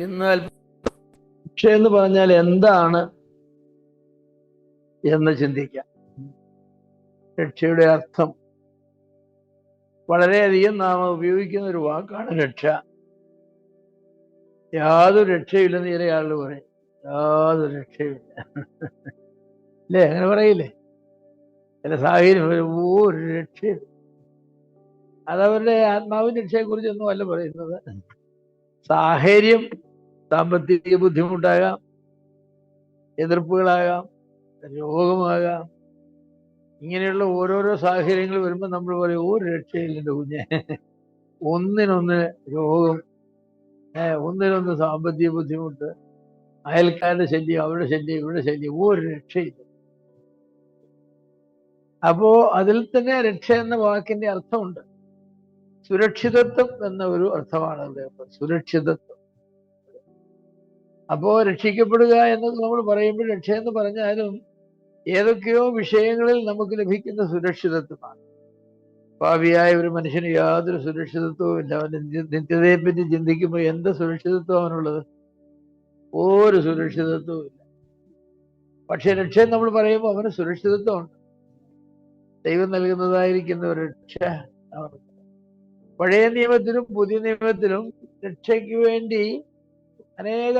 എന്നാൽ രക്ഷ എന്ന് പറഞ്ഞാൽ എന്താണ് എന്ന് ചിന്തിക്കാം. രക്ഷയുടെ അർത്ഥം വളരെയധികം നാം ഉപയോഗിക്കുന്ന ഒരു വാക്കാണ് രക്ഷ. യാതൊരു രക്ഷയില്ലെന്ന് ചില ആളുകൾ പറയും. യാതൊരു രക്ഷയില്ല അല്ലേ? അങ്ങനെ പറയില്ലേ? ചില സാഹചര്യം ഒരു രക്ഷയില്ല. അതവരുടെ ആത്മാവിന്റെ രക്ഷയെക്കുറിച്ചൊന്നും അല്ല പറയുന്നത്. സാഹചര്യം, സാമ്പത്തിക ബുദ്ധിമുട്ടാകാം, എതിർപ്പുകളാകാം, രോഗമാകാം. ഇങ്ങനെയുള്ള ഓരോരോ സാഹചര്യങ്ങൾ വരുമ്പോൾ നമ്മൾ പറയും ഒരു രക്ഷയില്ല കുഞ്ഞെ. ഒന്നിനൊന്ന് രോഗം, ഒന്നിനൊന്ന് സാമ്പത്തിക ബുദ്ധിമുട്ട്, അയൽക്കാരുടെ ശല്യം, അവരുടെ ശല്യം, ഇവരുടെ ശല്യം, ഒരു രക്ഷയില്ല. അപ്പോ അതിൽ തന്നെ രക്ഷ എന്ന വാക്കിന്റെ അർത്ഥമുണ്ട്. സുരക്ഷിതത്വം എന്ന ഒരു അർത്ഥമാണ് അവിടെ. സുരക്ഷിതത്വം. അപ്പോ രക്ഷിക്കപ്പെടുക എന്നത് നമ്മൾ പറയുമ്പോൾ രക്ഷ എന്ന് പറഞ്ഞാലും ഏതൊക്കെയോ വിഷയങ്ങളിൽ നമുക്ക് ലഭിക്കുന്ന സുരക്ഷിതത്വമാണ്. പാപിയായ ഒരു മനുഷ്യന് യാതൊരു സുരക്ഷിതത്വവും ഇല്ല. അവന്റെ നിത്യതയെ പറ്റി ചിന്തിക്കുമ്പോൾ എന്ത് സുരക്ഷിതത്വം അവനുള്ളത്? ഒരു സുരക്ഷിതത്വവും ഇല്ല. പക്ഷെ രക്ഷ നമ്മൾ പറയുമ്പോൾ അവന് സുരക്ഷിതത്വമുണ്ട്. ദൈവം നൽകുന്നതായിരിക്കുന്ന ഒരു രക്ഷ അവർക്ക്. പഴയ നിയമത്തിലും പുതിയ നിയമത്തിലും രക്ഷയ്ക്ക് വേണ്ടി അനേക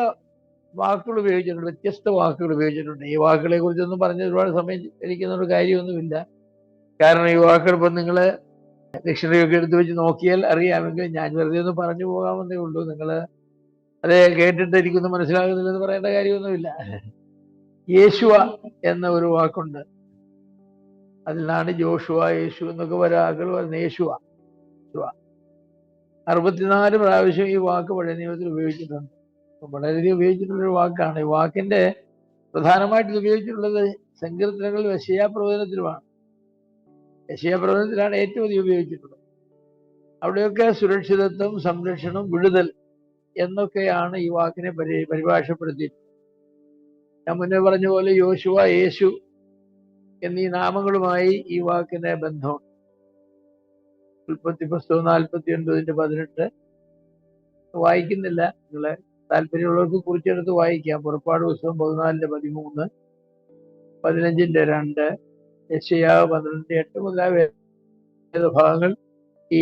വാക്കുകൾ ഉപയോഗിച്ചിട്ടുണ്ട്, വ്യത്യസ്ത വാക്കുകൾ ഉപയോഗിച്ചിട്ടുണ്ട്. ഈ വാക്കുകളെ കുറിച്ചൊന്നും പറഞ്ഞ് ഒരുപാട് സമയം ഇരിക്കുന്ന ഒരു കാര്യമൊന്നുമില്ല. കാരണം ഈ വാക്കുകൾ ഇപ്പം നിങ്ങൾ ഡിക്ഷണറി ഒക്കെ എടുത്ത് വെച്ച് നോക്കിയാൽ അറിയാമെങ്കിൽ ഞാൻ വെറുതെ ഒന്ന് പറഞ്ഞു പോകാമെന്നേ ഉള്ളൂ. നിങ്ങൾ അത് കേട്ടിട്ട് എനിക്കൊന്നും മനസ്സിലാകുന്നില്ലെന്ന് പറയേണ്ട കാര്യമൊന്നുമില്ല. യേശുവ എന്ന ഒരു വാക്കുണ്ട്. അതിലാണ് ജോഷുവ, യേശു എന്നൊക്കെ വാക്കുകൾ വരുന്നത്. യേശുവ 64 പ്രാവശ്യം ഈ വാക്ക് പഴയ നിയമത്തിൽ ഉപയോഗിച്ചിട്ടുണ്ട്. വളരെയധികം ഉപയോഗിച്ചിട്ടുള്ളൊരു വാക്കാണ്. ഈ വാക്കിന്റെ പ്രധാനമായിട്ട് ഉപയോഗിച്ചിട്ടുള്ളത് സങ്കീർത്തനങ്ങളിൽ യെശയ്യാപ്രവചനത്തിലുമാണ്. യെശയ്യാപ്രവചനത്തിലാണ് ഏറ്റവും അധികം ഉപയോഗിച്ചിട്ടുള്ളത്. അവിടെയൊക്കെ സുരക്ഷിതത്വം, സംരക്ഷണം, വിടുതൽ എന്നൊക്കെയാണ് ഈ വാക്കിനെ പരിഭാഷപ്പെടുത്തിയിട്ടുള്ളത്. ഞാൻ മുന്നേ പറഞ്ഞ പോലെ യോശുവ, യേശു എന്നീ നാമങ്ങളുമായി ഈ വാക്കിന് ബന്ധമുണ്ട്. ഉൽപ്പത്തി പുസ്തകം 49:18 വായിക്കുന്നില്ല. നിങ്ങളെ താല്പര്യമുള്ളവർക്ക് കുറിച്ചെടുത്ത് വായിക്കാം. പുറപ്പാട് പുസ്തകം 14:13, 15:2, യെശയ്യാവ് 12:8 മുതലായ വേദഭാഗങ്ങൾ ഈ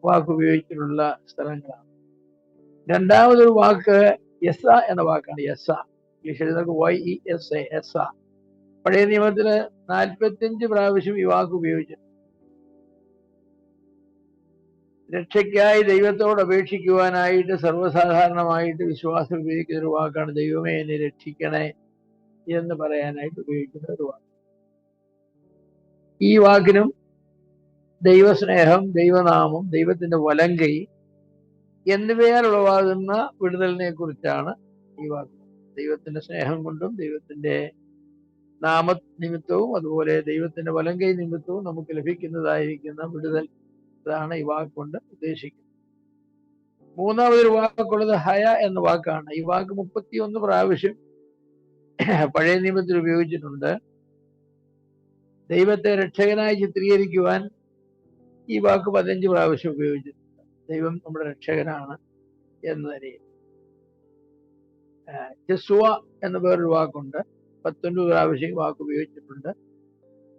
വാക്ക് ഉപയോഗിച്ചിട്ടുള്ള സ്ഥലങ്ങളാണ്. രണ്ടാമതൊരു വാക്ക് യസ എന്ന വാക്കാണ്. യസ, ഇംഗ്ലീഷിൽ YESA, യസ. പഴയ നിയമത്തില് 45 പ്രാവശ്യം ഈ വാക്ക് ഉപയോഗിച്ചിട്ടുണ്ട്. രക്ഷയ്ക്കായി ദൈവത്തോട് അപേക്ഷിക്കുവാനായിട്ട് സർവ്വസാധാരണമായിട്ട് വിശ്വാസം ഉപയോഗിക്കുന്ന ഒരു വാക്കാണ് ദൈവമേ എന്നെ രക്ഷിക്കണേ എന്ന് പറയാനായിട്ട് ഉപയോഗിക്കുന്ന ഒരു വാക്ക്. ഈ വാക്കിനും ദൈവസ്നേഹം, ദൈവനാമം, ദൈവത്തിന്റെ വലങ്കൈ എന്നിവയാൽ ഉളവാകുന്ന വിടുതലിനെ കുറിച്ചാണ് ഈ വാക്ക്. ദൈവത്തിന്റെ സ്നേഹം കൊണ്ടും ദൈവത്തിന്റെ നാമ നിമിത്തവും അതുപോലെ ദൈവത്തിന്റെ വലങ്കൈ നിമിത്തവും നമുക്ക് ലഭിക്കുന്നതായിരിക്കുന്ന വിടുതൽ, അതാണ് ഈ വാക്കുകൊണ്ട് ഉദ്ദേശിക്കുന്നത്. മൂന്നാമതൊരു വാക്കുള്ളത് ഹയ എന്ന വാക്കാണ്. ഈ വാക്ക് 31 പ്രാവശ്യം പഴയ നിയമത്തിൽ ഉപയോഗിച്ചിട്ടുണ്ട്. ദൈവത്തെ രക്ഷകനായി ചിത്രീകരിക്കുവാൻ ഈ വാക്ക് 15 പ്രാവശ്യം ഉപയോഗിച്ചിട്ടുണ്ട്. ദൈവം നമ്മുടെ രക്ഷകനാണ് എന്ന് നിലയിൽ. യസ്വ എന്ന വേറൊരു വാക്കുണ്ട്. 19 പ്രാവശ്യം വാക്ക് ഉപയോഗിച്ചിട്ടുണ്ട്.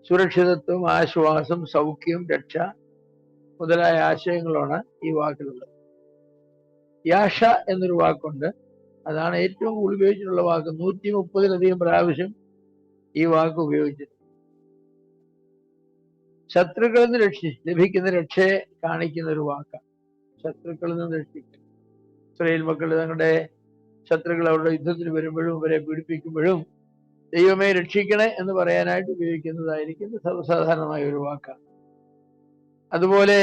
സുരക്ഷിതത്വം, ആശ്വാസം, സൗഖ്യം, രക്ഷ മുതലായ ആശയങ്ങളാണ് ഈ വാക്കിലുള്ളത്. യാഷ എന്നൊരു വാക്കുണ്ട്. അതാണ് ഏറ്റവും കൂടുതൽ ഉപയോഗിച്ചിട്ടുള്ള വാക്ക്. 130-ലധികം പ്രാവശ്യം ഈ വാക്ക് ഉപയോഗിച്ചിട്ടുണ്ട്. ശത്രുക്കളിൽ നിന്ന് ലഭിക്കുന്ന രക്ഷയെ കാണിക്കുന്ന ഒരു വാക്കാണ്. ശത്രുക്കളിൽ നിന്ന് രക്ഷിക്കുക. ഇസ്രായേൽ മക്കൾ തങ്ങളുടെ ശത്രുക്കൾ അവരുടെ യുദ്ധത്തിന് വരുമ്പോഴും അവരെ പീഡിപ്പിക്കുമ്പോഴും ദൈവമേ രക്ഷിക്കണേ എന്ന് പറയാനായിട്ട് ഉപയോഗിക്കുന്നതായിരിക്കും സർവ്വസാധാരണമായ ഒരു വാക്കാണ്. അതുപോലെ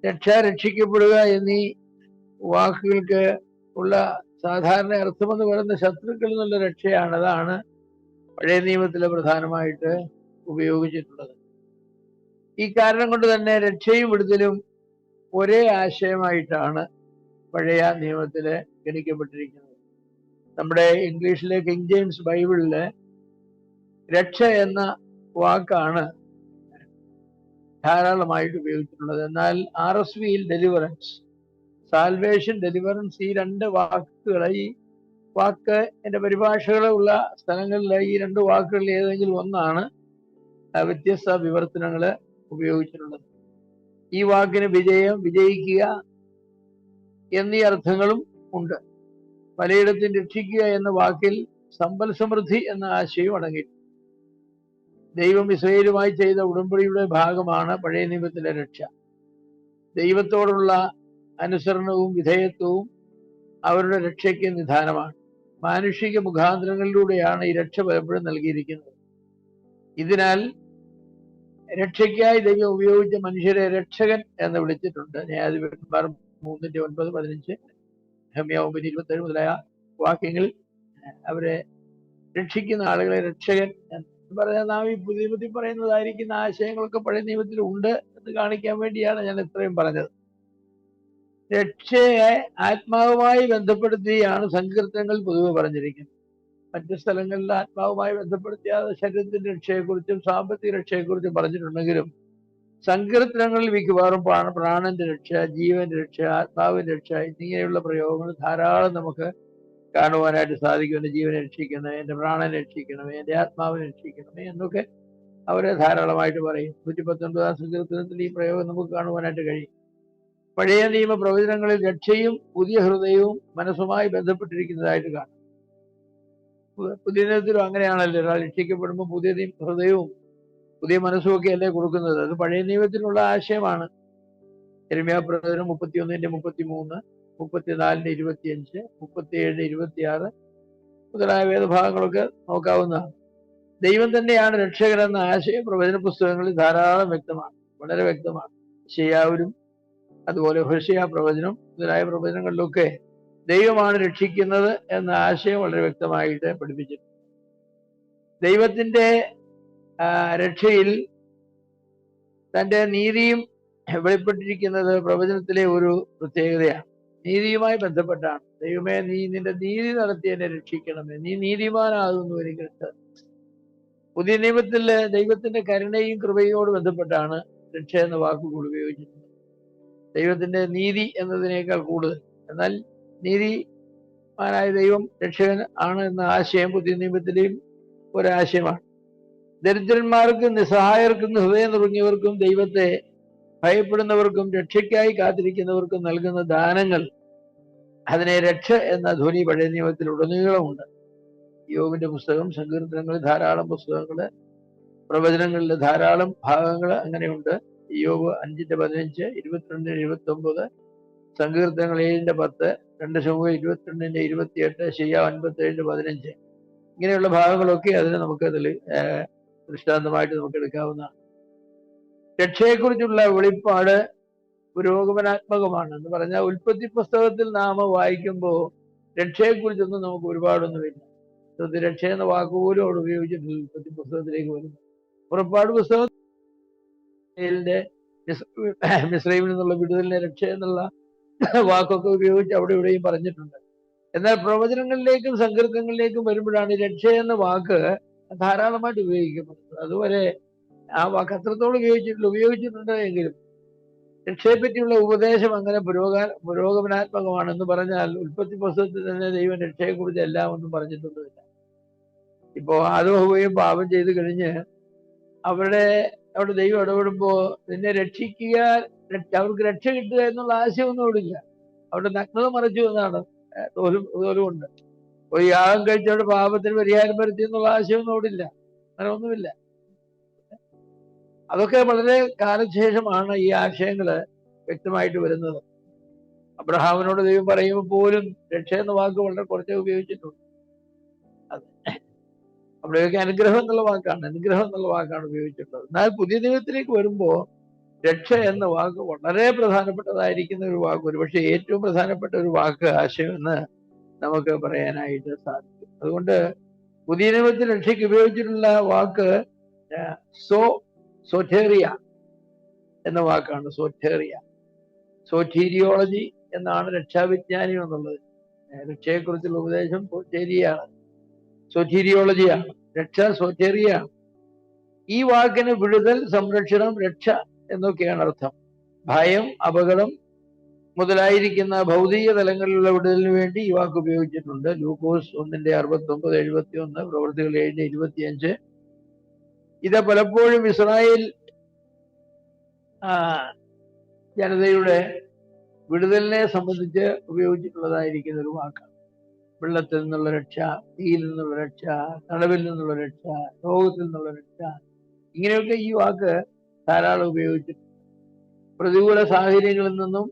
രക്ഷപ്പെടുക എന്നീ വാക്കുകൾക്ക് ഉള്ള സാധാരണ അർത്ഥമെന്ന് പറയുന്ന ശത്രുക്കളിൽ നിന്നുള്ള രക്ഷയാണ്. അതാണ് പഴയ നിയമത്തിലെ പ്രധാനമായിട്ട് ഉപയോഗിച്ചിട്ടുള്ളത്. ഈ കാരണം കൊണ്ട് തന്നെ രക്ഷയും വിടുതലും ഒരേ ആശയമായിട്ടാണ് പഴയ നിയമത്തില് ഗണിക്കപ്പെട്ടിരിക്കുന്നത്. നമ്മുടെ ഇംഗ്ലീഷിലെ കിങ് ജെയിംസ് ബൈബിളില് രക്ഷ എന്ന വാക്കാണ് ധാരാളമായിട്ട് ഉപയോഗിച്ചിട്ടുള്ളത്. എന്നാൽ RSVയിൽ ഡെലിവറൻസ്, സാൽവേഷൻ, ഡെലിവറൻസ്, ഈ രണ്ട് വാക്കുകൾ, ഈ വാക്ക് എന്റെ പരിഭാഷകളുള്ള സ്ഥലങ്ങളിൽ ഈ രണ്ട് വാക്കുകളിൽ ഏതെങ്കിലും ഒന്നാണ് വ്യത്യസ്ത വിവർത്തനങ്ങൾ ഉപയോഗിച്ചിട്ടുള്ളത്. ഈ വാക്കിന് വിജയം, വിജയിക്കുക എന്നീ അർത്ഥങ്ങളും ഉണ്ട്. പലയിടത്തും രക്ഷിക്കുക എന്ന വാക്കിൽ സമ്പൽ സമൃദ്ധി എന്ന ആശയവും അടങ്ങിയിട്ടുണ്ട്. ദൈവം ഇസ്രായേലുമായി ചെയ്ത ഉടമ്പടിയുടെ ഭാഗമാണ് പഴയ നിയമത്തിലെ രക്ഷ. ദൈവത്തോടുള്ള അനുസരണവും വിധേയത്വവും അവരുടെ രക്ഷയ്ക്ക് നിദാനമാണ്. മാനുഷിക മുഖാന്തരങ്ങളിലൂടെയാണ് ഈ രക്ഷ പലപ്പോഴും നൽകിയിരിക്കുന്നത്. ഇതിനാൽ രക്ഷയ്ക്കായി ദൈവം ഉപയോഗിച്ച മനുഷ്യരെ രക്ഷകൻ എന്ന് വിളിച്ചിട്ടുണ്ട്. ന്യായാധിപന്മാർ 3:9-15, നെഹമ്യാ 9:27 മുതലായ വാക്യങ്ങളിൽ അവരെ രക്ഷിക്കുന്ന ആളുകളെ രക്ഷകൻ എന്ന് പറഞ്ഞാൽ നാം ഈ പുതിയ നിയമത്തിൽ പറയുന്നതായിരിക്കുന്ന ആശയങ്ങളൊക്കെ പഴയ നിയമത്തിൽ ഉണ്ട് എന്ന് കാണിക്കാൻ വേണ്ടിയാണ് ഞാൻ ഇത്രയും പറഞ്ഞത്. രക്ഷയെ ആത്മാവുമായി ബന്ധപ്പെടുത്തിയാണ് സങ്കീർത്തനങ്ങൾ പൊതുവെ പറഞ്ഞിരിക്കുന്നത്. മറ്റു സ്ഥലങ്ങളിൽ ആത്മാവുമായി ബന്ധപ്പെടുത്തിയാതെ ശരീരത്തിന്റെ രക്ഷയെക്കുറിച്ചും സാമ്പത്തിക രക്ഷയെക്കുറിച്ചും പറഞ്ഞിട്ടുണ്ടെങ്കിലും സങ്കീർത്തനങ്ങളിൽ മിക്കവാറും പ്രാണന്റെ രക്ഷ, ജീവന്റെ രക്ഷ, ആത്മാവിന്റെ രക്ഷ എന്നിങ്ങനെയുള്ള പ്രയോഗങ്ങൾ ധാരാളം നമുക്ക് കാണുവാനായിട്ട് സാധിക്കും. എൻ്റെ ജീവനെ രക്ഷിക്കണമേ, എൻ്റെ പ്രാണനെ രക്ഷിക്കണമേ, എൻ്റെ ആത്മാവിനെ രക്ഷിക്കണമേ എന്നൊക്കെ അവരെ ധാരാളമായിട്ട് പറയും. 119 സങ്കീർത്തനത്തിൽ ഈ പ്രയോഗം നമുക്ക് കാണുവാനായിട്ട് കഴിയും. പഴയ നിയമ പ്രവചനങ്ങളിൽ രക്ഷയും പുതിയ ഹൃദയവും മനസ്സുമായി ബന്ധപ്പെട്ടിരിക്കുന്നതായിട്ട് കാണും. പുതിയ നിയമത്തിലും അങ്ങനെയാണല്ലോ. ഒരാൾ രക്ഷിക്കപ്പെടുമ്പോൾ പുതിയ ഹൃദയവും പുതിയ മനസ്സും ഒക്കെ അല്ലേ കൊടുക്കുന്നത്. അത് പഴയ നിയമത്തിലുള്ള ആശയമാണ്. യെരമ്യാ പ്രവചനം 31:33, 34:25, 37:26 മുതലായ വേദഭാഗങ്ങളൊക്കെ നോക്കാവുന്നതാണ്. ദൈവം തന്നെയാണ് രക്ഷകൻ എന്ന ആശയം പ്രവചന പുസ്തകങ്ങളിൽ ധാരാളം വ്യക്തമാണ്, വളരെ വ്യക്തമാണ്. യെശയ്യാവിലും അതുപോലെ ഹോശേയ പ്രവചനം മുതലായ പ്രവചനങ്ങളിലൊക്കെ ദൈവമാണ് രക്ഷിക്കുന്നത് എന്ന ആശയം വളരെ വ്യക്തമായിട്ട് പഠിപ്പിച്ചിട്ടുണ്ട്. ദൈവത്തിന്റെ രക്ഷയിൽ തന്റെ നീതിയും വെളിപ്പെട്ടിരിക്കുന്നത് പ്രവചനത്തിലെ ഒരു പ്രത്യേകതയാണ്. നീതിയുമായി ബന്ധപ്പെട്ടാണ്. ദൈവമേ, നീ നിന്റെ നീതി നടത്തി എന്നെ രക്ഷിക്കണമേ, നീ നീതിമാനാകുന്നു എനിക്ക്. പുതിയ നിയമത്തിൽ ദൈവത്തിന്റെ കരുണയും കൃപയോട് ബന്ധപ്പെട്ടാണ് രക്ഷ എന്ന വാക്കുകൾ ഉപയോഗിച്ചിട്ടുണ്ട്. ദൈവത്തിന്റെ നീതി എന്നതിനേക്കാൾ കൂടുതൽ. എന്നാൽ നീതിമാനായ ദൈവം രക്ഷകൻ ആണ് എന്ന ആശയം പുതിയ നിയമത്തിലെയും ഒരാശയമാണ്. ദരിദ്രന്മാർക്കും നിസ്സഹായർക്കും ഹൃദയം നുറുങ്ങിയവർക്കും ദൈവത്തെ ഭയപ്പെടുന്നവർക്കും രക്ഷയ്ക്കായി കാത്തിരിക്കുന്നവർക്കും നൽകുന്ന ദാനങ്ങൾ, അതിനെ രക്ഷ എന്ന ധ്വനി പഴയ നിയമത്തിൽ ഉടനീളമുണ്ട്. യോബിന്റെ പുസ്തകം, സങ്കീർത്തനങ്ങളിൽ ധാരാളം പുസ്തകങ്ങള്, പ്രവചനങ്ങളിൽ ധാരാളം ഭാഗങ്ങൾ അങ്ങനെയുണ്ട്. യോബ് 5:15, 22:29, സങ്കീർത്തനങ്ങൾ 7:10, 2 ശമൂവേൽ 22:28, യെശയ്യാ 57:15 ഇങ്ങനെയുള്ള ഭാഗങ്ങളൊക്കെ അതിന് നമുക്ക് ദൃഷ്ടാന്തമായിട്ട് നമുക്ക് എടുക്കാവുന്നതാണ്. രക്ഷയെക്കുറിച്ചുള്ള വെളിപ്പാട് പുരോഗമനാത്മകമാണ് എന്ന് പറഞ്ഞാൽ ഉൽപ്പത്തി പുസ്തകത്തിൽ നാം വായിക്കുമ്പോൾ രക്ഷയെക്കുറിച്ചൊന്നും നമുക്ക് ഒരുപാടൊന്നുമില്ല. രക്ഷ എന്ന വാക്കുപോലും അവിടെ ഉപയോഗിച്ചിട്ടില്ല ഉൽപ്പത്തി പുസ്തകത്തിലേക്ക് വരുന്നു. പുറപ്പാട് പുസ്തകം മിസ്രൈമിൽ നിന്നുള്ള വിടുതലിനെ രക്ഷ എന്നുള്ള വാക്കൊക്കെ ഉപയോഗിച്ച് അവിടെ ഇവിടെയും പറഞ്ഞിട്ടുണ്ട്. എന്നാൽ പ്രവചനങ്ങളിലേക്കും സങ്കീർത്തനങ്ങളിലേക്കും വരുമ്പോഴാണ് രക്ഷ എന്ന വാക്ക് ധാരാളമായിട്ട് ഉപയോഗിക്കപ്പെടുന്നത്. അതുവരെ ആ വാക്ക് അത്രത്തോളം ഉപയോഗിച്ചിട്ടുണ്ട് എങ്കിലും രക്ഷയെ പറ്റിയുള്ള ഉപദേശം അങ്ങനെ പുരോഗമനാത്മകമാണെന്ന് പറഞ്ഞാൽ ഉൽപ്പത്തി പുസ്തകത്തിൽ തന്നെ ദൈവം രക്ഷയെക്കുറിച്ച് എല്ലാം ഒന്നും പറഞ്ഞിട്ടൊന്നുമില്ല. ഇപ്പോ ആദവും പാപം ചെയ്ത് കഴിഞ്ഞ് അവിടെ ദൈവം ഇടപെടുമ്പോ നിന്നെ രക്ഷിക്കുക, അവർക്ക് രക്ഷ കിട്ടുക എന്നുള്ള ആശയമൊന്നും അവിടെ ഇല്ല. അവിടെ നഗ്നത മറച്ചു എന്നാണ് തോലുകൊണ്ട്. ഒരു യാഗം കഴിച്ചവിടെ പാപത്തിന് പരിഹാരം വരുത്തി എന്നുള്ള ആശയമൊന്നും അവിടെ ഇല്ല. അങ്ങനെ ഒന്നുമില്ല. അതൊക്കെ വളരെ കാലശേഷമാണ് ഈ ആശയങ്ങള് വ്യക്തമായിട്ട് വരുന്നത്. അബ്രഹാമിനോട് ദൈവം പറയുമ്പോൾ പോലും രക്ഷ എന്ന വാക്ക് വളരെ കുറച്ചേ ഉപയോഗിച്ചിട്ടുണ്ട്. അവിടെയൊക്കെ അനുഗ്രഹം എന്നുള്ള വാക്കാണ് ഉപയോഗിച്ചിട്ടുള്ളത്. എന്നാൽ പുതിയ നിയമത്തിലേക്ക് വരുമ്പോൾ രക്ഷ എന്ന വാക്ക് വളരെ പ്രധാനപ്പെട്ടതായിരിക്കുന്ന ഒരു വാക്ക്, ഒരുപക്ഷെ ഏറ്റവും പ്രധാനപ്പെട്ട ഒരു വാക്ക്, ആശയം എന്ന് നമുക്ക് പറയാനായിട്ട് സാധിക്കും. അതുകൊണ്ട് പുതിയ നിയമത്തിൽ രക്ഷയ്ക്ക് ഉപയോഗിച്ചിട്ടുള്ള വാക്ക് സോറ്റേറിയ എന്ന വാക്കാണ്. സോറ്റീരിയോളജി എന്നാണ് രക്ഷാവിജ്ഞാനം എന്നുള്ളത്. രക്ഷയെക്കുറിച്ചുള്ള ഉപദേശം സോറ്റീരിയോളജിയാണ്. രക്ഷ സോറ്റേറിയാണ്. ഈ വാക്കിന് വിടുതൽ, സംരക്ഷണം, രക്ഷ എന്നൊക്കെയാണ് അർത്ഥം. ഭയം, അപകടം മുതലായിരിക്കുന്ന ഭൗതിക തലങ്ങളിലുള്ള വിടുതലിന് വേണ്ടി ഈ വാക്ക് ഉപയോഗിച്ചിട്ടുണ്ട്. ലൂക്കോസ് 1:69-71, പ്രവൃത്തികൾ 7:25. ഇത് പലപ്പോഴും ഇസ്രായേൽ ജനതയുടെ വിടുതലിനെ സംബന്ധിച്ച് ഉപയോഗിച്ചിട്ടുള്ളതായിരിക്കുന്ന ഒരു വാക്കാണ്. വെള്ളത്തിൽ നിന്നുള്ള രക്ഷ, തീയിൽ നിന്നുള്ള രക്ഷ, തടവിൽ നിന്നുള്ള രക്ഷ, രോഗത്തിൽ നിന്നുള്ള രക്ഷ, ഇങ്ങനെയൊക്കെ ഈ വാക്ക് ധാരാളം ഉപയോഗിച്ചിട്ടുണ്ട്. പ്രതികൂല സാഹചര്യങ്ങളിൽ നിന്നും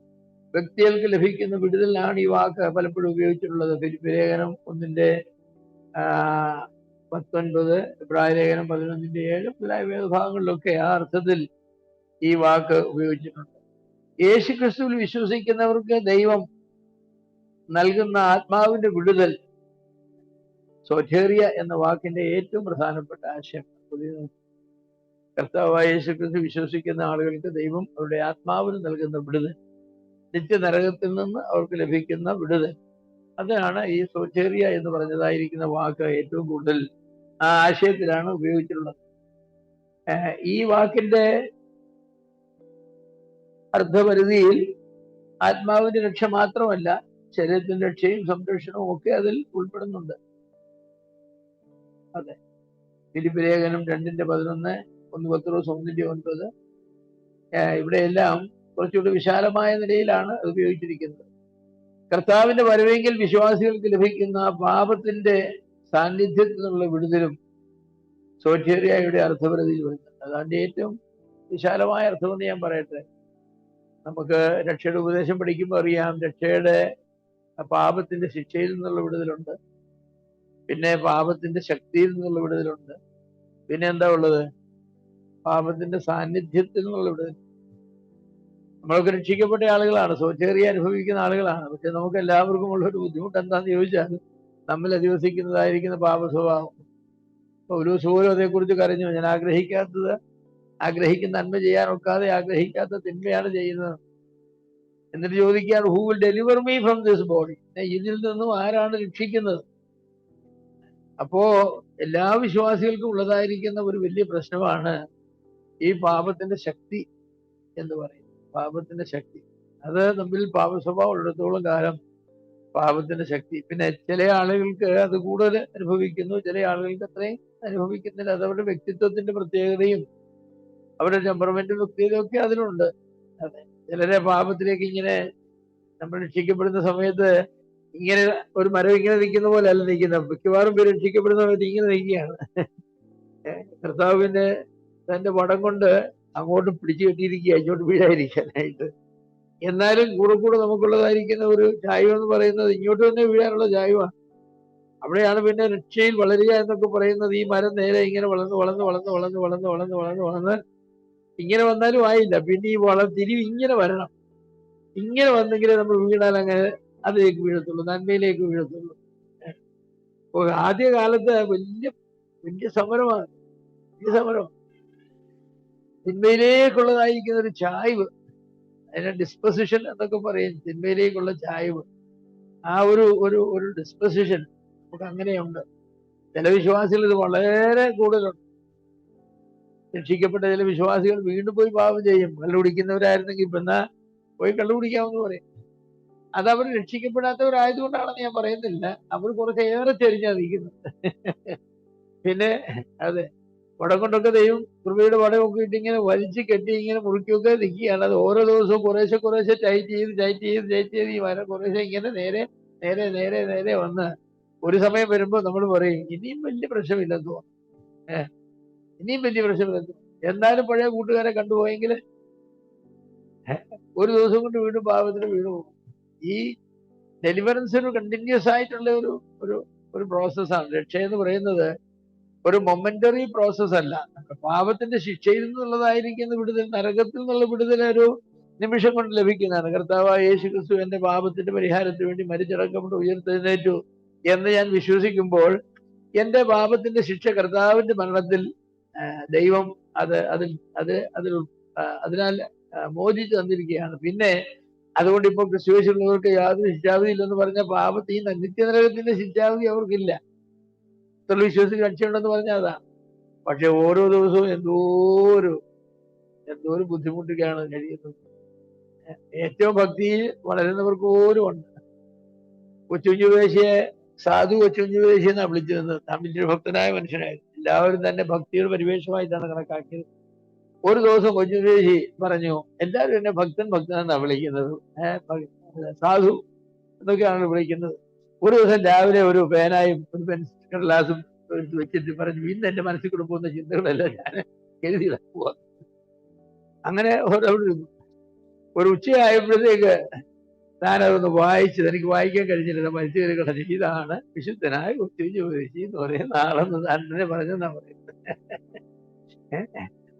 വ്യക്തികൾക്ക് ലഭിക്കുന്ന വിടുതലിനാണ് ഈ വാക്ക് പലപ്പോഴും ഉപയോഗിച്ചിട്ടുള്ളത്. ഫിലിപ്പി ലേഖനം 1:19, ഇബ്രായ ലേഖനം 11:7 മുതലായ വേദഭാഗങ്ങളിലൊക്കെ ആ അർത്ഥത്തിൽ ഈ വാക്ക് ഉപയോഗിച്ചിട്ടുണ്ട്. യേശു ക്രിസ്തുവിൽ വിശ്വസിക്കുന്നവർക്ക് ദൈവം നൽകുന്ന ആത്മാവിന്റെ വിടുതൽ സോറ്റേറിയ എന്ന വാക്കിന്റെ ഏറ്റവും പ്രധാനപ്പെട്ട ആശയം. കർത്താവായ യേശു ക്രിസ്തു വിശ്വസിക്കുന്ന ആളുകൾക്ക് ദൈവം അവരുടെ ആത്മാവിന് നൽകുന്ന വിടുതൽ, നിത്യനരകത്തിൽ നിന്ന് അവർക്ക് ലഭിക്കുന്ന വിടുതൽ, അതാണ് ഈ സോറ്റേറിയ എന്ന് പറഞ്ഞതായിരിക്കുന്ന വാക്ക് ഏറ്റവും കൂടുതൽ ആ ആശയത്തിലാണ് ഉപയോഗിച്ചിട്ടുള്ളത്. ഈ വാക്കിന്റെ അർത്ഥപരിധിയിൽ ആത്മാവിന്റെ രക്ഷ മാത്രമല്ല, ശരീരത്തിന്റെ രക്ഷയും സംരക്ഷണവും ഒക്കെ അതിൽ ഉൾപ്പെടുന്നുണ്ട്. അതെ, ഫിലിപ്പി ലേഖനം 2:11, 1 പത്രോസ് 1:9, ഇവിടെയെല്ലാം കുറച്ചുകൂടി വിശാലമായ നിലയിലാണ് അത് ഉപയോഗിച്ചിരിക്കുന്നത്. കർത്താവിന്റെ വരവെങ്കിൽ വിശ്വാസികൾക്ക് ലഭിക്കുന്ന പാപത്തിന്റെ സാന്നിധ്യത്തിൽ നിന്നുള്ള വിടുതലും സോറ്റേറിയയുടെ അർത്ഥപരിധിയിൽ വരുന്നുണ്ട്. അതാണ് ഏറ്റവും വിശാലമായ അർത്ഥമെന്ന് ഞാൻ പറയട്ടെ. നമുക്ക് രക്ഷയുടെ ഉപദേശം പഠിക്കുമ്പോൾ അറിയാം, രക്ഷയുടെ പാപത്തിന്റെ ശിക്ഷയിൽ നിന്നുള്ള വിടുതലുണ്ട്, പിന്നെ പാപത്തിന്റെ ശക്തിയിൽ നിന്നുള്ള വിടുതലുണ്ട്, പിന്നെ എന്താ ഉള്ളത്? പാപത്തിന്റെ സാന്നിധ്യത്തിൽ നിന്നുള്ള വിടുതൽ. നമ്മളൊക്കെ രക്ഷിക്കപ്പെട്ട ആളുകളാണ്, സോറ്റേറിയ അനുഭവിക്കുന്ന ആളുകളാണ്. പക്ഷെ നമുക്ക് എല്ലാവർക്കും ഉള്ള ഒരു ബുദ്ധിമുട്ട് എന്താണെന്ന് ചോദിച്ചാൽ, നമ്മൾ അധിവസിക്കുന്നതായിരിക്കുന്ന പാപ സ്വഭാവം. പൗലോസ് പോലും അതേക്കുറിച്ച് കരഞ്ഞു, ഞാൻ ആഗ്രഹിക്കുന്ന നന്മ ചെയ്യാനൊക്കാതെ ആഗ്രഹിക്കാത്ത തിന്മയാണ് ചെയ്യുന്നത്. എന്നിട്ട് ചോദിക്കുകയാണ്, who will deliver me from this body? ഇതിൽ നിന്നും ആരാണ് രക്ഷിക്കുന്നത്? അപ്പോ എല്ലാ വിശ്വാസികൾക്കും ഉള്ളതായിരിക്കുന്ന ഒരു വലിയ പ്രശ്നമാണ് ഈ പാപത്തിന്റെ ശക്തി എന്ന് പറയുന്നത്. പാപത്തിന്റെ ശക്തി, അത് നമ്മിൽ പാപ സ്വഭാവം ഉള്ളിടത്തോളം കാലം പാപത്തിന്റെ ശക്തി. പിന്നെ ചില ആളുകൾക്ക് അത് കൂടുതൽ അനുഭവിക്കുന്നു, ചില ആളുകൾക്ക് അത്രയും അനുഭവിക്കുന്നില്ല. അത് അവരുടെ വ്യക്തിത്വത്തിന്റെ പ്രത്യേകതയും അവരുടെ ടെമ്പറമെന്റും പ്രത്യേകതയും ഒക്കെ അതിലുണ്ട്. അതെ, ചിലരെ പാപത്തിലേക്ക് ഇങ്ങനെ നമ്മൾ രക്ഷിക്കപ്പെടുന്ന സമയത്ത് ഇങ്ങനെ ഒരു മരം ഇങ്ങനെ നിൽക്കുന്ന പോലെ അല്ല നിൽക്കുന്നത്. മിക്കവാറും പേര് രക്ഷിക്കപ്പെടുന്ന സമയത്ത് ഇങ്ങനെ നിൽക്കുകയാണ്. കർത്താവിന്റെ തന്റെ വടം കൊണ്ട് അങ്ങോട്ട് പിടിച്ചു കെട്ടിയിരിക്കുക, ഇങ്ങോട്ട് വീഴാതിരിക്കാനായിട്ട്. എന്നാലും കൂടെ നമുക്കുള്ളതായിരിക്കുന്ന ഒരു ചായ്വ് എന്ന് പറയുന്നത് ഇങ്ങോട്ട് തന്നെ വീഴാനുള്ള ചായ്വാണ്. അവിടെയാണ് പിന്നെ രക്ഷയിൽ വളരുക എന്നൊക്കെ പറയുന്നത്. ഈ മരം നേരെ ഇങ്ങനെ വളർന്ന് ഇങ്ങനെ വന്നാലും ആയില്ല, പിന്നെ ഈ തിരിവ് ഇങ്ങനെ വരണം. ഇങ്ങനെ വന്നെങ്കിലേ നമ്മൾ വീണാൽ അങ്ങനെ അതിലേക്ക് വീഴത്തുള്ളൂ, നന്മയിലേക്ക് വീഴത്തുള്ളൂ. ആദ്യകാലത്ത് വലിയ സമരമാണ്, തിന്മയിലേക്കുള്ളതായിരിക്കുന്ന ഒരു ചായ്വ്, അതിനെ ഡിസ്പൊസിഷൻ എന്നൊക്കെ പറയും. തിന്മയിലേക്കുള്ള ചായ്വ്, ആ ഒരു ഡിസ്പൊസിഷൻ നമുക്ക് അങ്ങനെയുണ്ട്. ചില വിശ്വാസികൾ ഇത് വളരെ കൂടുതലുണ്ട്. രക്ഷിക്കപ്പെട്ട ചില വിശ്വാസികൾ വീണ്ടും പോയി പാപം ചെയ്യും. കള്ളുകുടിക്കുന്നവരായിരുന്നെങ്കിൽ ഇപ്പൊ എന്നാ പോയി കള്ളുകുടിക്കാമെന്ന് പറയും. അത് അവർ രക്ഷിക്കപ്പെടാത്തവരായതുകൊണ്ടാണെന്ന് ഞാൻ പറയുന്നില്ല, അവർ കുറച്ചേറെ ചെരിഞ്ഞാതിരിക്കുന്നത്. പിന്നെ അതെ, വടം കൊണ്ടൊക്കെ ദൈവം കൃപയുടെ വടമൊക്കെ ഇട്ട് ഇങ്ങനെ വലിച്ചു കെട്ടി ഇങ്ങനെ മുറുക്കിയൊക്കെ നിൽക്കുകയാണ്. അത് ഓരോ ദിവസവും കുറേശ്ശെ ടൈറ്റ് ചെയ്ത് ഈ മരം കുറേശ്ശെ ഇങ്ങനെ നേരെ വന്ന് ഒരു സമയം വരുമ്പോൾ നമ്മൾ പറയും, ഇനിയും വലിയ പ്രശ്നമില്ലെന്ന് തോന്നുന്നു, ഇനിയും വലിയ പ്രശ്നമില്ലെന്ന്. എന്നാലും പഴയ കൂട്ടുകാരെ കണ്ടുപോയെങ്കിൽ ഒരു ദിവസം കൊണ്ട് വീണ്ടും പാപത്തിന് വീണു പോകും. ഈ ഡെലിവറൻസ് ഒരു കണ്ടിന്യൂസ് ആയിട്ടുള്ള ഒരു പ്രോസസ്സാണ്. രക്ഷ എന്ന് പറയുന്നത് ഒരു മൊമെന്ററി പ്രോസസ് അല്ല. പാപത്തിന്റെ ശിക്ഷയിൽ നിന്നുള്ളതായിരിക്കുന്ന വിടുതൽ, നരകത്തിൽ നിന്നുള്ള വിടുതൽ ഒരു നിമിഷം കൊണ്ട് ലഭിക്കുന്നതാണ്. കർത്താവായ യേശു ക്രിസ്തു എന്റെ പാപത്തിന്റെ പരിഹാരത്തിന് വേണ്ടി മരിച്ചടക്കപ്പെട്ട് ഉയർത്തെഴുന്നേറ്റു എന്ന് ഞാൻ വിശ്വസിക്കുമ്പോൾ എന്റെ പാപത്തിന്റെ ശിക്ഷ കർത്താവിന്റെ മരണത്തിൽ ദൈവം അതിനാൽ മോചിച്ചു തന്നിരിക്കുകയാണ്. പിന്നെ അതുകൊണ്ട് ഇപ്പോൾ ക്രിസ്തുവേശുള്ളവർക്ക് യാതൊരു ശിക്ഷാവിധി ഇല്ലെന്ന് പറഞ്ഞ ഈ നിത്യനരകത്തിന്റെ ശിക്ഷാവിധി അവർക്കില്ല. വിശ്വസിച്ച് രക്ഷയുണ്ടെന്ന് പറഞ്ഞാൽ അതാണ്. പക്ഷെ ഓരോ ദിവസവും എന്തോ ഒരു ബുദ്ധിമുട്ടൊക്കെയാണ് കഴിയുന്നത്. ഏറ്റവും ഭക്തിയിൽ വളരുന്നവർക്ക് പോലും ഉണ്ട്. കൊച്ചുകുഞ്ഞുവേശിയെ സാധു കൊച്ചുകുഞ്ഞുവേശി എന്നാണ് വിളിച്ചിരുന്നത്. താൻ വലിയൊരു ഭക്തനായ മനുഷ്യനായിരുന്നു. എല്ലാവരും തന്നെ ഭക്തിയുടെ പരിവേഷമായിട്ടാണ് കണക്കാക്കിയത്. ഒരു ദിവസം കൊച്ചുകുഞ്ഞുവേശി പറഞ്ഞു, എല്ലാവരും എന്നെ ഭക്തൻ ഭക്തൻ എന്നാണ് വിളിക്കുന്നത്, സാധു എന്നൊക്കെയാണ് വിളിക്കുന്നത്. ഒരു ദിവസം രാവിലെ ഒരു പേനായും ഒരു പെൻസിൽ ഗ്ലാസും വെച്ചിട്ട് പറഞ്ഞു, ഇന്ന് എന്റെ മനസ്സിൽ കൂടെ പോകുന്ന ചിന്തകളെല്ലാം ഞാൻ എഴുതി പോവാ. അങ്ങനെ ഒരു ഉച്ചയായപ്പോഴത്തേക്ക് ഞാനതൊന്ന് വായിച്ചത്, എനിക്ക് വായിക്കാൻ കഴിഞ്ഞില്ല, മരിച്ചു കയറി കിടന്നു. ഇതാണ് വിശുദ്ധനായ കൊച്ചുകുഞ്ഞുവേശി എന്ന് പറയുന്ന ആളെന്ന് തന്നെ പറഞ്ഞെന്നാ പറയുന്നത്.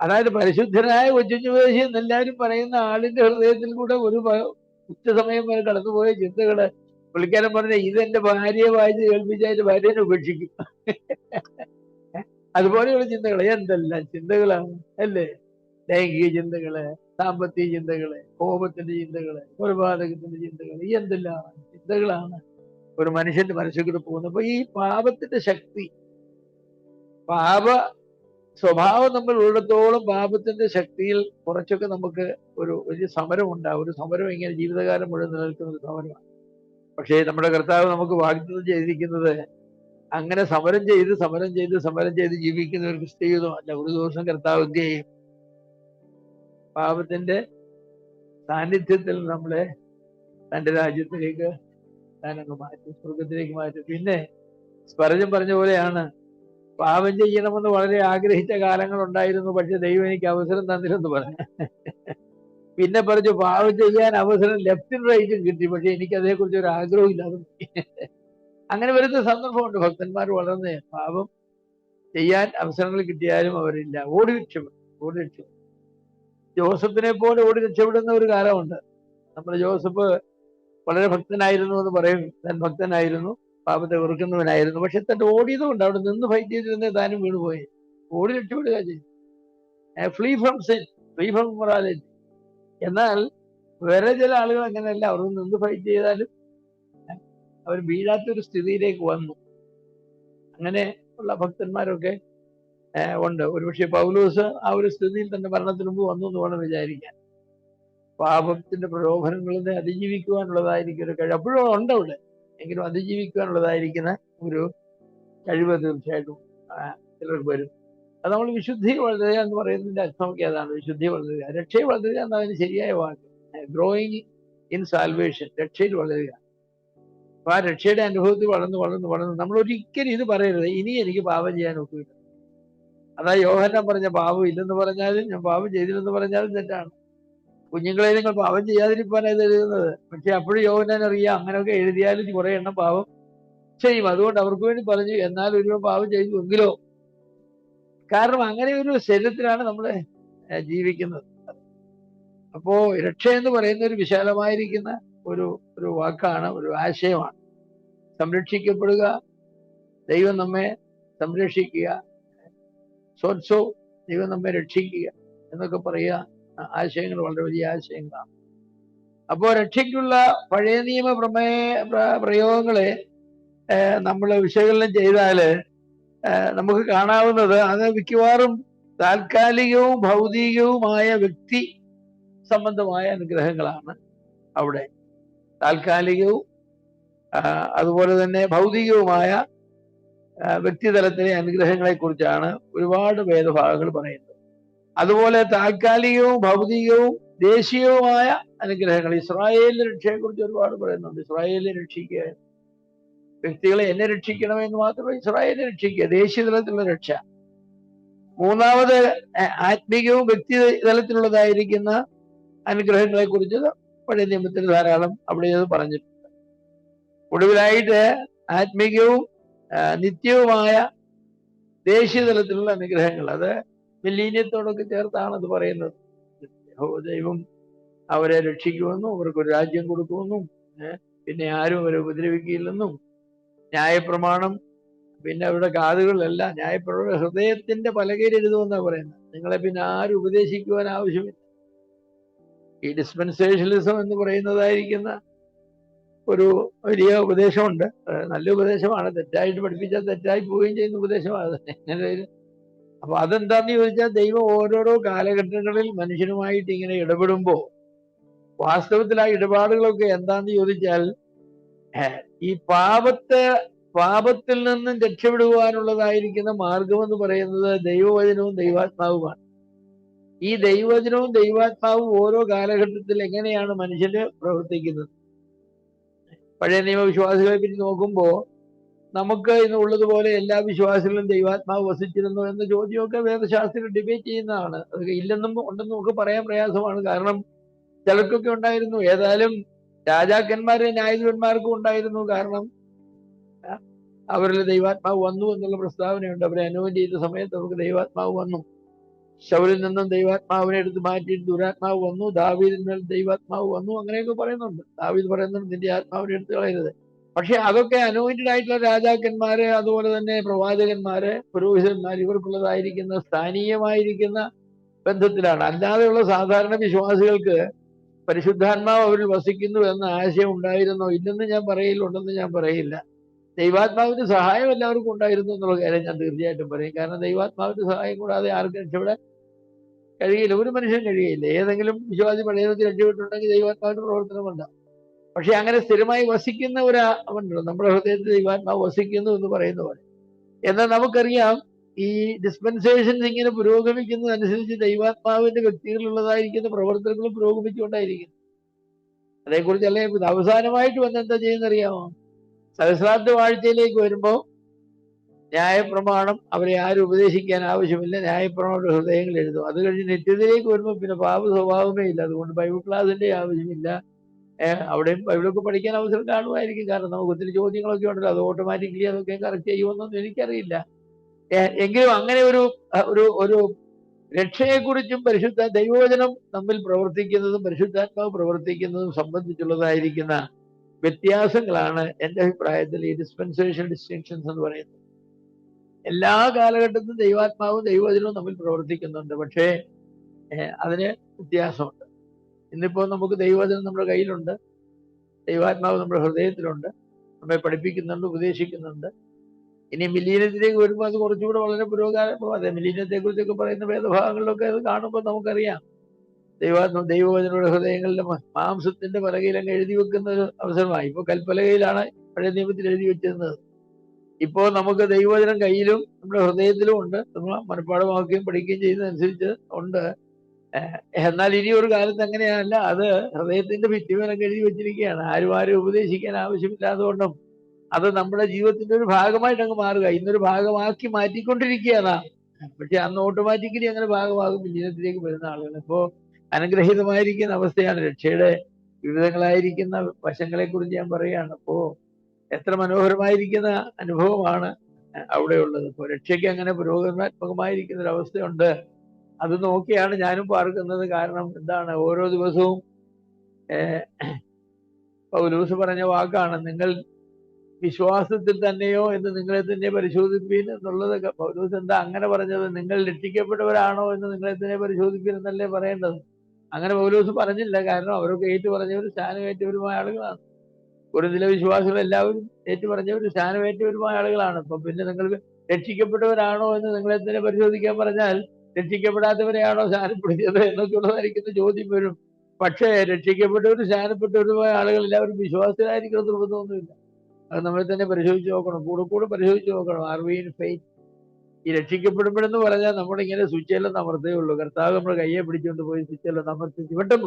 അതായത് പരിശുദ്ധനായ കൊച്ചുകുഞ്ഞുവേശി എന്നെല്ലാവരും പറയുന്ന ആളിന്റെ ഹൃദയത്തിൽ കൂടെ ഒരു ഉച്ചസമയം വരെ കടന്നുപോയ ചിന്തകള് പുള്ളിക്കാരൻ പറഞ്ഞ, ഇതെന്റെ ഭാര്യയെ വായിച്ച് കേൾപ്പിച്ചായിട്ട് ഭാര്യനെ ഉപേക്ഷിക്കും. അതുപോലെയുള്ള ചിന്തകൾ എന്തെല്ലാം ചിന്തകളാണ് അല്ലേ? ലൈംഗിക ചിന്തകള്, സാമ്പത്തിക ചിന്തകള്, കോപത്തിന്റെ ചിന്തകള്, കൊലപാതകത്തിന്റെ ചിന്തകൾ, ഈ എന്തെല്ലാം ചിന്തകളാണ് ഒരു മനുഷ്യന്റെ മനസ്സിൽ കൂടെ പോകുന്നത്. അപ്പൊ ഈ പാപത്തിന്റെ ശക്തി, പാപ സ്വഭാവം നമ്മൾ ഉള്ളിടത്തോളം പാപത്തിന്റെ ശക്തിയിൽ കുറച്ചൊക്കെ നമുക്ക് ഒരു വലിയ സമരം ഉണ്ടാവും. ഒരു സമരം ഇങ്ങനെ ജീവിതകാലം മുഴുവൻ നിലനിൽക്കുന്ന ഒരു സമരമാണ്. പക്ഷേ നമ്മുടെ കർത്താവ് നമുക്ക് വാഗ്ദത്തം ചെയ്തിരിക്കുന്നത് അങ്ങനെ സമരം ചെയ്ത് ജീവിക്കുന്ന ഒരു ക്രിസ്തീയതമല്ല. ഒരു ദിവസം കർത്താവ് എന്ത് ചെയ്യും? പാപത്തിന്റെ സാന്നിധ്യത്തിൽ നമ്മളെ തന്റെ രാജ്യത്തിലേക്ക് താനങ്ങ് മാറ്റും, സ്വർഗത്തിലേക്ക് മാറ്റും. പിന്നെ സ്പർജൻ പറഞ്ഞ പോലെയാണ്, പാപം ചെയ്യണമെന്ന് വളരെ ആഗ്രഹിച്ച കാലങ്ങൾ ഉണ്ടായിരുന്നു, പക്ഷെ ദൈവം എനിക്ക് അവസരം തന്നില്ലെന്ന് പറഞ്ഞു. പിന്നെ പറഞ്ഞു, പാപം ചെയ്യാൻ അവസരം ലെഫ്റ്റും റൈറ്റും കിട്ടി, പക്ഷെ എനിക്ക് അതേക്കുറിച്ച് ഒരു ആഗ്രഹം ഇല്ലാതെ. അങ്ങനെ വരുന്ന സന്ദർഭമുണ്ട്. ഭക്തന്മാർ വളർന്ന് പാപം ചെയ്യാൻ അവസരങ്ങൾ കിട്ടിയാലും അവരില്ല, ഓടി രക്ഷപ്പെടും. ജോസഫിനെ പോലെ ഓടി രക്ഷപ്പെടുന്ന ഒരു കാലമുണ്ട്. നമ്മുടെ ജോസഫ് വളരെ ഭക്തനായിരുന്നു എന്ന് പറയും. താൻ ഭക്തനായിരുന്നു, പാപത്തെ വെറുക്കുന്നവനായിരുന്നു. പക്ഷെ തന്റെ ഓടിയതുകൊണ്ട് അവിടെ നിന്ന് ഫൈറ്റ് ചെയ്തിരുന്നേ താനും വീണുപോയി. ഓടി രക്ഷപ്പെടുക ചെയ്യും. Free from sin, free from morality. എന്നാൽ വേറെ ചില ആളുകൾ അങ്ങനെയല്ല, അവർ നിന്ന് ഫൈറ്റ് ചെയ്താലും അവർ വീഴാത്തൊരു സ്ഥിതിയിലേക്ക് വന്നു. അങ്ങനെ ഉള്ള ഭക്തന്മാരൊക്കെ ഉണ്ട്. ഒരുപക്ഷെ പൗലോസ് ആ ഒരു സ്ഥിതിയിൽ തന്നെ മരണത്തിന് മുമ്പ് വന്നു എന്ന് വേണം വിചാരിക്കാൻ. പാപത്തിന്റെ പ്രലോഭനങ്ങളെ അതിജീവിക്കുവാനുള്ളതായിരിക്കും ഒരു കഴിവ് അപ്പോഴും ഉണ്ട് അവിടെ. എങ്കിലും അതിജീവിക്കുവാനുള്ളതായിരിക്കുന്ന ഒരു കഴിവ് തീർച്ചയായിട്ടും ചിലർക്ക് വരും. അത് നമ്മൾ വിശുദ്ധി വളരുക എന്ന് പറയുന്നതിന്റെ അർത്ഥമൊക്കെ അതാണ്. വിശുദ്ധി വളരുക, രക്ഷയെ വളരുക എന്നതിന് ശരിയായ വാക്ക്. ഗ്രോയിങ് ഇൻ സാൽവേഷൻ, രക്ഷയിൽ വളരുക. അപ്പൊ ആ രക്ഷയുടെ അനുഭവത്തിൽ വളർന്ന് നമ്മൾ ഒരിക്കലും ഇത് പറയരുത്, ഇനി എനിക്ക് പാപം ചെയ്യാൻ ഒക്കില്ല. അതാ യോഹന്നാൻ പറഞ്ഞ, പാപം ഇല്ലെന്ന് പറഞ്ഞാലും ഞാൻ പാപം ചെയ്തില്ലെന്ന് പറഞ്ഞാലും തെറ്റാണ്. കുഞ്ഞുങ്ങളെ നിങ്ങൾ പാപം ചെയ്യാതിരിക്കാനാണ് എഴുതുന്നത്. പക്ഷെ അപ്പോഴും യോഹന്നാൻ അറിയാം, അങ്ങനെയൊക്കെ എഴുതിയാലും കുറെ എണ്ണം പാപം ചെയ്യും. അതുകൊണ്ട് അവർക്ക് വേണ്ടി പറഞ്ഞു, എന്നാൽ ഒരു പാപം ചെയ്തു എങ്കിലോ. കാരണം അങ്ങനെ ഒരു ശരീരത്തിലാണ് നമ്മൾ ജീവിക്കുന്നത്. അപ്പോ രക്ഷ എന്ന് പറയുന്ന ഒരു വിശാലമായിരിക്കുന്ന ഒരു വാക്കാണ്, ഒരു ആശയമാണ്. സംരക്ഷിക്കപ്പെടുക, ദൈവം നമ്മെ സംരക്ഷിക്കുക, സ്വത്സോ ദൈവം നമ്മെ രക്ഷിക്കുക എന്നൊക്കെ പറയുക ആശയങ്ങൾ വളരെ വലിയ ആശയങ്ങളാണ്. അപ്പോൾ രക്ഷയ്ക്കുള്ള പഴയ നിയമ പ്രയോഗങ്ങളെ നമ്മൾ വിശകലനം ചെയ്താല് നമുക്ക് കാണാവുന്നത് അത് മിക്കവാറും താൽക്കാലികവും ഭൗതികവുമായ വ്യക്തി സംബന്ധമായ അനുഗ്രഹങ്ങളാണ്. അവിടെ താൽക്കാലികവും അതുപോലെ തന്നെ ഭൗതികവുമായ വ്യക്തിതലത്തിലെ അനുഗ്രഹങ്ങളെ കുറിച്ചാണ് ഒരുപാട് വേദഭാഗങ്ങൾ പറയുന്നത്. അതുപോലെ താൽക്കാലികവും ഭൗതികവും ദേശീയവുമായ അനുഗ്രഹങ്ങൾ, ഇസ്രായേലിന്റെ രക്ഷയെക്കുറിച്ച് ഒരുപാട് പറയുന്നുണ്ട്. ഇസ്രായേലിനെ രക്ഷിക്കുക, വ്യക്തികളെ എന്നെ രക്ഷിക്കണമെന്ന് മാത്രമേ ഇസ്രായേലിനെ രക്ഷിക്കുക, ദേശീയ തലത്തിലുള്ള രക്ഷ. മൂന്നാമത് ആത്മീകവും വ്യക്തി തലത്തിലുള്ളതായിരിക്കുന്ന അനുഗ്രഹങ്ങളെ കുറിച്ച് പഴയ നിയമത്തിൽ ധാരാളം അവിടെ പറഞ്ഞിട്ടുണ്ട്. ഒടുവിലായിട്ട് ആത്മീകവും നിത്യവുമായ ദേശീയ തലത്തിലുള്ള അനുഗ്രഹങ്ങൾ, അത് മില്ലീനിയത്തോടൊക്കെ ചേർത്താണ് അത് പറയുന്നത്. ദൈവം അവരെ രക്ഷിക്കുമെന്നും അവർക്കൊരു രാജ്യം കൊടുക്കുമെന്നും പിന്നെ ആരും അവരെ ഉപദ്രവിക്കില്ലെന്നും ന്യായപ്രമാണം, പിന്നെ അവരുടെ കാതുകളിലല്ല, ന്യായപ്രമാണം ഹൃദയത്തിന്റെ പലകയിൽ എഴുതുമെന്നാണ് പറയുന്നത്. നിങ്ങളെ പിന്നെ ആരും ഉപദേശിക്കുവാൻ ആവശ്യമില്ല. ഈ ഡിസ്പെൻസേഷനിസം എന്ന് പറയുന്നതായിരിക്കുന്ന ഒരു വലിയ ഉപദേശമുണ്ട്. നല്ല ഉപദേശമാണ്, തെറ്റായിട്ട് പഠിപ്പിച്ചാൽ തെറ്റായി പോവുകയും ചെയ്യുന്ന ഉപദേശമാണ് തന്നെ. അപ്പൊ അതെന്താന്ന് ചോദിച്ചാൽ, ദൈവം ഓരോരോ കാലഘട്ടങ്ങളിൽ മനുഷ്യനുമായിട്ട് ഇങ്ങനെ ഇടപെടുമ്പോൾ വാസ്തവത്തിൽ ആ ഇടപാടുകളൊക്കെ എന്താന്ന് ചോദിച്ചാൽ ഈ പാപത്തിൽ നിന്നും രക്ഷപ്പെടുവാനുള്ളതായിരിക്കുന്ന മാർഗം എന്ന് പറയുന്നത് ദൈവവചനവും ദൈവാത്മാവുമാണ്. ഈ ദൈവവചനവും ദൈവാത്മാവും ഓരോ കാലഘട്ടത്തിൽ എങ്ങനെയാണ് മനുഷ്യന് പ്രവർത്തിക്കുന്നത്. പഴയ നിയമവിശ്വാസികളെ പറ്റി നോക്കുമ്പോൾ നമുക്ക് ഇന്ന് ഉള്ളതുപോലെ എല്ലാ വിശ്വാസികളും ദൈവാത്മാവ് വസിച്ചിരുന്നു എന്ന ചോദ്യമൊക്കെ വേദശാസ്ത്രം ഡിബേറ്റ് ചെയ്യുന്നതാണ്. അത് ഇല്ലെന്നും ഉണ്ടെന്നും ഒക്കെ പറയാൻ പ്രയാസമാണ്. കാരണം ചിലർക്കൊക്കെ ഉണ്ടായിരുന്നു. ഏതായാലും രാജാക്കന്മാരെ ന്യായാധിപന്മാർക്കും ഉണ്ടായിരുന്നു. കാരണം അവരിൽ ദൈവാത്മാവ് വന്നു എന്നുള്ള പ്രസ്താവനയുണ്ട്. അവരെ അനോയിന്റ് ചെയ്ത സമയത്ത് അവർക്ക് ദൈവാത്മാവ് വന്നു. ശൗലിൽ നിന്നും ദൈവാത്മാവിനെ എടുത്ത് മാറ്റിയിട്ട് ദുരാത്മാവ് വന്നു. ദാവീദിൽ നിന്ന് ദൈവാത്മാവ് വന്നു. അങ്ങനെയൊക്കെ പറയുന്നുണ്ട്. ദാവീദ് പറയുന്നുണ്ട് നിന്റെ ആത്മാവിനെ എടുത്ത് കളയരുത്. പക്ഷെ അതൊക്കെ അനോയിന്റഡ് ആയിട്ടുള്ള രാജാക്കന്മാര്, അതുപോലെ തന്നെ പ്രവാചകന്മാര്, പുരോഹിതന്മാർ, ഇവർക്കുള്ളതായിരിക്കുന്ന സ്ഥാനീയമായിരിക്കുന്ന ബന്ധത്തിലാണ്. അല്ലാതെയുള്ള സാധാരണ വിശ്വാസികൾക്ക് പരിശുദ്ധാത്മാവ് അവരിൽ വസിക്കുന്നു എന്ന ആശയം ഉണ്ടായിരുന്നോ ഇല്ലെന്ന് ഞാൻ പറയില്ല, ഉണ്ടെന്ന് ഞാൻ പറയില്ല. ദൈവാത്മാവിന്റെ സഹായം എല്ലാവർക്കും ഉണ്ടായിരുന്നു എന്നുള്ള കാര്യം ഞാൻ തീർച്ചയായിട്ടും പറയും. കാരണം ദൈവാത്മാവിന്റെ സഹായം കൂടാതെ ആർക്കും രക്ഷപ്പെടാൻ കഴിയില്ല. ഒരു മനുഷ്യൻ കഴിയില്ല. ഏതെങ്കിലും വിശ്വാസി പഴയത്തിൽ രക്ഷപ്പെട്ടിട്ടുണ്ടെങ്കിൽ ദൈവാത്മാവിന്റെ പ്രവർത്തനമുണ്ട്. പക്ഷെ അങ്ങനെ സ്ഥിരമായി വസിക്കുന്ന അവനുണ്ടല്ലോ, നമ്മുടെ ഹൃദയത്തിൽ ദൈവാത്മാവ് വസിക്കുന്നു എന്ന് പറയുന്ന പോലെ. എന്നാൽ നമുക്കറിയാം ഈ ഡിസ്പെൻസേഷൻസ് ഇങ്ങനെ പുരോഗമിക്കുന്നതനുസരിച്ച് ദൈവാത്മാവിന്റെ വ്യക്തികളിലുള്ളതായിരിക്കുന്ന പ്രവർത്തനങ്ങളും പുരോഗമിച്ചുകൊണ്ടായിരിക്കും. അതേക്കുറിച്ചല്ലേ അവസാനമായിട്ട് വന്ന് എന്താ ചെയ്യുന്നറിയാമോ? സഹസ്രാബ്ദ വാഴ്ചയിലേക്ക് വരുമ്പോൾ ന്യായപ്രമാണം അവരെ ആരും ഉപദേശിക്കാൻ ആവശ്യമില്ല. ന്യായപ്രമാണയുടെ ഹൃദയങ്ങൾ എഴുതും. അത് കഴിഞ്ഞ് നിത്യതയിലേക്ക് വരുമ്പോൾ പിന്നെ പാപ സ്വഭാവമേ ഇല്ല. അതുകൊണ്ട് ബൈബിൾ ക്ലാസിന്റെ ആവശ്യമില്ല. അവിടെയും ബൈബിളൊക്കെ പഠിക്കാൻ അവസരം കാണുമായിരിക്കും. കാരണം നമുക്ക് ഒത്തിരി ചോദ്യങ്ങളൊക്കെ ഉണ്ടല്ലോ. അത് ഓട്ടോമാറ്റിക്കലി അതൊക്കെ കറക്റ്റ് ചെയ്യുമെന്നൊന്നും എനിക്കറിയില്ല. എങ്കിലും അങ്ങനെ ഒരു രക്ഷയെക്കുറിച്ചും ദൈവവചനം നമ്മിൽ പ്രവർത്തിക്കുന്നതും പരിശുദ്ധാത്മാവ് പ്രവർത്തിക്കുന്നതും സംബന്ധിച്ചുള്ളതായിരിക്കുന്ന വ്യത്യാസങ്ങളാണ് എൻ്റെ അഭിപ്രായത്തിൽ ഈ ഡിസ്പെൻസേഷൻ ഡിസ്റ്റിങ്ഷൻസ് എന്ന് പറയുന്നത്. എല്ലാ കാലഘട്ടത്തിലും ദൈവാത്മാവും ദൈവവചനവും തമ്മിൽ പ്രവർത്തിക്കുന്നുണ്ട്. പക്ഷേ അതിന് വ്യത്യാസമുണ്ട്. ഇന്നിപ്പോൾ നമുക്ക് ദൈവവചനം നമ്മുടെ കയ്യിലുണ്ട്, ദൈവാത്മാവ് നമ്മുടെ ഹൃദയത്തിലുണ്ട്, നമ്മെ പഠിപ്പിക്കുന്നുണ്ട്, ഉപദേശിക്കുന്നുണ്ട്. ഇനി മിലീനത്തിലേക്ക് വരുമ്പോൾ അത് കുറച്ചുകൂടെ വളരെ പുരോഗമനം. മിലീനത്തെ കുറിച്ചൊക്കെ പറയുന്ന വേദഭാഗങ്ങളിലൊക്കെ അത് കാണുമ്പോൾ നമുക്കറിയാം ദൈവവചനയുടെ ഹൃദയങ്ങളിലെ മാംസത്തിന്റെ പലകയിലങ്ങ് എഴുതി വെക്കുന്ന ഒരു അവസരമായി. ഇപ്പൊ കൽപ്പലകയിലാണ് പഴയ നിയമത്തിൽ എഴുതി വെച്ചിരുന്നത്. ഇപ്പോ നമുക്ക് ദൈവവചനം കയ്യിലും നമ്മുടെ ഹൃദയത്തിലും ഉണ്ട്. നമ്മൾ മനഃപ്പാഠമാക്കുകയും പഠിക്കുകയും ചെയ്യുന്നതനുസരിച്ച് ഉണ്ട്. എന്നാൽ ഇനി ഒരു കാലത്ത് അങ്ങനെയല്ല. അത് ഹൃദയത്തിന്റെ ഭിത്തിമേലൊക്കെ എഴുതി വെച്ചിരിക്കുകയാണ്. ആരും ഉപദേശിക്കാൻ ആവശ്യമില്ലാത്തതുകൊണ്ടും അത് നമ്മുടെ ജീവിതത്തിന്റെ ഒരു ഭാഗമായിട്ട് അങ്ങ് മാറുക. ഇന്നൊരു ഭാഗമാക്കി മാറ്റിക്കൊണ്ടിരിക്കുകയാണ്. പക്ഷെ അന്ന് ഓട്ടോമാറ്റിക്കലി അങ്ങനെ ഭാഗമാകും ജീവിതത്തിലേക്ക് വരുന്ന ആളുകൾ. ഇപ്പോ അനുഗ്രഹീതമായിരിക്കുന്ന അവസ്ഥയാണ്. രക്ഷയുടെ വിവിധങ്ങളായിരിക്കുന്ന വശങ്ങളെ കുറിച്ച് ഞാൻ പറയുകയാണ്. അപ്പോ എത്ര മനോഹരമായിരിക്കുന്ന അനുഭവമാണ് അവിടെയുള്ളത്. ഇപ്പോൾ രക്ഷയ്ക്ക് അങ്ങനെ പുരോഗമനാത്മകമായിരിക്കുന്ന ഒരു അവസ്ഥയുണ്ട്. അത് നോക്കിയാണ് ഞാനും പാർക്കുന്നത്. കാരണം എന്താണ്, ഓരോ ദിവസവും പൗലോസ് പറഞ്ഞ വാക്കാണ്, നിങ്ങൾ വിശ്വാസത്തിൽ തന്നെയോ എന്ന് നിങ്ങളെ തന്നെ പരിശോധിപ്പീൻ എന്നുള്ളത്. പൗലോസ് എന്താ അങ്ങനെ പറഞ്ഞത്? നിങ്ങൾ രക്ഷിക്കപ്പെട്ടവരാണോ എന്ന് നിങ്ങളെ തന്നെ പരിശോധിപ്പീൻ എന്നല്ലേ പറയേണ്ടത്. അങ്ങനെ പൗലോസ് പറഞ്ഞില്ല. കാരണം അവരൊക്കെ ഏറ്റുപറഞ്ഞവരും സ്ഥാനമേറ്റവരുമായ ആളുകളാണ്. ഒരു നില വിശ്വാസികൾ എല്ലാവരും ഏറ്റുപറഞ്ഞവരും സ്ഥാനമേറ്റവരുമായ ആളുകളാണ്. അപ്പൊ പിന്നെ നിങ്ങൾ രക്ഷിക്കപ്പെട്ടവരാണോ എന്ന് നിങ്ങളെ തന്നെ പരിശോധിക്കാൻ പറഞ്ഞാൽ രക്ഷിക്കപ്പെടാത്തവരെയാണോ സ്ഥാനപ്പെടുത്തിയത് എന്നൊക്കെയുള്ളതായിരിക്കുന്ന ചോദ്യം വരും. പക്ഷേ രക്ഷിക്കപ്പെട്ടവരും സ്ഥാനപ്പെട്ടവരുമായ ആളുകൾ എല്ലാവരും വിശ്വാസത്തിലായിരിക്കണം നിർബന്ധമൊന്നുമില്ല. അത് നമ്മളെ തന്നെ പരിശോധിച്ച് നോക്കണം. കൂടെ പരിശോധിച്ച് നോക്കണം. Are we in faith? ഈ രക്ഷിക്കപ്പെടുമ്പോഴെന്ന് പറഞ്ഞാൽ നമ്മളിങ്ങനെ സ്വിച്ചെല്ലാം അമർത്തേ ഉള്ളൂ. കർത്താവ് നമ്മുടെ കയ്യെ പിടിച്ചുകൊണ്ട് പോയി സ്വിച്ചെല്ലാം അമർത്തി വിട്ടും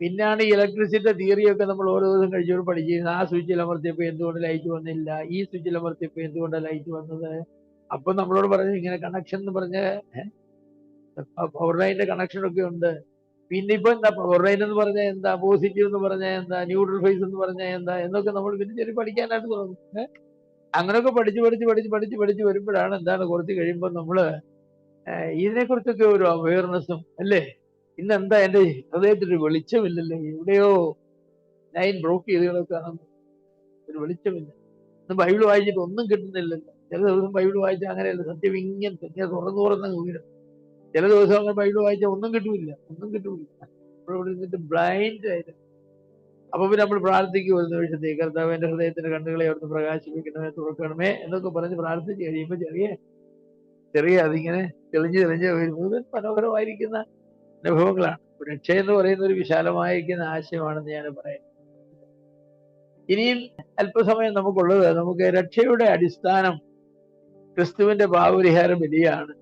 പിന്നാണ് ഈ ഇലക്ട്രിസിറ്റി തിയറിയൊക്കെ നമ്മൾ ഓരോ ദിവസം കഴിച്ചവർ പഠിച്ചിരുന്നത്. ആ സ്വിച്ചിൽ അമർത്തിയപ്പോൾ എന്തുകൊണ്ട് ലൈറ്റ് വന്നില്ല, ഈ സ്വിച്ചിൽ അമർത്തിയപ്പോൾ എന്തുകൊണ്ടാണ് ലൈറ്റ് വന്നത്. അപ്പൊ നമ്മളോട് പറഞ്ഞു ഇങ്ങനെ കണക്ഷൻ എന്ന് പറഞ്ഞ പവർ ലൈനിന്റെ കണക്ഷൻ ഒക്കെ ഉണ്ട്. പിന്നെ ഇപ്പൊ എന്താ പവർ ലൈൻ എന്ന് പറഞ്ഞാൽ എന്താ, പോസിറ്റീവ് എന്ന് പറഞ്ഞാൽ എന്താ, ന്യൂട്രൽ ഫേസ് എന്ന് പറഞ്ഞാൽ എന്താ എന്നൊക്കെ നമ്മൾ പിന്നെ ചെറിയ പഠിക്കാനായിട്ട് തുടങ്ങും. അങ്ങനെയൊക്കെ പഠിച്ച് വരുമ്പോഴാണ് എന്താണ് കുറച്ച് കഴിയുമ്പോൾ നമ്മള് ഇതിനെക്കുറിച്ചൊക്കെ ഒരു അവയർനെസ്സും അല്ലേ. ഇന്ന് എന്താ എന്റെ ഹൃദയത്തിലൊരു വെളിച്ചമില്ലല്ലേ, എവിടെയോ ലൈൻ ബ്രോക്ക് ചെയ്ത് കിടക്കുകയാണ്, ഒരു വെളിച്ചമില്ല. ഇന്ന് ബൈബിൾ വായിച്ചിട്ട് ഒന്നും കിട്ടുന്നില്ലല്ലോ. ചില ദിവസം ബൈബിൾ വായിച്ചാൽ അങ്ങനെയല്ല, സത്യം ഇങ്ങനെ തുറന്ന് വീഴും. ചില ദിവസം അങ്ങനെ ബൈബിൾ വായിച്ചാൽ ഒന്നും കിട്ടൂല. ഇവിടെ ഇരുന്നിട്ട് ബ്ലൈൻഡ് ആയിട്ട്. അപ്പൊ പിന്നെ നമ്മൾ പ്രാർത്ഥിക്കും ഒരു നിമിഷത്തേക്ക്, കർത്താവ് എന്റെ ഹൃദയത്തിന്റെ കണ്ണുകളെ അവിടുന്ന് പ്രകാശിപ്പിക്കണമേ, തുറക്കണമേ എന്നൊക്കെ പറഞ്ഞ് പ്രാർത്ഥിച്ച് കഴിയുമ്പോൾ ചെറിയ അതിങ്ങനെ തെളിഞ്ഞ് വരുന്നത് മനോഹരമായിരിക്കുന്ന അനുഭവങ്ങളാണ്. രക്ഷ എന്ന് പറയുന്ന ഒരു വിശാലമായിരിക്കുന്ന ആശയമാണെന്ന് ഞാൻ പറയുന്നത്. ഇനിയും അല്പസമയം നമുക്കുള്ളത്, നമുക്ക് രക്ഷയുടെ അടിസ്ഥാനം ക്രിസ്തുവിന്റെ പാപപരിഹാര ബലിയാണ്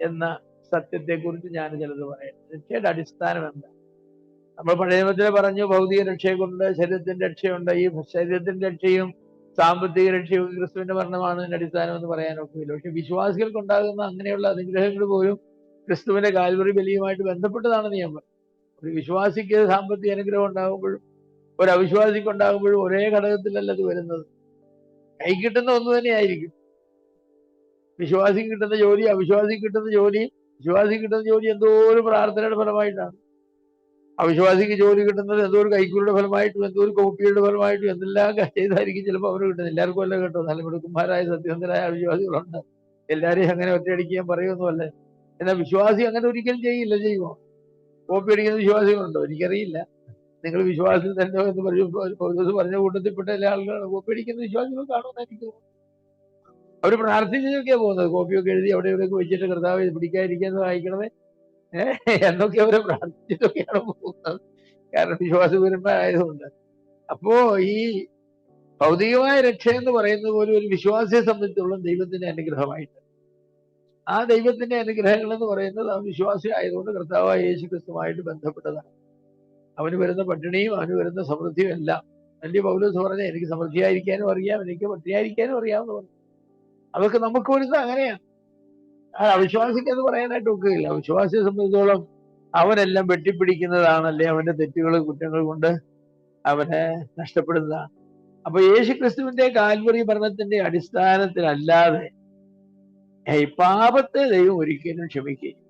എന്ന സത്യത്തെക്കുറിച്ച് ഞാൻ ചിലത് പറയാം. രക്ഷയുടെ അടിസ്ഥാനം എന്താ? നമ്മൾ പഴയ നിയമത്തിൽ പറഞ്ഞു ഭൗതിക രക്ഷയെക്കൊണ്ട് ശരീരത്തിന്റെ രക്ഷയുണ്ട്. ഈ ശരീരത്തിന്റെ രക്ഷയും സാമ്പത്തിക രക്ഷയും ക്രിസ്തുവിന്റെ മരണമാണ് ഇതിന്റെ അടിസ്ഥാനം എന്ന് പറയാനൊക്കില്ല. പക്ഷെ വിശ്വാസികൾക്കുണ്ടാകുന്ന അങ്ങനെയുള്ള അനുഗ്രഹങ്ങൾ പോലും ക്രിസ്തുവിന്റെ കാൽവറി ബലിയുമായിട്ട് ബന്ധപ്പെട്ടതാണെന്ന് ഞാൻ പറയും. ഒരു വിശ്വാസിക്ക് സാമ്പത്തിക അനുഗ്രഹം ഉണ്ടാകുമ്പോഴും ഒരു അവിശ്വാസിക്ക് ഉണ്ടാകുമ്പോഴും ഒരേ ഘടകത്തിലല്ല അത് വരുന്നത്. കൈ കിട്ടുന്ന ഒന്ന് തന്നെയായിരിക്കും. വിശ്വാസിക്ക് കിട്ടുന്ന ജോലി അവിശ്വാസിക്ക് കിട്ടുന്ന ജോലി, വിശ്വാസിക്ക് കിട്ടുന്ന ജോലി എന്തോ ഒരു പ്രാർത്ഥനയുടെ ഫലമായിട്ടാണ്. അവിശ്വാസിക്ക് ജോലി കിട്ടുന്നത് എന്തോ ഒരു കൈക്കൂലിയുടെ ഫലമായിട്ടും എന്തോ ഒരു കോപ്പിയുടെ ഫലമായിട്ടും എന്തെല്ലാം ചെയ്തായിരിക്കും ചിലപ്പോൾ അവന് കിട്ടുന്നത്. എല്ലാവർക്കും അല്ല കേട്ടോ, നല്ല മിടുക്കന്മാരായ സത്യസന്ധരായ അവിശ്വാസികളുണ്ട്. എല്ലാവരെയും അങ്ങനെ ഒറ്റയടിക്കാൻ പറയുമൊന്നുമല്ല. എന്നാൽ വിശ്വാസി അങ്ങനെ ഒരിക്കലും ചെയ്യില്ല. ചെയ്യുമോ? കോപ്പി അടിക്കുന്ന വിശ്വാസികളുണ്ടോ? എനിക്കറിയില്ല. നിങ്ങൾ വിശ്വാസം തന്നെ എന്ന് പറഞ്ഞ കൂട്ടത്തിൽപ്പെട്ട എല്ലാ ആളുകളാണ് കോപ്പി അടിക്കുന്ന വിശ്വാസികൾ കാണുമെന്ന് എനിക്ക് തോന്നുന്നു. അവർ പ്രാർത്ഥിച്ചൊക്കെയാ പോകുന്നത്. കോപ്പിയൊക്കെ എഴുതി അവിടെ ഇവിടെയൊക്കെ വെച്ചിട്ട് കർത്താവ് പിടിക്കാതിരിക്കുന്നത് വായിക്കണമേ എന്നൊക്കെ അവരെ പ്രാർത്ഥിച്ചിട്ടൊക്കെയാണ് പോകുന്നത്. കാരണം വിശ്വാസപരമായതുകൊണ്ട്. അപ്പോ ഈ ഭൗതികമായ രക്ഷ എന്ന് പറയുന്നത് പോലും ഒരു വിശ്വാസിയെ സംബന്ധിച്ചോളം ദൈവത്തിന്റെ അനുഗ്രഹമായിട്ട്, ആ ദൈവത്തിന്റെ അനുഗ്രഹങ്ങൾ എന്ന് പറയുന്നത് ആ വിശ്വാസി ആയതുകൊണ്ട് കർത്താവായ യേശു ക്രിസ്തുവായിട്ട് ബന്ധപ്പെട്ടതാണ്. അവന് വരുന്ന പട്ടിണിയും അവന് വരുന്ന സമൃദ്ധിയും എല്ലാം വലിയ പൗലോസ് പറഞ്ഞ എനിക്ക് സമൃദ്ധിയായിരിക്കാനും അറിയാം, എനിക്ക് പട്ടിണിയായിരിക്കാനും അറിയാമെന്ന് പറഞ്ഞു. അതൊക്കെ നമുക്ക് വരുന്നത് അങ്ങനെയാണ്. ആ അവിശ്വാസിക്ക് അത് പറയാനായിട്ട് ഒക്കുകയില്ല. അവിശ്വാസിയെ സംബന്ധിച്ചോളം അവനെല്ലാം വെട്ടിപ്പിടിക്കുന്നതാണല്ലേ അവന്റെ തെറ്റുകൾ കുറ്റങ്ങൾ കൊണ്ട് അവനെ നഷ്ടപ്പെടുന്നതാണ്. അപ്പൊ യേശു ക്രിസ്തുവിന്റെ കാൽവറി ഭരണത്തിന്റെ അടിസ്ഥാനത്തിലല്ലാതെ ഈ പാപത്തെ ദൈവം ഒരിക്കലും ക്ഷമിക്കുകയില്ല.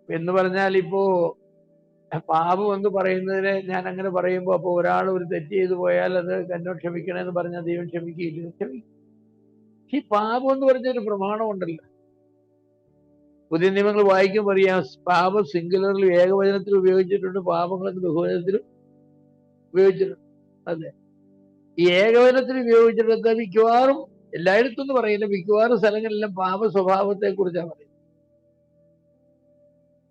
എന്ന് പറഞ്ഞാൽ ഇപ്പോ പാപം എന്ന് പറയുന്നതിന് ഞാൻ അങ്ങനെ പറയുമ്പോ അപ്പൊ ഒരാൾ ഒരു തെറ്റ് ചെയ്തു പോയാൽ അത് എന്നോട് ക്ഷമിക്കണമെന്ന് പറഞ്ഞാൽ ദൈവം ക്ഷമിക്കുകയില്ല. ക്ഷമിക്കും. ഈ പാപം എന്ന് പറഞ്ഞൊരു പ്രമാണം ഉണ്ടല്ലോ. പുതിയ നിയമങ്ങൾ വായിക്കുമ്പോൾ അറിയാം, പാപം സിംഗുലറിൽ ഏകവചനത്തിൽ ഉപയോഗിച്ചിട്ടുണ്ട്, പാപങ്ങളെന്ന് ബഹുവചനത്തിലും ഉപയോഗിച്ചിട്ടുണ്ട്. അതെ, ഈ ഏകവചനത്തിൽ ഉപയോഗിച്ചിട്ട് മിക്കവാറും എല്ലായിടത്തും എന്ന് പറയുന്നത് മിക്കവാറും സ്ഥലങ്ങളിലും പാപ സ്വഭാവത്തെ കുറിച്ചാണ് പറയുന്നത്.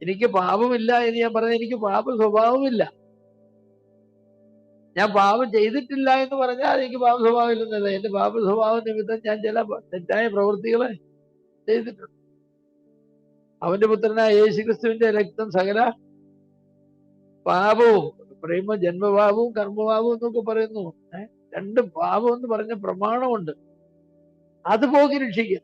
എനിക്ക് പാപമില്ല എന്ന് ഞാൻ പറഞ്ഞാൽ എനിക്ക് പാപ സ്വഭാവമില്ല. ഞാൻ പാപം ചെയ്തിട്ടില്ല എന്ന് പറഞ്ഞാൽ എനിക്ക് പാപ സ്വഭാവം ഇല്ലെന്നല്ല. എന്റെ പാപ സ്വഭാവ നിമിത്തം ഞാൻ ചില തെറ്റായ പ്രവൃത്തികളെ ചെയ്തിട്ടുണ്ട്. അവന്റെ പുത്രനായ യേശു ക്രിസ്തുവിന്റെ രക്തം സകല പാപവും പറയുമ്പോ ജന്മപാപവും കർമ്മപാപവും എന്നൊക്കെ പറയുന്നു. രണ്ട് പാപം എന്ന് പറഞ്ഞ പ്രമാണമുണ്ട്. അത് പോകി രക്ഷിക്കും.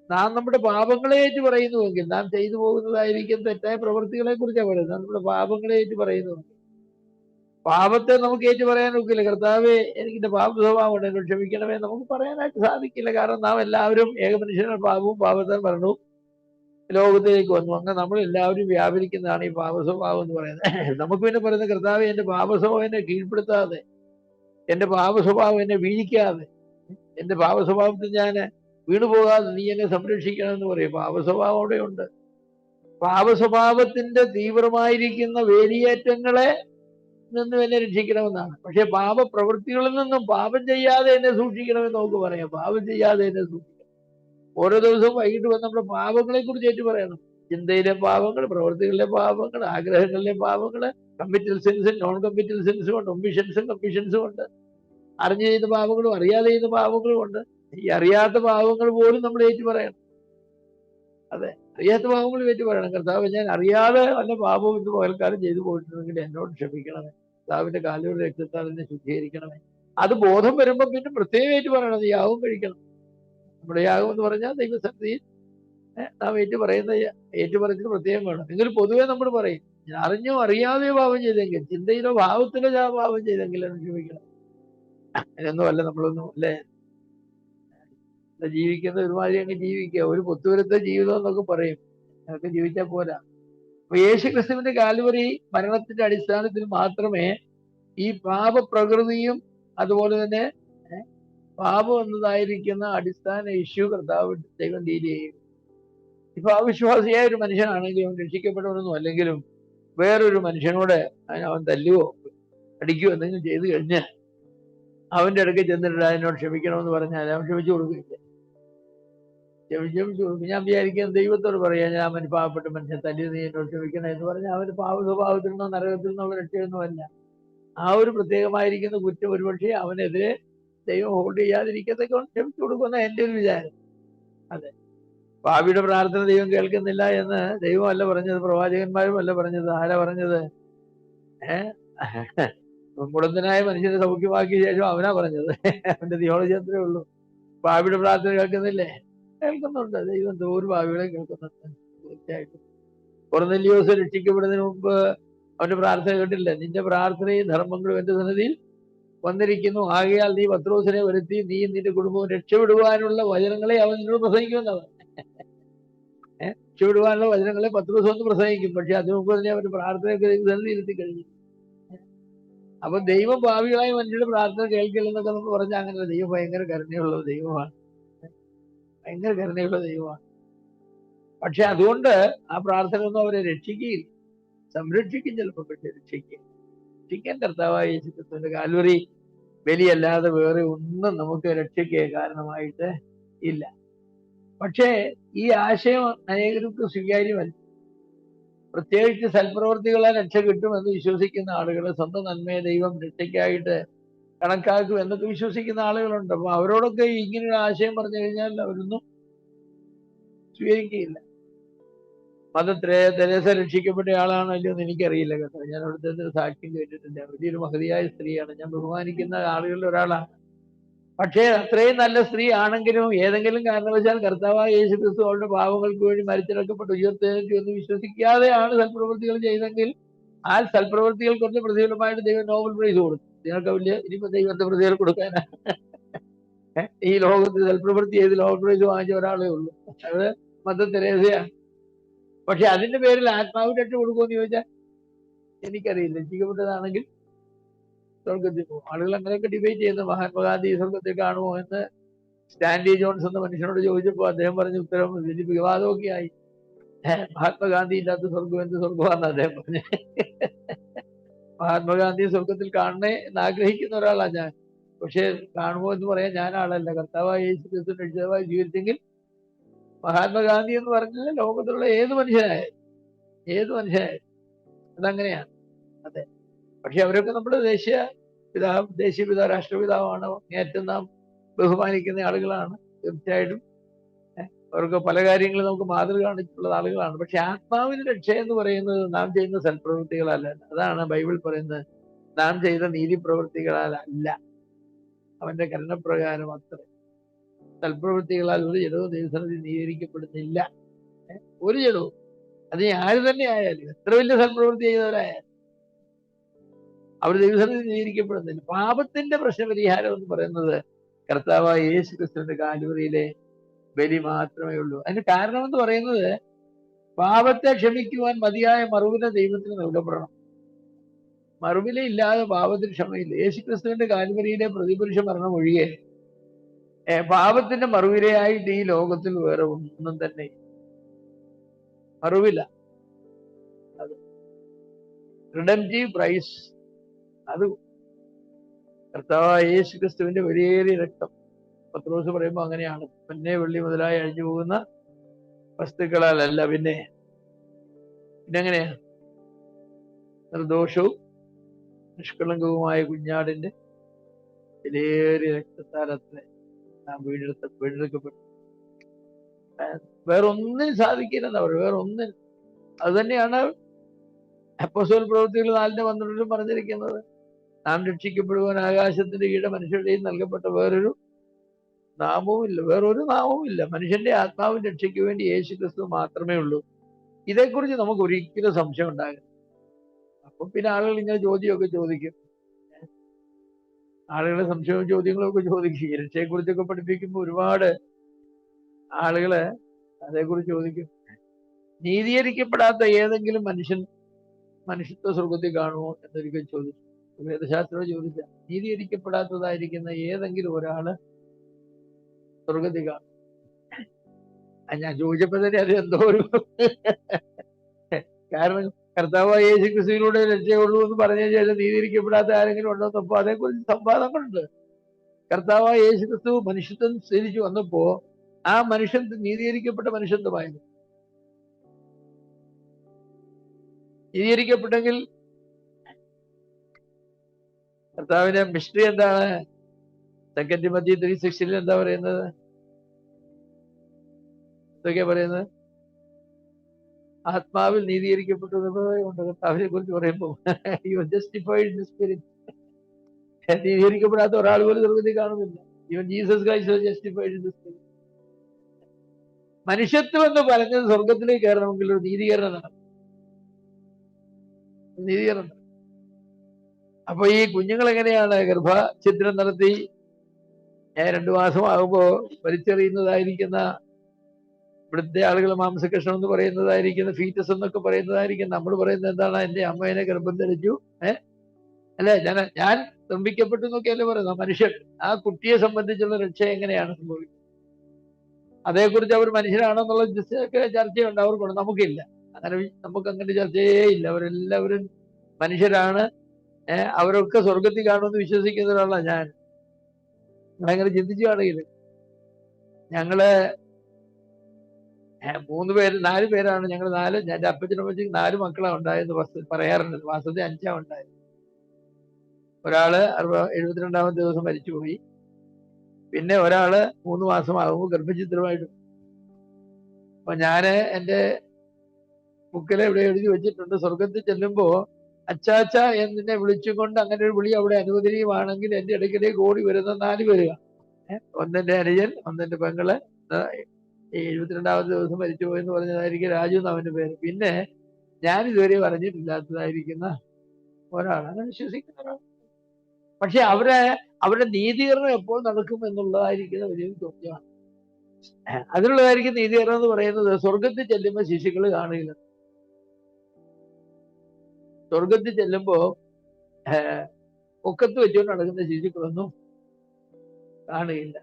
നാം നമ്മുടെ പാപങ്ങളെ ഏറ്റു പറയുന്നുവെങ്കിൽ, നാം ചെയ്തു പോകുന്നതായിരിക്കും തെറ്റായ പ്രവൃത്തികളെ കുറിച്ചാണ് പറയുന്നത്. നമ്മുടെ പാപങ്ങളെ ഏറ്റു പറയുന്നുവെങ്കിൽ പാപത്തെ നമുക്ക് ഏറ്റു പറയാൻ ഒക്കില്ല. കർത്താവെ എനിക്കിന്റെ പാപ സ്വഭാവമുണ്ട്, എന്നോട് ക്ഷമിക്കണമേ നമുക്ക് പറയാനായിട്ട് സാധിക്കില്ല. കാരണം നാം എല്ലാവരും ഏകമനുഷ്യരുടെ പാപവും പാപത്താൽ മരണവും ലോകത്തിലേക്ക് വന്നു. അങ്ങനെ നമ്മൾ എല്ലാവരും വ്യാപരിക്കുന്നതാണ് ഈ പാപ സ്വഭാവം എന്ന് പറയുന്നത്. നമുക്ക് പിന്നെ പറയുന്ന കർത്താവെ എന്റെ പാപ സ്വഭാവം എന്നെ കീഴ്പ്പെടുത്താതെ, എന്റെ പാപ സ്വഭാവം എന്നെ വീഴിക്കാതെ, എന്റെ പാപ സ്വഭാവത്തിൽ ഞാൻ വീണുപോകാതെ നീ എന്നെ സംരക്ഷിക്കണം എന്ന് പറയും. പാപസ്വഭാവം അവിടെയുണ്ട്. പാപസ്വഭാവത്തിന്റെ തീവ്രമായിരിക്കുന്ന വേലിയേറ്റങ്ങളെ നിന്നും എന്നെ രക്ഷിക്കണമെന്നാണ്. പക്ഷെ പാപപ്രവൃത്തികളിൽ നിന്നും പാപം ചെയ്യാതെ എന്നെ സൂക്ഷിക്കണമെന്ന് നമുക്ക് പറയാം. പാപം ചെയ്യാതെ എന്നെ സൂക്ഷിക്കണം. ഓരോ ദിവസവും വൈകിട്ട് വന്ന് നമ്മുടെ പാപങ്ങളെ കുറിച്ച് ഏറ്റു പറയണം. ചിന്തയിലെ പാപങ്ങൾ, പ്രവൃത്തികളിലെ പാപങ്ങൾ, ആഗ്രഹങ്ങളിലെ പാപങ്ങള്, കമ്മിറ്റൽ സെൻസും നോൺ കമ്മിറ്റൽ സെൻസും ഉണ്ട്, ഒമിഷൻസും കമ്മീഷൻസും ഉണ്ട്. അറിഞ്ഞു ചെയ്യുന്ന പാപങ്ങളും അറിയാതെ ചെയ്യുന്ന പാപങ്ങളും ഉണ്ട്. ഈ അറിയാത്ത പാപങ്ങൾ പോലും നമ്മൾ ഏറ്റു പറയണം. അതെ, അറിയാത്ത പാപങ്ങൾ ഏറ്റു പറയണം. കർത്താവ് ഞാൻ അറിയാതെ വല്ല പാപവും ഇന്ന് പകൽക്കാലം ചെയ്തു പോയിട്ടുണ്ടെങ്കിൽ എന്നോട് ക്ഷമിക്കണമേ, കർത്താവിന്റെ കാലുകളുടെ രക്തത്താൽ എന്നെ ശുദ്ധീകരിക്കണമേ. അത് ബോധം വരുമ്പോ പിന്നെ പ്രത്യേകം ഏറ്റു പറയണം. യാഗം കഴിക്കണം. നമ്മുടെ യാഗം എന്ന് പറഞ്ഞാൽ ദൈവസന്നിധിയിൽ നാം ഏറ്റുപറച്ചിൽ പ്രത്യേകം വേണം. എങ്കിൽ പൊതുവെ നമ്മൾ പറയും, ഞാൻ അറിഞ്ഞോ അറിയാതെയോ പാപം ചെയ്തെങ്കിൽ, ചിന്തയിലോ ഭാവത്തിലോ ഞാൻ പാപം ചെയ്തെങ്കിൽ എന്ന് ക്ഷമിക്കണം. അങ്ങനെയൊന്നും അല്ല നമ്മളൊന്നും അല്ലേ ജീവിക്കുന്ന ഒരുമാതിരി അങ്ങ് ജീവിക്കുക. ഒരു പൊത്തുവരുത്ത ജീവിതം എന്നൊക്കെ പറയും. അതൊക്കെ ജീവിച്ചാൽ പോരാ. അപ്പൊ യേശു ക്രിസ്തുവിന്റെ കാൽവരി മരണത്തിന്റെ അടിസ്ഥാനത്തിൽ മാത്രമേ ഈ പാപപ്രകൃതിയും അതുപോലെ തന്നെ പാപം എന്നതായിരിക്കുന്ന അടിസ്ഥാന ഇഷ്യൂ കർത്താവ് ദൈവം ഡീൽ ചെയ്യും. ഇപ്പൊ അവിശ്വാസിയായ ഒരു മനുഷ്യനാണെങ്കിൽ അവൻ രക്ഷിക്കപ്പെട്ടവനൊന്നും അല്ലെങ്കിലും വേറൊരു മനുഷ്യനോട് അവൻ തല്ലുവോ അടിക്കുകയോ എന്തെങ്കിലും ചെയ്തു കഴിഞ്ഞാൽ അവന്റെ അടുക്ക് ചെന്നിട്ട് അതിനോട് ക്ഷമിക്കണമെന്ന് പറഞ്ഞാൽ അവൻ ക്ഷമിച്ചു കൊടുക്കില്ല. ക്ഷമിച്ചു കൊടുക്കും. ഞാൻ വിചാരിക്കാൻ ദൈവത്തോട് പറയാം, ഞാൻ അവന് പാവപ്പെട്ട മനുഷ്യൻ തല്ലി നീ എന്നോട് ക്ഷമിക്കണം എന്ന് പറഞ്ഞാൽ അവന് പാവ സ്വഭാവത്തിൽ നിന്നോ നരകത്തിൽ നിന്നോ രക്ഷയൊന്നുമല്ല. ആ ഒരു പ്രത്യേകമായിരിക്കുന്ന കുറ്റം ഒരുപക്ഷെ അവനെതിരെ ദൈവം ഹോൾഡ് ചെയ്യാതിരിക്കത്തൊക്കെ ക്ഷമിച്ചു കൊടുക്കുന്ന എൻ്റെ ഒരു വിചാരം. അതെ, പാപിയുടെ പ്രാർത്ഥന ദൈവം കേൾക്കുന്നില്ല എന്ന് ദൈവമല്ല പറഞ്ഞത്, പ്രവാചകന്മാരും അല്ല പറഞ്ഞത്. ആരാ പറഞ്ഞത്? മുടന്തനായ മനുഷ്യനെ സൗഖ്യമാക്കിയ ശേഷം അവനാ പറഞ്ഞത്. അവന്റെ തിയോളജി അത്രേ ഉള്ളൂ. പാപിയുടെ പ്രാർത്ഥന കേൾക്കുന്നില്ലേ? കേൾക്കുന്നുണ്ട്. ദൈവം ഒരു പാപികളെ കേൾക്കുന്നുണ്ട്, തീർച്ചയായിട്ടും. കൊർന്നല്യോസ് രക്ഷിക്കപ്പെടുന്നതിന് മുമ്പ് അവന്റെ പ്രാർത്ഥന കേട്ടില്ല. നിന്റെ പ്രാർത്ഥനയും ധർമ്മങ്ങളും എന്റെ സന്നിധിയിൽ വന്നിരിക്കുന്നു, ആകയാൽ നീ പത്രോസിനെ വരുത്തി നീ നിന്റെ കുടുംബവും രക്ഷപ്പെടുവാനുള്ള വചനങ്ങളെ അവൻ നിന്നോട് പ്രസംഗിക്കുമെന്നവൻ. രക്ഷപ്പെടുവാനുള്ള വചനങ്ങളെ പത്രോസ് വന്ന് പ്രസംഗിക്കും. പക്ഷെ അതിനു മുമ്പ് തന്നെ അവന്റെ പ്രാർത്ഥനയൊക്കെ സന്നിധിയിലെത്തി കഴിഞ്ഞു. അപ്പൊ ദൈവം ഭാവികളായ മനുഷ്യരുടെ പ്രാർത്ഥന കേൾക്കില്ലെന്നൊക്കെ നമ്മൾ പറഞ്ഞാൽ അങ്ങനെ. ദൈവം ഭയങ്കര കരുണയുള്ള ദൈവമാണ്, ഭയങ്കര കരുണയുള്ള ദൈവമാണ്. പക്ഷെ അതുകൊണ്ട് ആ പ്രാർത്ഥന ഒന്നും അവരെ രക്ഷിക്കുകയില്ല. സംരക്ഷിക്കും ചിലപ്പോൾ, പക്ഷെ രക്ഷിക്കാൻ കർത്താവായ യേശുക്രിസ്തുവിന്റെ കാൽവറി ബലിയല്ലാതെ വേറെ ഒന്നും നമുക്ക് രക്ഷയ്ക്ക് കാരണമായിട്ട് ഇല്ല. പക്ഷേ ഈ ആശയം അനേകർക്ക് സ്വീകാര്യമല്ല. പ്രത്യേകിച്ച് സൽപ്രവർത്തികളെ രക്ഷ കിട്ടുമെന്ന് വിശ്വസിക്കുന്ന ആളുകൾ, സ്വന്തം നന്മയെ ദൈവം രക്ഷയ്ക്കായിട്ട് കണക്കാക്കും എന്നൊക്കെ വിശ്വസിക്കുന്ന ആളുകളുണ്ട്. അപ്പൊ അവരോടൊക്കെ ഇങ്ങനെയൊരു ആശയം പറഞ്ഞു കഴിഞ്ഞാൽ അവരൊന്നും സ്വീകരിക്കുകയില്ല. മദർ തെരേസ രക്ഷിക്കപ്പെട്ട ആളാണല്ലോ എന്ന് എനിക്കറിയില്ല കേട്ടോ. ഞാൻ അവിടുത്തെ സാക്ഷ്യം കേട്ടിട്ടില്ല. വലിയൊരു മഹതിയായ സ്ത്രീയാണ്, ഞാൻ ബഹുമാനിക്കുന്ന ആളുകളിൽ ഒരാളാണ്. പക്ഷേ അത്രയും നല്ല സ്ത്രീ ആണെങ്കിലും ഏതെങ്കിലും കാരണവശാൽ കർത്താവായ യേശുക്രിസ്തു അവളുടെ പാവങ്ങൾക്ക് വേണ്ടി മരിച്ചിറക്കപ്പെട്ട് ഉയർത്തെഴുന്നേറ്റു എന്ന് വിശ്വസിക്കാതെയാണ് സൽപ്രവൃത്തികൾ ചെയ്തെങ്കിൽ ആ സൽപ്രവൃത്തികൾ കൊണ്ട് പ്രതിഫലമായിട്ട് ദൈവം നോബൽ പ്രൈസ് കൊടുത്തു. നിങ്ങൾക്ക് വലിയ ഇനിയിപ്പോ ദൈവത്തെ പ്രതിഫലം കൊടുക്കാനാ? ഈ ലോകത്ത് സൽപ്രവൃത്തി ചെയ്ത് നോബൽ പ്രൈസ് വാങ്ങിച്ച ഒരാളേ ഉള്ളൂ, അത് മദർ തെരേസയാണ്. പക്ഷെ അതിന്റെ പേരിൽ ആത്മാവ് രക്ഷ കൊടുക്കുമെന്ന് ചോദിച്ചാൽ എനിക്കറിയില്ല. രക്ഷിക്കപ്പെട്ടതാണെങ്കിൽ സ്വർഗത്തിൽ പോകും. ആളുകൾ അങ്ങനെയൊക്കെ ഡിബേറ്റ് ചെയ്യുന്നു, മഹാത്മാഗാന്ധി സ്വർഗത്തിൽ കാണുമോ എന്ന് സ്റ്റാൻലി ജോൺസ് എന്ന മനുഷ്യനോട് ചോദിച്ചപ്പോൾ അദ്ദേഹം പറഞ്ഞ ഉത്തരം വലിയ വിവാദമൊക്കെ ആയി. മഹാത്മാഗാന്ധി ഇല്ലാത്ത സ്വർഗം എന്ത് സ്വർഗമാണെന്ന് അദ്ദേഹം പറഞ്ഞു. മഹാത്മാഗാന്ധി സ്വർഗത്തിൽ കാണണേ എന്ന് ആഗ്രഹിക്കുന്ന ഒരാളാണ് ഞാൻ. പക്ഷെ കാണുമോ എന്ന് പറയാൻ ഞാൻ ആളല്ല. കർത്താവായ യേശുക്രിസ്തു രക്ഷിതാവായി ജീവിച്ചെങ്കിൽ മഹാത്മാഗാന്ധി എന്ന് പറഞ്ഞാൽ ലോകത്തിലുള്ള ഏത് മനുഷ്യനായാലും അതങ്ങനെയാണ്. അതെ, പക്ഷെ അവരൊക്കെ നമ്മുടെ ദേശീയ പിതാവ് രാഷ്ട്രപിതാവാണ്, ഏറ്റവും നാം ബഹുമാനിക്കുന്ന ആളുകളാണ്. തീർച്ചയായിട്ടും അവർക്ക് പല കാര്യങ്ങളും നമുക്ക് മാതൃക കാണിച്ചിട്ടുള്ള ആളുകളാണ്. പക്ഷെ ആത്മാവിന് രക്ഷ എന്ന് പറയുന്നത് നാം ചെയ്യുന്ന സൽപ്രവൃത്തികളല്ല. അതാണ് ബൈബിൾ പറയുന്നത്, നാം ചെയ്ത നീതിപ്രവൃത്തികളല്ല, അവന്റെ കരുണപ്രകാരം അത്ര. സൽപ്രവൃത്തികളാൽ ഒരു ജഡവും ദൈവസന്നിധി നീതീകരിക്കപ്പെടുന്നില്ല, ഒരു ജഡവും. അത് ആര് തന്നെ ആയാലും, എത്ര വലിയ സൽപ്രവൃത്തി ചെയ്തവരായാലും അവർ ദൈവസന്നിധി നീതീകരിക്കപ്പെടുന്നില്ല. പാപത്തിന്റെ പ്രശ്നപരിഹാരം എന്ന് പറയുന്നത് കർത്താവായ യേശുക്രിസ്തുവിന്റെ കാൽവറിയിലെ ബലി മാത്രമേ ഉള്ളൂ. അതിന് കാരണം എന്ന് പറയുന്നത് പാപത്തെ ക്ഷമിക്കുവാൻ മതിയായ മറുവില ദൈവത്തിന് നൽകപ്പെടണം. മറുവില ഇല്ലാതെ പാപത്തിന് ക്ഷമയില്ല. യേശുക്രിസ്തുവിന്റെ കാൽവറിയിലെ പ്രതിപുരുഷ മരണം ഒഴികെ പാപത്തിന്റെ മറുവിലയായിട്ട് ഈ ലോകത്തിൽ വേറെ ഒന്നും തന്നെ മറുവില. അത് റിഡംറ്റീവ് പ്രൈസ്, അത് കർത്താവായ യേശുക്രിസ്തുവിന്റെ വിലയേറിയ രക്തം. പത്രോസ് പറയുമ്പോൾ അങ്ങനെയാണ്, പൊന്നെ വെള്ളി മുതലായി അഴിഞ്ഞു പോകുന്ന വസ്തുക്കളാലല്ല, പിന്നെ എങ്ങനെയാ? നിർദോഷവും നിഷ്കളങ്കവുമായ കുഞ്ഞാടിന്റെ വിലയേറിയ രക്തത്താലത്തെ നാം വീണ്ടെടുക്കപ്പെട്ടു. വേറൊന്നിനും സാധിക്കില്ലെന്നാ പറയുക, വേറൊന്നിനും. അത് തന്നെയാണ് അപ്പോസ്തല പ്രവൃത്തികൾ 4:12 പറഞ്ഞിരിക്കുന്നത്. നാം രക്ഷിക്കപ്പെടുവാൻ ആകാശത്തിന്റെ കീഴെ മനുഷ്യരുടെയും നൽകപ്പെട്ട വേറൊരു നാമവുമില്ല, വേറൊരു നാമവുമില്ല. മനുഷ്യന്റെ ആത്മാവിന്റെ രക്ഷയ്ക്ക് വേണ്ടി യേശുക്രിസ്തു മാത്രമേ ഉള്ളൂ. ഇതേക്കുറിച്ച് നമുക്ക് ഒരിക്കലും സംശയം ഉണ്ടാകരുത്. അപ്പൊ പിന്നെ ആളുകൾ ഇങ്ങനെ ചോദ്യമൊക്കെ ചോദിക്കും, ആളുകളെ സംശയവും ചോദ്യങ്ങളും ഒക്കെ ചോദിക്കും. രക്ഷയെക്കുറിച്ചൊക്കെ പഠിപ്പിക്കുമ്പോൾ ഒരുപാട് ആളുകള് അതേക്കുറിച്ച് ചോദിക്കും. നീതീകരിക്കപ്പെടാത്ത ഏതെങ്കിലും മനുഷ്യത്വ സ്വർഗത്തിൽ കാണുമോ എന്നൊരിക്കൽ ചോദിച്ചു. വേദശാസ്ത്രം ചോദിച്ച നീതീകരിക്കപ്പെടാത്തതായിരിക്കുന്ന ഏതെങ്കിലും ഒരാള് സ്വർഗത്തിൽ കാണും. ഞാൻ ചോദിച്ചപ്പോ തന്നെ അത് എന്തോ ഒരു കാരണം കർത്താവായ യേശുക്രിസ്തുവിലൂടെ രക്ഷയുള്ളൂ എന്ന് പറഞ്ഞ ശേഷം നീതീകരിക്കപ്പെടാത്ത ആരെങ്കിലും ഉണ്ടോ എന്നപ്പോ അതേക്കുറിച്ച് സംവാദങ്ങളുണ്ട്. കർത്താവായ യേശുക്രിസ്തു മനുഷ്യത്വം സ്വീകരിച്ചു വന്നപ്പോ ആ മനുഷ്യൻ നീതീകരിക്കപ്പെട്ട മനുഷ്യത്വമായിരുന്നു. നീതീകരിക്കപ്പെട്ടെങ്കിൽ കർത്താവിന്റെ മിസ്റ്ററി എന്താണ്? 2 Timothy 3:16 എന്താ പറയുന്നത്? എന്തൊക്കെയാ പറയുന്നത്? ആത്മാവിൽ നീതീകരിക്കപ്പെട്ടതുകൊണ്ട് കർത്താവിനെ കുറിച്ച് പറയുമ്പോൾ you justified in the spirit. നീതീകരിക്കപ്പെടാത്ത ഒരാൾ പോലും സ്വർഗ്ഗത്തിൽ കാണുന്നില്ല. Even Jesus Christ was justified in the spirit. മനുഷ്യത്വം എന്ന് പറഞ്ഞത് സ്വർഗത്തിലേക്ക് കയറണമെങ്കിൽ ഒരു നീതീകരണം നടക്കും. നീതീകരണം. അപ്പൊ ഈ കുഞ്ഞുങ്ങൾ എങ്ങനെയാണ് ഗർഭഛിദ്രം നടത്തി 2 മാസമാകുമ്പോ വലിച്ചെറിയുന്നതായിരിക്കുന്ന ഇവിടുത്തെ ആളുകൾ മാംസകഷ്ണം എന്ന് പറയുന്നതായിരിക്കുന്ന ഫീറ്റസ് എന്നൊക്കെ പറയുന്നതായിരിക്കും. നമ്മൾ പറയുന്നത് എന്താണ്? എന്റെ അമ്മേനെ ഗർഭം ധരിച്ചു, അല്ലെ, ഞാൻ നിർമ്മിക്കപ്പെട്ടു എന്നൊക്കെയല്ലേ പറയുന്നത്. മനുഷ്യൻ ആ കുട്ടിയെ സംബന്ധിച്ചുള്ള രക്ഷ എങ്ങനെയാണ് സംഭവിക്കുന്നത്? അതേക്കുറിച്ച് അവർ മനുഷ്യരാണെന്നുള്ള ചർച്ചയുണ്ട് അവർക്കുണ്ട്, നമുക്കില്ല. അങ്ങനെ നമുക്ക് അങ്ങനെ ചർച്ചയേ ഇല്ല. അവരെല്ലാവരും മനുഷ്യരാണ്. അവരൊക്കെ സ്വർഗത്തിൽ കാണുമെന്ന് വിശ്വസിക്കുന്ന ഒരാളാണ് ഞാൻ. നിങ്ങളങ്ങനെ ചിന്തിച്ചു കാണുകയില്ല. ഞങ്ങള് 4 പേരാണ് ഞങ്ങൾ. എൻ്റെ അപ്പച്ചനും അമ്മച്ചിക്ക് 4 മക്കളാണ് ഉണ്ടായത് പറയാറുണ്ട്. മാസത്തിൽ 5 ഉണ്ടായത്. ഒരാള് 72ാമത്തെ ദിവസം മരിച്ചുപോയി. പിന്നെ ഒരാള് 3 മാസമാകുമ്പോൾ ഗർഭഛിദ്രമായിട്ട്. അപ്പൊ ഞാന് എൻ്റെ ബുക്കിൽ ഇവിടെ എഴുതി വെച്ചിട്ടുണ്ട്, സ്വർഗത്തിൽ ചെല്ലുമ്പോ അച്ചാച്ച എന്നെ വിളിച്ചുകൊണ്ട് അങ്ങനെ ഒരു വിളി അവിടെ അനുവദനീയമാണെങ്കിൽ എൻ്റെ ഇടയ്ക്കിടയ്ക്ക് ഓടി വരുന്ന 4 പേരുക. ഒന്നെൻ്റെ അനുജൻ, ഒന്നെൻ്റെ പെങ്ങള്, 72ാമത്തെ ദിവസം മരിച്ചുപോയെന്ന് പറഞ്ഞതായിരിക്കും രാജു എന്ന് അവന്റെ പേര്. പിന്നെ ഞാൻ ഇതുവരെ പറഞ്ഞിട്ടില്ലാത്തതായിരിക്കുന്ന ഒരാളാണ്, വിശ്വസിക്കുന്ന ഒരാൾ. പക്ഷെ അവരുടെ നീതീകരണം എപ്പോൾ നടക്കും എന്നുള്ളതായിരിക്കുന്ന വലിയ ചോദ്യമാണ്. അതിനുള്ളതായിരിക്കും നീതീകരണം എന്ന് പറയുന്നത്. സ്വർഗത്തിൽ ചെല്ലുമ്പോൾ ശിശുക്കൾ കാണുകയില്ല. സ്വർഗത്തിൽ ചെല്ലുമ്പോ ഒക്കത്ത് വെച്ചുകൊണ്ട് നടക്കുന്ന ശിശുക്കളൊന്നും കാണുകയില്ല.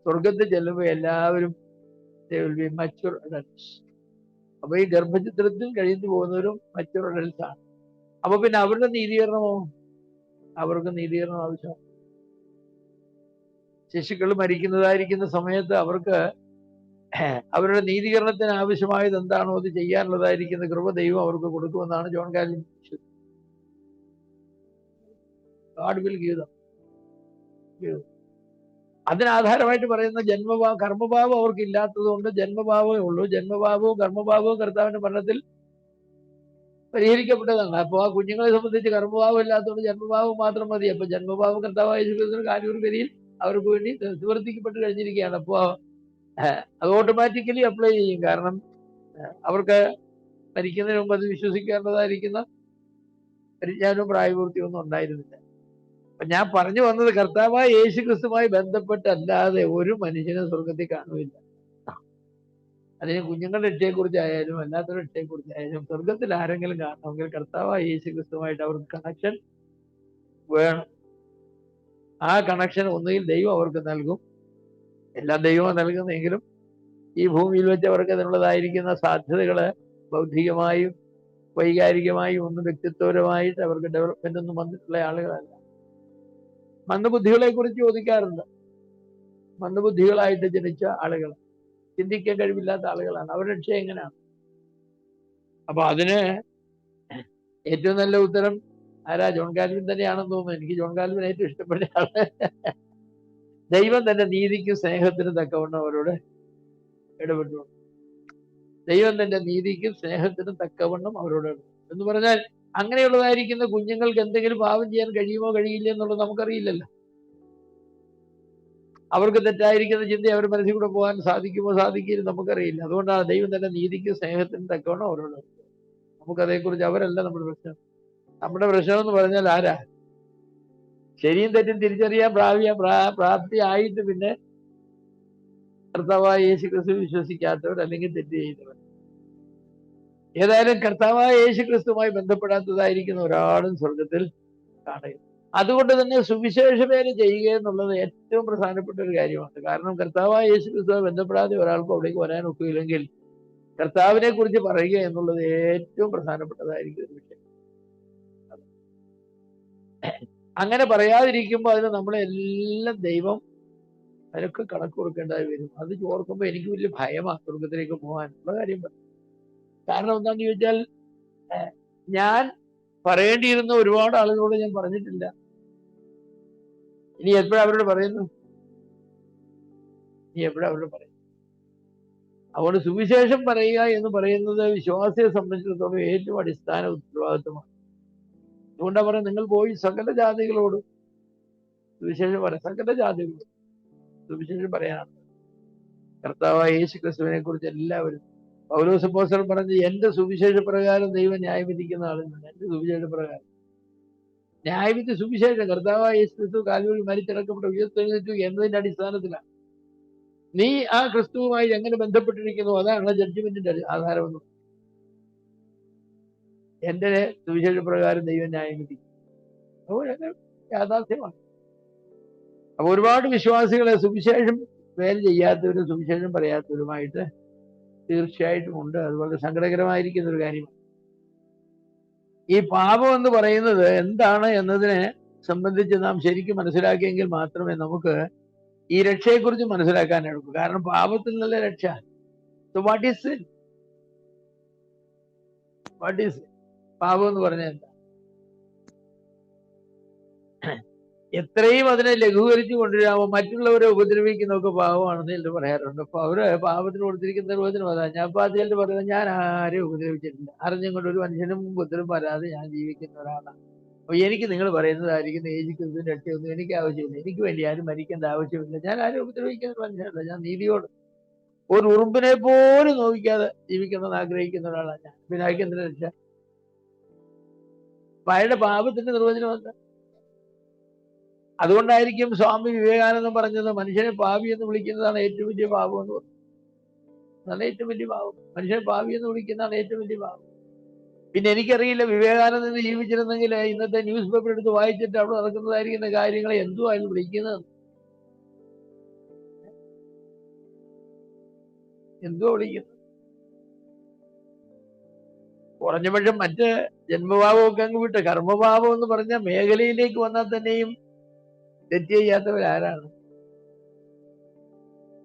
സ്വർഗത്തിൽ ചെല്ലുമ്പോൾ എല്ലാവരും മച്ചുവർ അഡൽട്സ്. അപ്പൊ ഈ ഗർഭചിത്രത്തിൽ കഴിഞ്ഞു പോകുന്നവരും മച്ചുവർ അഡൽട്സ് ആണ്. അപ്പൊ പിന്നെ അവരുടെ നീതീകരണമോ? അവർക്ക് നീതീകരണം ആവശ്യമാണ്. ശിശുക്കൾ മരിക്കുന്നതായിരിക്കുന്ന സമയത്ത് അവർക്ക് അവരുടെ നീതീകരണത്തിന് ആവശ്യമായത് എന്താണോ അത് ചെയ്യാനുള്ളതായിരിക്കുന്ന കൃപ ദൈവം അവർക്ക് കൊടുക്കുമെന്നാണ് ജോൺ കാൽവിൻ വിശ്വസിക്കുന്നത്. God will give them. അതിനാധാരമായിട്ട് പറയുന്ന കർമ്മഭാവം അവർക്ക് ഇല്ലാത്തത് കൊണ്ട് ജന്മഭാവമേ ഉള്ളൂ. ജന്മഭാവവും കർമ്മഭാവവും കർത്താവിന്റെ മരണത്തിൽ പരിഹരിക്കപ്പെട്ടതാണ്. അപ്പൊ ആ കുഞ്ഞുങ്ങളെ സംബന്ധിച്ച് കർമ്മഭാവം ഇല്ലാത്തതുകൊണ്ട് ജന്മഭാവം മാത്രം മതി. അപ്പൊ ജന്മഭാവം കർത്താവായ യേശുക്രിസ്തുവിന്റെ കാൽവരിയിൽ അവർക്ക് വേണ്ടി നിവർത്തിക്കപ്പെട്ട് കഴിഞ്ഞിരിക്കുകയാണ്. അപ്പോ അത് ഓട്ടോമാറ്റിക്കലി അപ്ലൈ ചെയ്യും. കാരണം അവർക്ക് മരിക്കുന്നതിന് മുമ്പ് അത് വിശ്വസിക്കേണ്ടതായിരിക്കുന്ന പരിജ്ഞാനവും പ്രായപൂർത്തിയും ഒന്നും ഉണ്ടായിരുന്നില്ല. അപ്പൊ ഞാൻ പറഞ്ഞു വന്നത് കർത്താവായ യേശുക്രിസ്തുമായി ബന്ധപ്പെട്ടല്ലാതെ ഒരു മനുഷ്യനും സ്വർഗത്തിൽ കാണുകയില്ല. അതിന് കുഞ്ഞുങ്ങളുടെ രക്ഷയെക്കുറിച്ചായാലും അല്ലാത്ത രക്ഷയെക്കുറിച്ചായാലും സ്വർഗത്തിൽ ആരെങ്കിലും കാണണമെങ്കിൽ കർത്താവായ യേശുക്രിസ്തുമായിട്ട് അവർക്ക് കണക്ഷൻ വേണം. ആ കണക്ഷൻ ഒന്നുകിൽ ദൈവം അവർക്ക് നൽകും, എല്ലാം ദൈവം നൽകുന്നെങ്കിലും ഈ ഭൂമിയിൽ വെച്ച് അവർക്ക് അതിനുള്ളതായിരിക്കുന്ന സാധ്യതകള് ബൗദ്ധികമായും വൈകാരികമായും ഒന്നും വ്യക്തിത്വപരമായിട്ട് അവർക്ക് ഡെവലപ്മെന്റ് ഒന്നും വന്നിട്ടുള്ള ആളുകളല്ല. മന്ദബുദ്ധികളെ കുറിച്ച് ചോദിക്കാറുണ്ട്. മന്ദബുദ്ധികളായിട്ട് ജനിച്ച ആളുകൾ, ചിന്തിക്കാൻ കഴിവില്ലാത്ത ആളുകളാണ്. അവരുടെ രക്ഷ എങ്ങനെയാണ്? അപ്പൊ അതിന് ഏറ്റവും നല്ല ഉത്തരം ആരാ? ജോൺ കാൽവിൻ തന്നെയാണെന്ന് തോന്നുന്നു. എനിക്ക് ജോൺ കാൽവിൻ ഏറ്റവും ഇഷ്ടപ്പെട്ട ആള്. ദൈവം തന്റെ നീതിക്കും സ്നേഹത്തിനും തക്കവണ്ണം അവരോട് ഇടപെട്ടു. ദൈവം തന്റെ നീതിക്കും സ്നേഹത്തിനും തക്കവണ്ണം അവരോട് എന്ന് പറഞ്ഞാൽ അങ്ങനെയുള്ളതായിരിക്കുന്ന കുഞ്ഞുങ്ങൾക്ക് എന്തെങ്കിലും പാപം ചെയ്യാൻ കഴിയുമോ കഴിയില്ല എന്നുള്ളത് നമുക്കറിയില്ലല്ലോ. അവർക്ക് തെറ്റായിരിക്കുന്ന ചിന്ത അവരുടെ മനസ്സിൽ കൂടെ പോകാൻ സാധിക്കുമോ സാധിക്കില്ല നമുക്കറിയില്ല. അതുകൊണ്ടാണ് ദൈവം തന്നെ നീതിക്കും സ്നേഹത്തിനും തക്കവണ്ണം അവരോട്. നമുക്കതേക്കുറിച്ച് അവരല്ല നമ്മുടെ പ്രശ്നം. നമ്മുടെ പ്രശ്നം എന്ന് പറഞ്ഞാൽ ആരാ? ശരിയും തെറ്റും തിരിച്ചറിയാൻ പ്രാപ്തിയായിട്ട് പിന്നെ കർത്താവായ യേശുക്രിസ്തു വിശ്വസിക്കാത്തവർ അല്ലെങ്കിൽ തെറ്റ് ചെയ്യുന്നവർ. ഏതായാലും കർത്താവായ യേശുക്രിസ്തുവുമായി ബന്ധപ്പെടാത്തതായിരിക്കുന്ന ഒരാളും സ്വർഗത്തിൽ കാണുക. അതുകൊണ്ട് തന്നെ സുവിശേഷ പേര് ചെയ്യുക എന്നുള്ളത് ഏറ്റവും പ്രധാനപ്പെട്ട ഒരു കാര്യമാണ്. കാരണം കർത്താവായ യേശുക്രിസ്തുവുമായി ബന്ധപ്പെടാതെ ഒരാൾക്കും അവിടേക്ക് വരാൻ ഒക്കില്ലെങ്കിൽ കർത്താവിനെ കുറിച്ച് പറയുക എന്നുള്ളത് ഏറ്റവും പ്രധാനപ്പെട്ടതായിരിക്കും ഒരു വിഷയം. അങ്ങനെ പറയാതിരിക്കുമ്പോൾ അതിന് നമ്മളെല്ലാം ദൈവം അതിനൊക്കെ കണക്ക് കൊടുക്കേണ്ടതായി വരും. അത് ഓർക്കുമ്പോൾ എനിക്ക് വലിയ ഭയമാണ് സ്വർഗത്തിലേക്ക് പോകാനുള്ള കാര്യം. കാരണം എന്താണെന്ന് ചോദിച്ചാൽ, ഞാൻ പറയേണ്ടിയിരുന്ന ഒരുപാട് ആളുകളോട് ഞാൻ പറഞ്ഞിട്ടില്ല. ഇനി എപ്പോഴാ അവരോട് പറയുന്നു? അതുകൊണ്ട് സുവിശേഷം പറയുക എന്ന് പറയുന്നത് വിശ്വാസിയെ സംബന്ധിച്ചിടത്തോളം ഏറ്റവും അടിസ്ഥാന ഉത്തരവാദിത്വമാണ്. അതുകൊണ്ടാ പറയുന്നത്, നിങ്ങൾ പോയി സകല ജാതികളോട് സുവിശേഷം പറയാം. സകല ജാതികളോട് സുവിശേഷം പറയാനാണ്. കർത്താവായ യേശു ക്രിസ്തുവിനെ കുറിച്ച് എല്ലാവരും, പൗലോസ് അപ്പോസ്തലൻ പറഞ്ഞ്, എന്റെ സുവിശേഷ പ്രകാരം ദൈവം ന്യായം വിധിക്കുന്ന ആളെന്നാണ്. എന്റെ സുവിശേഷ പ്രകാരം ന്യായവിധി സുവിശേഷം. കർത്താവായ യേശു ക്രിസ്തു കാൽവരിയിൽ മരിച്ചടക്കപ്പെട്ട ഉയർത്തെഴുന്നേറ്റു എന്നതിന്റെ അടിസ്ഥാനത്തിലാണ്. നീ ആ ക്രിസ്തുവുമായി എങ്ങനെ ബന്ധപ്പെട്ടിരിക്കുന്നു, അതാണ് ജഡ്ജ്മെന്റിന്റെ ആധാരമെന്ന്. എന്റെ സുവിശേഷ പ്രകാരം ദൈവം ന്യായം വിധിക്കും. അപ്പോൾ യാഥാർത്ഥ്യമാണ്. അപ്പൊ ഒരുപാട് വിശ്വാസികളെ സുവിശേഷം വേല ചെയ്യാത്തവരും സുവിശേഷം പറയാത്തവരുമായിട്ട് തീർച്ചയായിട്ടും ഉണ്ട്. അത് വളരെ സങ്കടകരമായിരിക്കുന്ന ഒരു കാര്യമാണ്. ഈ പാപം എന്ന് പറയുന്നത് എന്താണ് എന്നതിനെ സംബന്ധിച്ച് നാം ശരിക്കും മനസ്സിലാക്കിയെങ്കിൽ മാത്രമേ നമുക്ക് ഈ രക്ഷയെക്കുറിച്ച് മനസ്സിലാക്കാനായിട്ട്. കാരണം പാപത്തിൽ നിന്നുള്ള രക്ഷ. So what is sin? പാപം എന്ന് പറഞ്ഞാൽ എന്താ? എത്രയും അതിനെ ലഘൂകരിച്ച് കൊണ്ടുവരാമോ, മറ്റുള്ളവരെ ഉപദ്രവിക്കുന്നതൊക്കെ പാവമാണെന്ന് ചിലർ പറയാറുണ്ട്. അപ്പൊ അവര് പാപത്തിന് കൊടുത്തിരിക്കുന്ന നിർവചനം അതാ. ഞാൻ പാതിയായിട്ട് പറയുന്നത്, ഞാൻ ആരെയും ഉപദ്രവിച്ചിട്ടില്ല. അറിഞ്ഞും കൊണ്ട് ഒരു മനുഷ്യനും ഉപദ്രവം വരാതെ ഞാൻ ജീവിക്കുന്ന ഒരാളാണ്. അപ്പൊ എനിക്ക് നിങ്ങൾ പറയുന്നതായിരിക്കും യേശുക്രിസ്തുവിന്റെ രക്ഷയൊന്നും എനിക്ക് ആവശ്യമില്ല. എനിക്ക് വേണ്ടി ആരും മരിക്കേണ്ട ആവശ്യമില്ല. ഞാൻ ആരും ഉപദ്രവിക്കുന്ന മനുഷ്യനല്ല. ഞാൻ നീതിയോട് ഒരു ഉറുമ്പിനെ പോലും നോവിക്കാതെ ജീവിക്കണമെന്ന് ആഗ്രഹിക്കുന്ന ഒരാളാണ് ഞാൻ. പിന്നെ ആയിരിക്കും എന്തിനാ രക്ഷ? അയാളുടെ പാപത്തിന്റെ നിർവചനം എന്താ? അതുകൊണ്ടായിരിക്കും സ്വാമി വിവേകാനന്ദൻ പറഞ്ഞത്, മനുഷ്യനെ പാപി എന്ന് വിളിക്കുന്നതാണ് ഏറ്റവും വലിയ പാപം എന്ന് പറഞ്ഞു. അതാണ് ഏറ്റവും വലിയ പാപം. മനുഷ്യനെ പാപി എന്ന് വിളിക്കുന്നതാണ് ഏറ്റവും വലിയ പാപം. പിന്നെ എനിക്കറിയില്ല, വിവേകാനന്ദൻ ജീവിച്ചിരുന്നെങ്കിൽ ഇന്നത്തെ ന്യൂസ് പേപ്പർ എടുത്ത് വായിച്ചിട്ട് അവിടെ നടക്കുന്നതായിരിക്കുന്ന കാര്യങ്ങളെ എന്തോ അയാൾ വിളിക്കുന്നത്, എന്തോ വിളിക്കുന്നത്. കുറഞ്ഞപക്ഷം മറ്റ് ജന്മഭാവമൊക്കെ അങ്ങ് വിട്ട് കർമ്മഭാവം എന്ന് പറഞ്ഞ മേഖലയിലേക്ക് വന്നാൽ തന്നെയും തെറ്റ് ചെയ്യാത്തവരാരാണ്?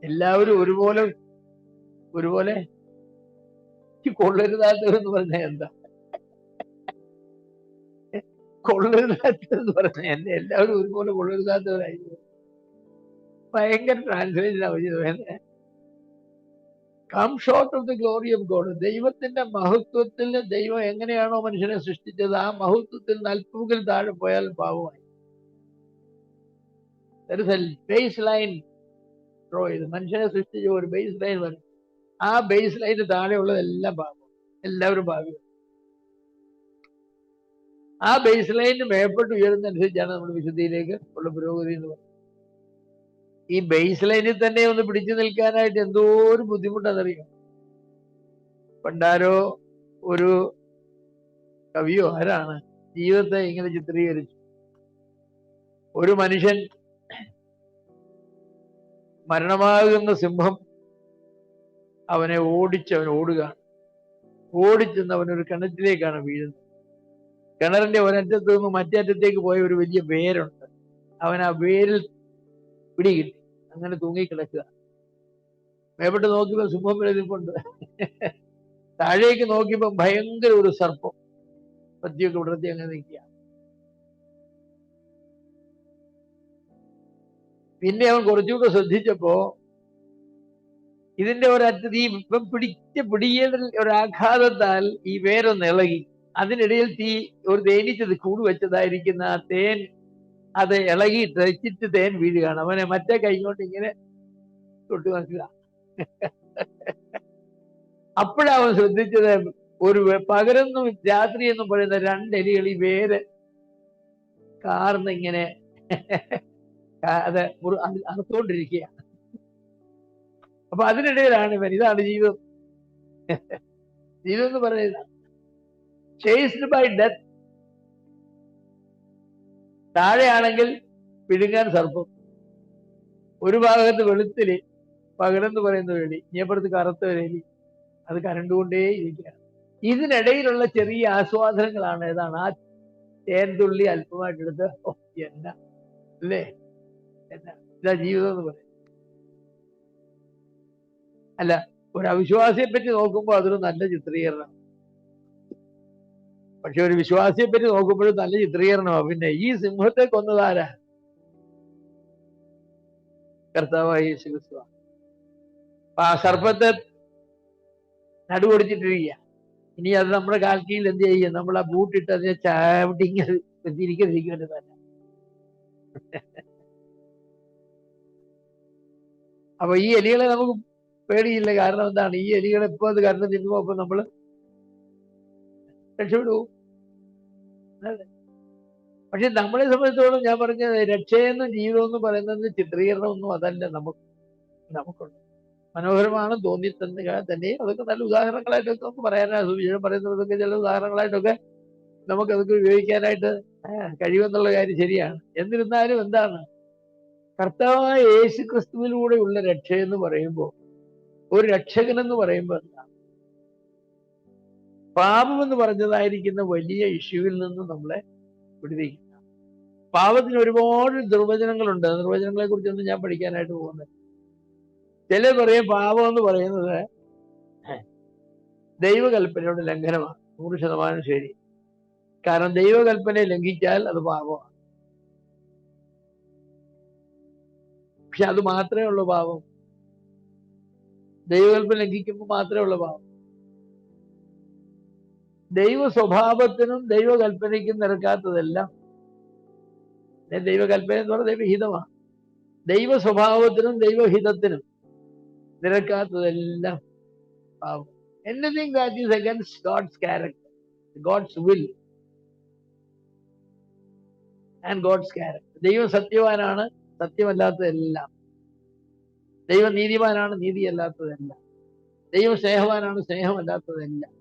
എല്ലാവരും ഒരുപോലെ കൊള്ളരുതാത്തവരെന്ന് പറഞ്ഞാൽ എന്താ? കൊള്ളരുതാത്തവരെന്ന് പറഞ്ഞാൽ എന്നെ എല്ലാവരും ഒരുപോലെ കൊള്ളരുതാത്തവരായിരുന്നു. ഭയങ്കര ട്രാൻസ്ലേഷൻ ആവശ്യം. Come short of the glory of God. ദൈവത്തിന്റെ മഹത്വത്തിൽ ദൈവം എങ്ങനെയാണോ മനുഷ്യനെ സൃഷ്ടിച്ചത്, ആ മഹത്വത്തിൽ അല്പമെങ്കിലും താഴെ പോയാൽ പാവമായി. ബേസ് ലൈൻ ഡ്രോ ചെയ്ത് മനുഷ്യനെ സൃഷ്ടിച്ച ഒരു ബേസ് ലൈൻ വരും. ആ ബേസ് ലൈന് താഴെയുള്ളതെല്ലാം പാപം, എല്ലാവരും പാപിയാണ്. ആ ബേസ് ലൈനിന് മേപ്പെട്ട് ഉയരുന്നതനുസരിച്ചാണ് നമ്മൾ വിശുദ്ധിയിലേക്ക് ഉള്ള പുരോഗതി എന്ന് പറയുന്നത്. ഈ ബേസ് ലൈനിൽ തന്നെ ഒന്ന് പിടിച്ചു നിൽക്കാനായിട്ട് എന്തോ ഒരു ബുദ്ധിമുട്ടാണെന്നറിയാം. പണ്ടാരോ ഒരു കവിയോ ആരാണ് ജീവിതത്തെ ഇങ്ങനെ ചിത്രീകരിച്ചു. ഒരു മനുഷ്യൻ മരണമാകുന്ന സിംഹം അവൻ ഓടുകയാണ്. ഓടിച്ചെന്ന് അവനൊരു കിണറ്റിലേക്കാണ് വീഴുന്നത്. കിണറിന്റെ ഒരറ്റത്ത് നിന്ന് മറ്റേ അറ്റത്തേക്ക് പോയ ഒരു വലിയ വേരുണ്ട്. അവൻ ആ വേരിൽ പിടികിട്ടി, അങ്ങനെ തൂങ്ങിക്കിടക്കുക. മേപ്പെട്ട് നോക്കിയപ്പോ സിംഹം എഴുതിക്കൊണ്ട്, താഴേക്ക് നോക്കിയപ്പോ ഭയങ്കര ഒരു സർപ്പം പത്തിയൊക്കെ വിടർത്തി അങ്ങനെ നിൽക്കുക. പിന്നെ അവൻ കുറച്ചുകൂടെ ശ്രദ്ധിച്ചപ്പോ ഇതിന്റെ ഒരറ്റത്ത് ഇപ്പം പിടിയുടെ ഒരാഘാതത്താൽ ഈ വേരൊന്ന് ഇളകി. അതിനിടയിൽ ഒരു തേനീച്ചത് കൂട് വെച്ചതായിരിക്കുന്ന ആ തേൻ അത് ഇളകി തെച്ചിട്ട് തേൻ വീഴുകയാണ്. അവനെ മറ്റേ കൈകൊണ്ട് ഇങ്ങനെ തൊട്ട് നോക്കുക. അപ്പോഴവൻ ശ്രദ്ധിച്ചത്, ഒരു പകലെന്നും രാത്രി എന്നും പറയുന്ന രണ്ടെലികൾ ഈ വേര് കാർന്നിങ്ങനെ അത് അറുത്തോണ്ടിരിക്കുകയാണ്. അപ്പൊ അതിനിടയിലാണ് ഇതാണ് ജീവിതം. ജീവിതം എന്ന് പറയുന്നത് ചേസ്ഡ് ബൈ ഡെത്ത്. താഴെയാണെങ്കിൽ വിഴുങ്ങാൻ സർപ്പം, ഒരു ഭാഗത്ത് വെളുത്തില് പകലെന്ന് പറയുന്ന വേലി, ഇനിയപ്പുറത്ത് കറുത്ത വേലി, അത് കരണ്ടുകൊണ്ടേ ഇരിക്കുകയാണ്. ഇതിനിടയിലുള്ള ചെറിയ ആസ്വാദനങ്ങളാണ് ഏതാണ്? ആ തേൻതുള്ളി അല്പമായിട്ടെടുത്ത് എന്നാ അല്ലേ, എന്നാ ഇതാ ജീവിതം എന്ന് പറയും. അല്ല, ഒരു അവിശ്വാസിയെ പറ്റി നോക്കുമ്പോൾ അതൊരു നല്ല ചിത്രീകരണം. പക്ഷെ ഒരു വിശ്വാസിയെ പറ്റി നോക്കുമ്പോഴും നല്ല ചിത്രീകരണമാണ്. പിന്നെ ഈ സിംഹത്തെ കൊന്നതാരാ? കർത്താവായ യേശു ക്രിസ്തു. അപ്പൊ ആ സർപ്പത്തെ നടുപൊടിച്ചിട്ടിരിക്കുക. ഇനി അത് നമ്മുടെ കാൽക്കീയിൽ എന്ത് ചെയ്യും? നമ്മൾ ആ ബൂട്ടിട്ട് അതിനെ ചാവിട്ടി തിരിക്കാതിരിക്കുമല്ലോ തന്നെ. അപ്പൊ ഈ എലികളെ നമുക്ക് പേടിയില്ല. കാരണം എന്താണ്? ഈ എലികളെ ഇപ്പൊ അത് കണ്ടു തിന്നുമ്പോ അപ്പൊ നമ്മള് രക്ഷപ്പെടൂ. പക്ഷെ നമ്മളെ സംബന്ധിച്ചോളം ഞാൻ പറഞ്ഞ രക്ഷയെന്നും ജീവിതമെന്നും പറയുന്നത് ചിത്രീകരണമൊന്നും അതല്ല. നമുക്കുണ്ട്. മനോഹരമാണ് തോന്നി തന്നെ അതൊക്കെ നല്ല ഉദാഹരണങ്ങളായിട്ടൊക്കെ നമുക്ക് പറയാനാണ്. സുവിശേഷം പറയുന്നതൊക്കെ ചില ഉദാഹരണങ്ങളായിട്ടൊക്കെ നമുക്കതൊക്കെ ഉപയോഗിക്കാനായിട്ട് കഴിയുമെന്നുള്ള കാര്യം ശരിയാണ്. എന്നിരുന്നാലും എന്താണ്, കർത്താവായ യേശു ക്രിസ്തുവിലൂടെയുള്ള രക്ഷയെന്ന് പറയുമ്പോൾ, ഒരു രക്ഷകൻ എന്ന് പറയുമ്പോൾ എന്താണ്? പാപം എന്ന് പറഞ്ഞതായിരിക്കുന്ന വലിയ ഇഷ്യൂവിൽ നിന്ന് നമ്മളെ വിടുവിക്കുക. പാപത്തിന് ഒരുപാട് നിർവചനങ്ങളുണ്ട്. നിർവചനങ്ങളെ കുറിച്ചൊന്നും ഞാൻ പഠിക്കാനായിട്ട് പോകുന്നത്. ചിലർ പറയും പാപം എന്ന് പറയുന്നത് ദൈവകൽപ്പനയുടെ ലംഘനമാണ്. 100% ശരി. കാരണം ദൈവകൽപ്പനയെ ലംഘിച്ചാൽ അത് പാപമാണ്. പക്ഷെ അത് മാത്രമേ ഉള്ളൂ പാപം. ദൈവകൽപ്പന ലംഘിക്കുമ്പോൾ മാത്രമേ ഉള്ളൂ പാപം. ദൈവ സ്വഭാവത്തിനും ദൈവകൽപ്പനയ്ക്കും നിരക്കാത്തതെല്ലാം, ദൈവകൽപ്പന എന്ന് പറഞ്ഞാൽ ദൈവഹിതമാണ്. ദൈവ സ്വഭാവത്തിനും ദൈവഹിതത്തിനും നിരക്കാത്തതെല്ലാം പാപം. Anything that is against God's character, God's will and God's character. ദൈവം സത്യവാനാണ്, സത്യമല്ലാത്തതെല്ലാം. ദൈവം നീതിമാനാണ്, നീതിയല്ലാത്തതെല്ലാം. ദൈവം സ്നേഹവാനാണ്, സ്നേഹമല്ലാത്തതെല്ലാം.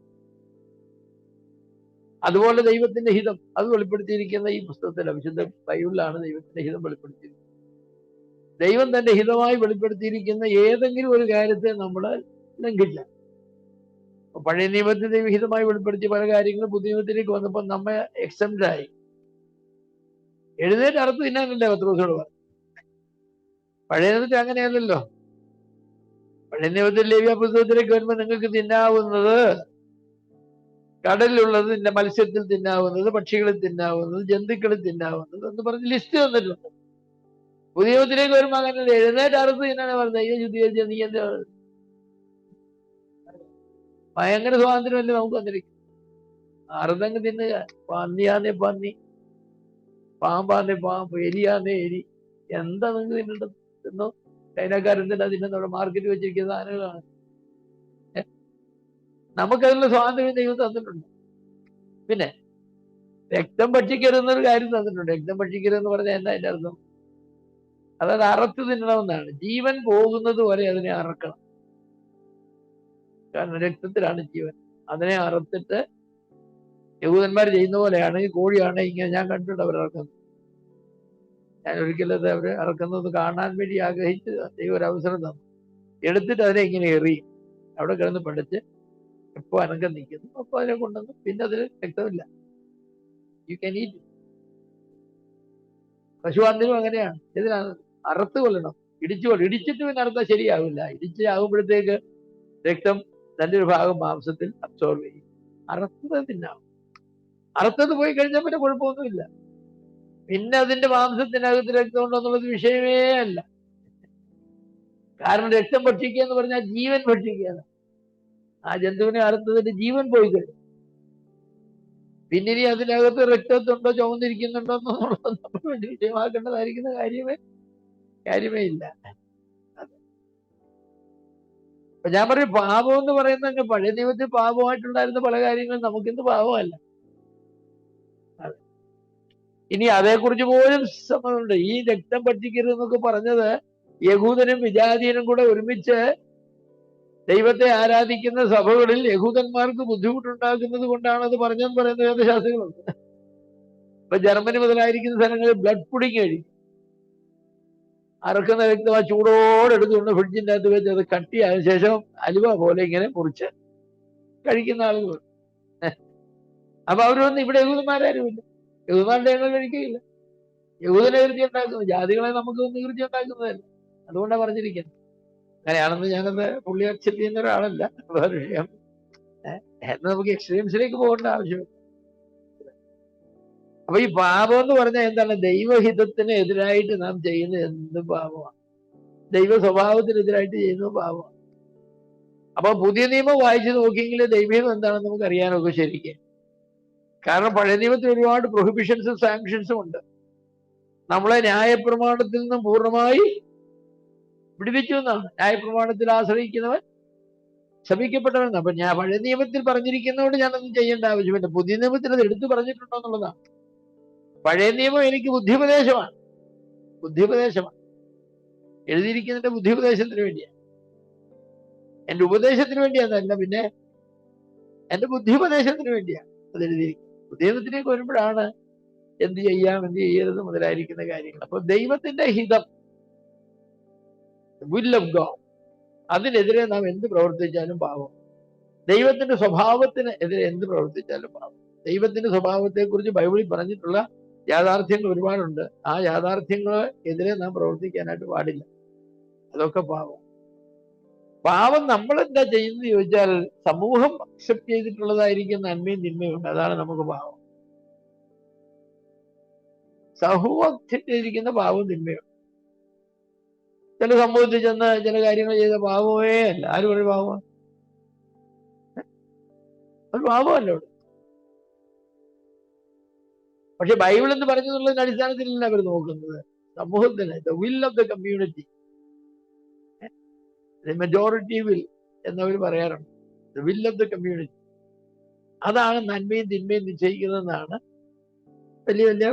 അതുപോലെ ദൈവത്തിന്റെ ഹിതം അത് വെളിപ്പെടുത്തിയിരിക്കുന്ന ഈ പുസ്തകത്തിൽ, വിശുദ്ധ ബൈബിളിലാണ് ദൈവത്തിന്റെ ഹിതം വെളിപ്പെടുത്തിയിരിക്കുന്നത്. ദൈവം തന്റെ ഹിതമായി വെളിപ്പെടുത്തിയിരിക്കുന്ന ഏതെങ്കിലും ഒരു കാര്യത്തെ നമ്മൾ ലംഘിച്ച, പഴയ നിയമത്തിൽ ദൈവഹിതമായി വെളിപ്പെടുത്തിയ പല കാര്യങ്ങളും പുതിയ നിയമത്തിലേക്ക് വന്നപ്പോൾ നമ്മെ എക്സംപ്റ്റായി. എഴുന്നേറ്റ് അറുത്ത് തിന്നാനല്ലേ പത്രോസോട് പറഞ്ഞു. പഴയ നിയമത്തിൽ അങ്ങനെയല്ലല്ലോ. പഴയ നിയമത്തിൽ ലേവ്യ പുസ്തകത്തിലേക്ക് വരുമ്പോൾ നിങ്ങൾക്ക് തിന്നാവുന്നത് കടലിലുള്ളത്, മത്സ്യത്തിൽ തിന്നാവുന്നത്, പക്ഷികളിൽ തിന്നാവുന്നത്, ജന്തുക്കളിൽ തിന്നാവുന്നത് എന്ന് പറഞ്ഞ് ലിസ്റ്റ് തന്നിട്ടുണ്ട്. പുതിയ നിയമത്തിലേക്ക് വരുമ്പോൾ അങ്ങനെ എഴുന്നേറ്റ് അറുത്ത് തിന്നാണ് പറഞ്ഞത്. അയ്യോ ശുദ്ധീകരിച്ച നീ എന്താ? ഭയങ്കര സ്വാതന്ത്ര്യമല്ലേ നമുക്ക് വന്നിരിക്കും. അറുതങ്ങ് തിന്നുക. പന്നിയാന്നേ പന്നി, പാമ്പാന്നേ പാമ്പ്, എലിയാന്നേ എലി. എന്താ നിങ്ങൾക്ക് തിന്നേണ്ടത്? തിന്നോ. ചൈനക്കാരെന്തിനാ തിന്നുന്നത്? മാർക്കറ്റ് വെച്ചിരിക്കുന്ന സാധനങ്ങളാണ്. നമുക്കതിനുള്ള സ്വാതന്ത്ര്യം ദൈവം തന്നിട്ടുണ്ട്. പിന്നെ രക്തം ഭക്ഷിക്കരുതെന്നൊരു കാര്യം തന്നിട്ടുണ്ട്. രക്തം ഭക്ഷിക്കരുതെന്ന് പറഞ്ഞാൽ എന്താ അതിന്റെ അർത്ഥം? അതായത് അറുത്ത് തിന്നണമെന്നാണ്. ജീവൻ പോകുന്നത് വരെ അതിനെ അറക്കണം. കാരണം രക്തത്തിലാണ് ജീവൻ. അതിനെ അറുത്തിട്ട് യഹൂദന്മാർ ചെയ്യുന്ന പോലെയാണ്. ഈ കോഴിയാണ് ഇങ്ങനെ ഞാൻ കണ്ടിട്ടുണ്ട് അവർ ഇറക്കുന്നത്. ഞാൻ ഒരിക്കലത് അവർ ഇറക്കുന്നത് കാണാൻ വേണ്ടി ആഗ്രഹിച്ച് ദൈവം ഒരു അവസരം തന്നു. എടുത്തിട്ട് അതിനെ ഇങ്ങനെ എറിയും. അവിടെ കിടന്ന് പഠിച്ച് എപ്പോൾ അനക്കം നിൽക്കുന്നു അപ്പോൾ അതിനെ കൊണ്ടുവന്നു. പിന്നെ അതിന് രക്തമില്ല. You can eat. പശുവാന്തിനും അങ്ങനെയാണ്. ഇതിനാണ് അറുത്ത് കൊല്ലണം. ഇടിച്ചിട്ട് പിന്നെ അറുത്താൽ ശരിയാവില്ല. ആകുമ്പോഴത്തേക്ക് രക്തം തന്റെ ഒരു ഭാഗം മാംസത്തിൽ അബ്സോർവ് ചെയ്യും. അറുത്തത് തിന്നാവും. അറുത്തത് പോയി കഴിഞ്ഞാൽ പിന്നെ കുഴപ്പമൊന്നുമില്ല. പിന്നെ അതിന്റെ മാംസത്തിനകത്ത് രക്തം ഉണ്ടോ എന്നുള്ളത് വിഷയമേ അല്ല. കാരണം രക്തം ഭക്ഷിക്കുക എന്ന് പറഞ്ഞാൽ ജീവൻ ഭക്ഷിക്കുകയാണ്. ആ ജന്തുവിനെ അറുത്തതിന്റെ ജീവൻ പോയി കഴിഞ്ഞു. പിന്നെ ഇനി അതിനകത്ത് രക്തത്തുണ്ടോ ചുവന്നിരിക്കുന്നുണ്ടോ എന്നുള്ളത് നമ്മൾ വേണ്ടി വിഷയമാക്കേണ്ടതായിരിക്കുന്ന കാര്യമേ ഇല്ല. അപ്പൊ ഞാൻ പറയും പാപം എന്ന് പറയുന്നത് പഴയ നിയമത്തിൽ പാപമായിട്ടുണ്ടായിരുന്ന പല കാര്യങ്ങളും നമുക്കിന്ന് പാപമല്ല. ഇനി അതേക്കുറിച്ച് പോലും സമ്മതമുണ്ട്. ഈ രക്തം ഭക്ഷിക്കരുത് എന്നൊക്കെ പറഞ്ഞത് യഹൂദനും വിജാതീയനും കൂടെ ഒരുമിച്ച് ദൈവത്തെ ആരാധിക്കുന്ന സഭകളിൽ യഹൂദന്മാർക്ക് ബുദ്ധിമുട്ടുണ്ടാക്കുന്നത് കൊണ്ടാണ് അത് പറഞ്ഞെന്ന് പറയുന്ന വേദശാസ്ത്രങ്ങളുണ്ട്. ഇപ്പൊ ജർമ്മനി മുതലായിരിക്കുന്ന സ്ഥലങ്ങളിൽ ബ്ലഡ് പുഡിങ് കഴിക്കും. അറക്കുന്ന രക്തം ആ ചൂടോടെ എടുത്തുകൊണ്ട് ഫ്രിഡ്ജിൻ്റെ അകത്ത് വെച്ച് അത് കട്ടിയായ ശേഷം അലുവ പോലെ ഇങ്ങനെ മുറിച്ച് കഴിക്കുന്ന ആളുകൾ. അപ്പൊ അവരൊന്നും ഇവിടെ യഹൂദന്മാരാരുമില്ല. യഹൂദന്മാരുടെ എണ്ണം കഴിക്കുകയില്ല. യഹൂദനെ കൃതി ഉണ്ടാക്കുന്നു. ജാതികളെ നമുക്ക് കൃതി ഉണ്ടാക്കുന്നതല്ല. അതുകൊണ്ടാണ് പറഞ്ഞിരിക്കുന്നത് അങ്ങനെയാണെന്ന് ഞാനത് പുള്ളി അക്സെപ്റ്റ് ചെയ്യുന്ന ഒരാളല്ല, വേറെ വിഷയം. എന്നാൽ നമുക്ക് എക്സ്ട്രീംസിലേക്ക് പോകേണ്ട ആവശ്യമില്ല. അപ്പൊ ഈ പാപം എന്ന് പറഞ്ഞാൽ എന്താണ്? ദൈവഹിതത്തിന് എതിരായിട്ട് നാം ചെയ്യുന്ന എന്ത് പാപമാണ്, ദൈവ സ്വഭാവത്തിനെതിരായിട്ട് ചെയ്യുന്ന പാപമാണ്. അപ്പൊ പുതിയ നിയമം വായിച്ചു നോക്കിയെങ്കിൽ ദൈവഹിതം എന്താണെന്ന് നമുക്ക് അറിയാനൊക്കെ ശരിക്കും. കാരണം പഴയ നിയമത്തിൽ ഒരുപാട് പ്രൊഹിബിഷൻസും സാങ്ഷൻസും ഉണ്ട്. നമ്മളെ ന്യായപ്രമാണത്തിൽ നിന്നും പൂർണ്ണമായി വിടുവിച്ചു എന്നാണ്. ന്യായപ്രമാണത്തിൽ ആശ്രയിക്കുന്നവൻ ശപിക്കപ്പെട്ടവൻ. അപ്പൊ ഞാൻ പഴയ നിയമത്തിൽ പറഞ്ഞിരിക്കുന്നതുകൊണ്ട് ഞാനൊന്നും ചെയ്യേണ്ട ആവശ്യമില്ല. പുതിയ നിയമത്തിൽ അത് എടുത്തു പറഞ്ഞിട്ടുണ്ടോ എന്നുള്ളതാണ്. പഴയ നിയമം എനിക്ക് ബുദ്ധിപദേശമാണ്, എഴുതിയിരിക്കുന്നതിന്റെ ബുദ്ധിപദേശത്തിന് വേണ്ടിയാണ്, എന്റെ ഉപദേശത്തിന് വേണ്ടിയാന്നല്ല, പിന്നെ എന്റെ ബുദ്ധിപദേശത്തിന് വേണ്ടിയാണ് അത് എഴുതിയിരിക്കുന്നത്. ദൈവത്തിലേക്ക് വരുമ്പോഴാണ് എന്ത് ചെയ്യാം എന്ത് ചെയ്യരുത് മുതലായിരിക്കുന്ന കാര്യങ്ങൾ. അപ്പൊ ദൈവത്തിന്റെ ഹിതം, വിൽ ഓഫ് ഗോഡ്, അതിനെതിരെ നാം എന്ത് പ്രവർത്തിച്ചാലും പാപം. ദൈവത്തിന്റെ സ്വഭാവത്തിന് എതിരെ എന്ത് പ്രവർത്തിച്ചാലും പാപം. ദൈവത്തിന്റെ സ്വഭാവത്തെക്കുറിച്ച് ബൈബിളിൽ പറഞ്ഞിട്ടുള്ള യാഥാർത്ഥ്യങ്ങൾ ഒരുപാടുണ്ട്. ആ യാഥാർത്ഥ്യങ്ങളെതിരെ നാം പ്രവർത്തിക്കാനായിട്ട് പാടില്ല. അതൊക്കെ പാപം. പാപം നമ്മൾ എന്താ ചെയ്യുന്നത് ചോദിച്ചാൽ, സമൂഹം അക്സെപ്റ്റ് ചെയ്തിട്ടുള്ളതായിരിക്കും നന്മയും തിന്മയും. അതാണ് നമുക്ക് പാപം. സമൂഹം അക്സെപ്റ്റ് ചെയ്തിരിക്കുന്ന പാവവും തിന്മയും. ചില സമൂഹത്തിൽ ചെന്ന് ചില കാര്യങ്ങൾ ചെയ്ത പാവമേ അല്ല. ആരും ഒരു പാവമാണ്? അത് പാവമല്ല അവിടെ. പക്ഷെ ബൈബിൾ എന്ന് പറഞ്ഞെന്നുള്ളതിന്റെ അടിസ്ഥാനത്തിലല്ല അവർ നോക്കുന്നത്. സമൂഹത്തിന് the will of the community, majority will എന്നവർ പറയാറുണ്ട്. The will of the community, അതാണ് നന്മയും തിന്മയും നിശ്ചയിക്കുന്നതെന്നാണ് വലിയ വലിയ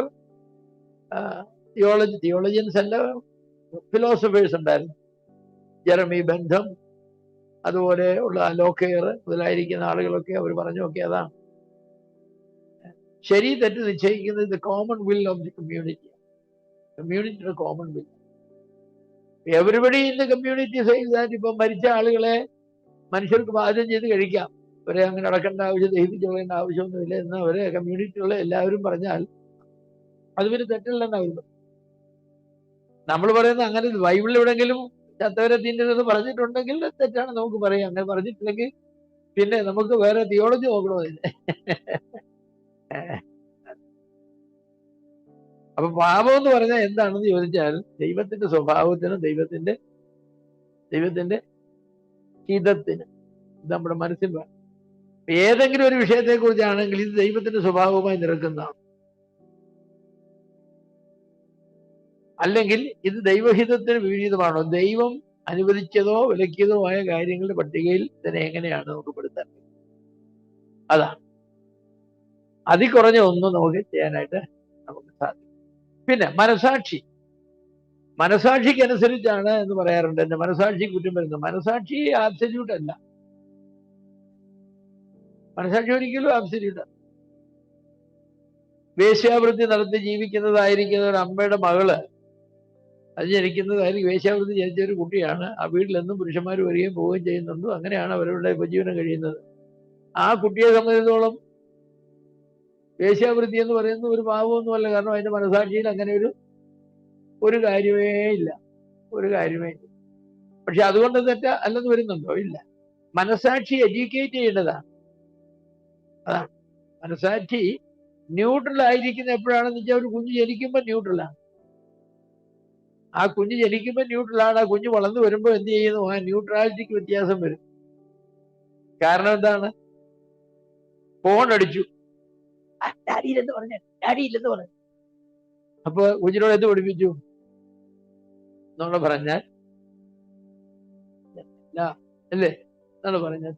തിയോളജിയൻസ് അല്ല, ഫിലോസഫേഴ്സ് ഉണ്ടായിരുന്നു. ജെറമി ബെൻഥം, അതുപോലെ ഉള്ള ലോക്കെയർ മുതലായിരിക്കുന്ന ആളുകളൊക്കെ അവർ പറഞ്ഞു. നോക്കി, അതാണ് ശരി തെറ്റ് നിശ്ചയിക്കുന്നത് the common will of the community, കമ്മ്യൂണിറ്റിയുടെ common will. Everybody in the community says that ഇപ്പം മരിച്ച ആളുകളെ മനുഷ്യർക്ക് പാചകം ചെയ്ത് കഴിക്കാം, അവരെ അങ്ങനെ അടക്കേണ്ട ആവശ്യം, ദഹിപ്പിച്ച് കളയേണ്ട ആവശ്യമൊന്നുമില്ല എന്ന് അവരെ കമ്മ്യൂണിറ്റിയുള്ള എല്ലാവരും പറഞ്ഞാൽ അത് പിന്നെ തെറ്റല്ലെന്ന് അവർ പറയും. നമ്മൾ പറയുന്നത് അങ്ങനെ ബൈബിളിൽ എവിടെയെങ്കിലും ചത്തവരെ തിന്നരുതെന്ന് പറഞ്ഞിട്ടുണ്ടെങ്കിൽ തെറ്റാണ് നമുക്ക് പറയാം. അങ്ങനെ പറഞ്ഞിട്ടില്ലെങ്കിൽ പിന്നെ നമുക്ക് വേറെ തിയോളജി നോക്കണോ അതിന്? അപ്പൊ പാപം എന്ന് പറഞ്ഞാൽ എന്താണെന്ന് ചോദിച്ചാൽ, ദൈവത്തിന്റെ സ്വഭാവത്തിനും ദൈവത്തിന്റെ ഹിതത്തിന് ഇത് നമ്മുടെ മനസ്സിൽ വേണം. ഏതെങ്കിലും ഒരു വിഷയത്തെ കുറിച്ചാണെങ്കിൽ ഇത് ദൈവത്തിന്റെ സ്വഭാവവുമായി നിരക്കുന്നതാണ്, അല്ലെങ്കിൽ ഇത് ദൈവഹിതത്തിന് വിപരീതമാണോ? ദൈവം അനുവദിച്ചതോ വിലക്കിയതോ ആയ കാര്യങ്ങളുടെ പട്ടികയിൽ ഇതിനെ എങ്ങനെയാണ് നമുക്ക് പെടുത്താൻ? അതാണ്. അതിൽ കുറഞ്ഞ ഒന്നും നമുക്ക് ചെയ്യാനായിട്ട് നമുക്ക് സാധിക്കും. പിന്നെ മനസാക്ഷിക്കനുസരിച്ചാണ് എന്ന് പറയാറുണ്ട്. എന്റെ മനസാക്ഷി കുറ്റം വരുന്നത്. മനസാക്ഷി ആബ്സല്യൂട്ട് അല്ല. മനസാക്ഷി ഒരിക്കലും ആബ്സല്യൂട്ട് അല്ല. വേശ്യാവൃത്തി നടത്തി ജീവിക്കുന്നതായിരിക്കുന്ന ഒരു അമ്മയുടെ മകള്, അത് ജനിക്കുന്നതായിരിക്കും വേശ്യാവൃത്തി ജനിച്ച ഒരു കുട്ടിയാണ്. ആ വീട്ടിലെന്നും പുരുഷന്മാർ വരികയും പോവുകയും ചെയ്യുന്നുണ്ട്. അങ്ങനെയാണ് അവരുടെ ഉപജീവനം കഴിയുന്നത്. ആ കുട്ടിയെ സംബന്ധിച്ചിടത്തോളം വേശ്യാവൃത്തി എന്ന് പറയുന്നത് ഒരു പാപമൊന്നുമല്ല. കാരണം അതിന്റെ മനസാക്ഷിയിൽ അങ്ങനെ ഒരു കാര്യമേ ഇല്ല. പക്ഷെ അതുകൊണ്ട് തെറ്റ അല്ലെന്ന് വരുന്നുണ്ടോ? ഇല്ല. മനസാക്ഷി എഡ്യൂക്കേറ്റ് ചെയ്യേണ്ടതാണ്. അതാണ് മനസാക്ഷി ന്യൂട്രൽ ആയിരിക്കുന്ന എപ്പോഴാണെന്ന് വെച്ചാൽ ഒരു കുഞ്ഞ് ജനിക്കുമ്പോൾ ന്യൂട്രലാണ്. ആ കുഞ്ഞ് ജനിക്കുമ്പോൾ ന്യൂട്രലാണ്. ആ കുഞ്ഞ് വളർന്നു വരുമ്പോൾ എന്ത് ചെയ്യുന്നു? ആ ന്യൂട്രാലിറ്റിക്ക് വ്യത്യാസം വരും. കാരണം എന്താണ്? ഫോൺ അടിച്ചു, ഡാഡിയില്ലെന്ന് പറഞ്ഞു. അപ്പൊ കുഞ്ഞിനോട് എന്ത് പഠിപ്പിച്ചു നമ്മൾ പറഞ്ഞാൽ അല്ലേ? നമ്മൾ പറഞ്ഞാൽ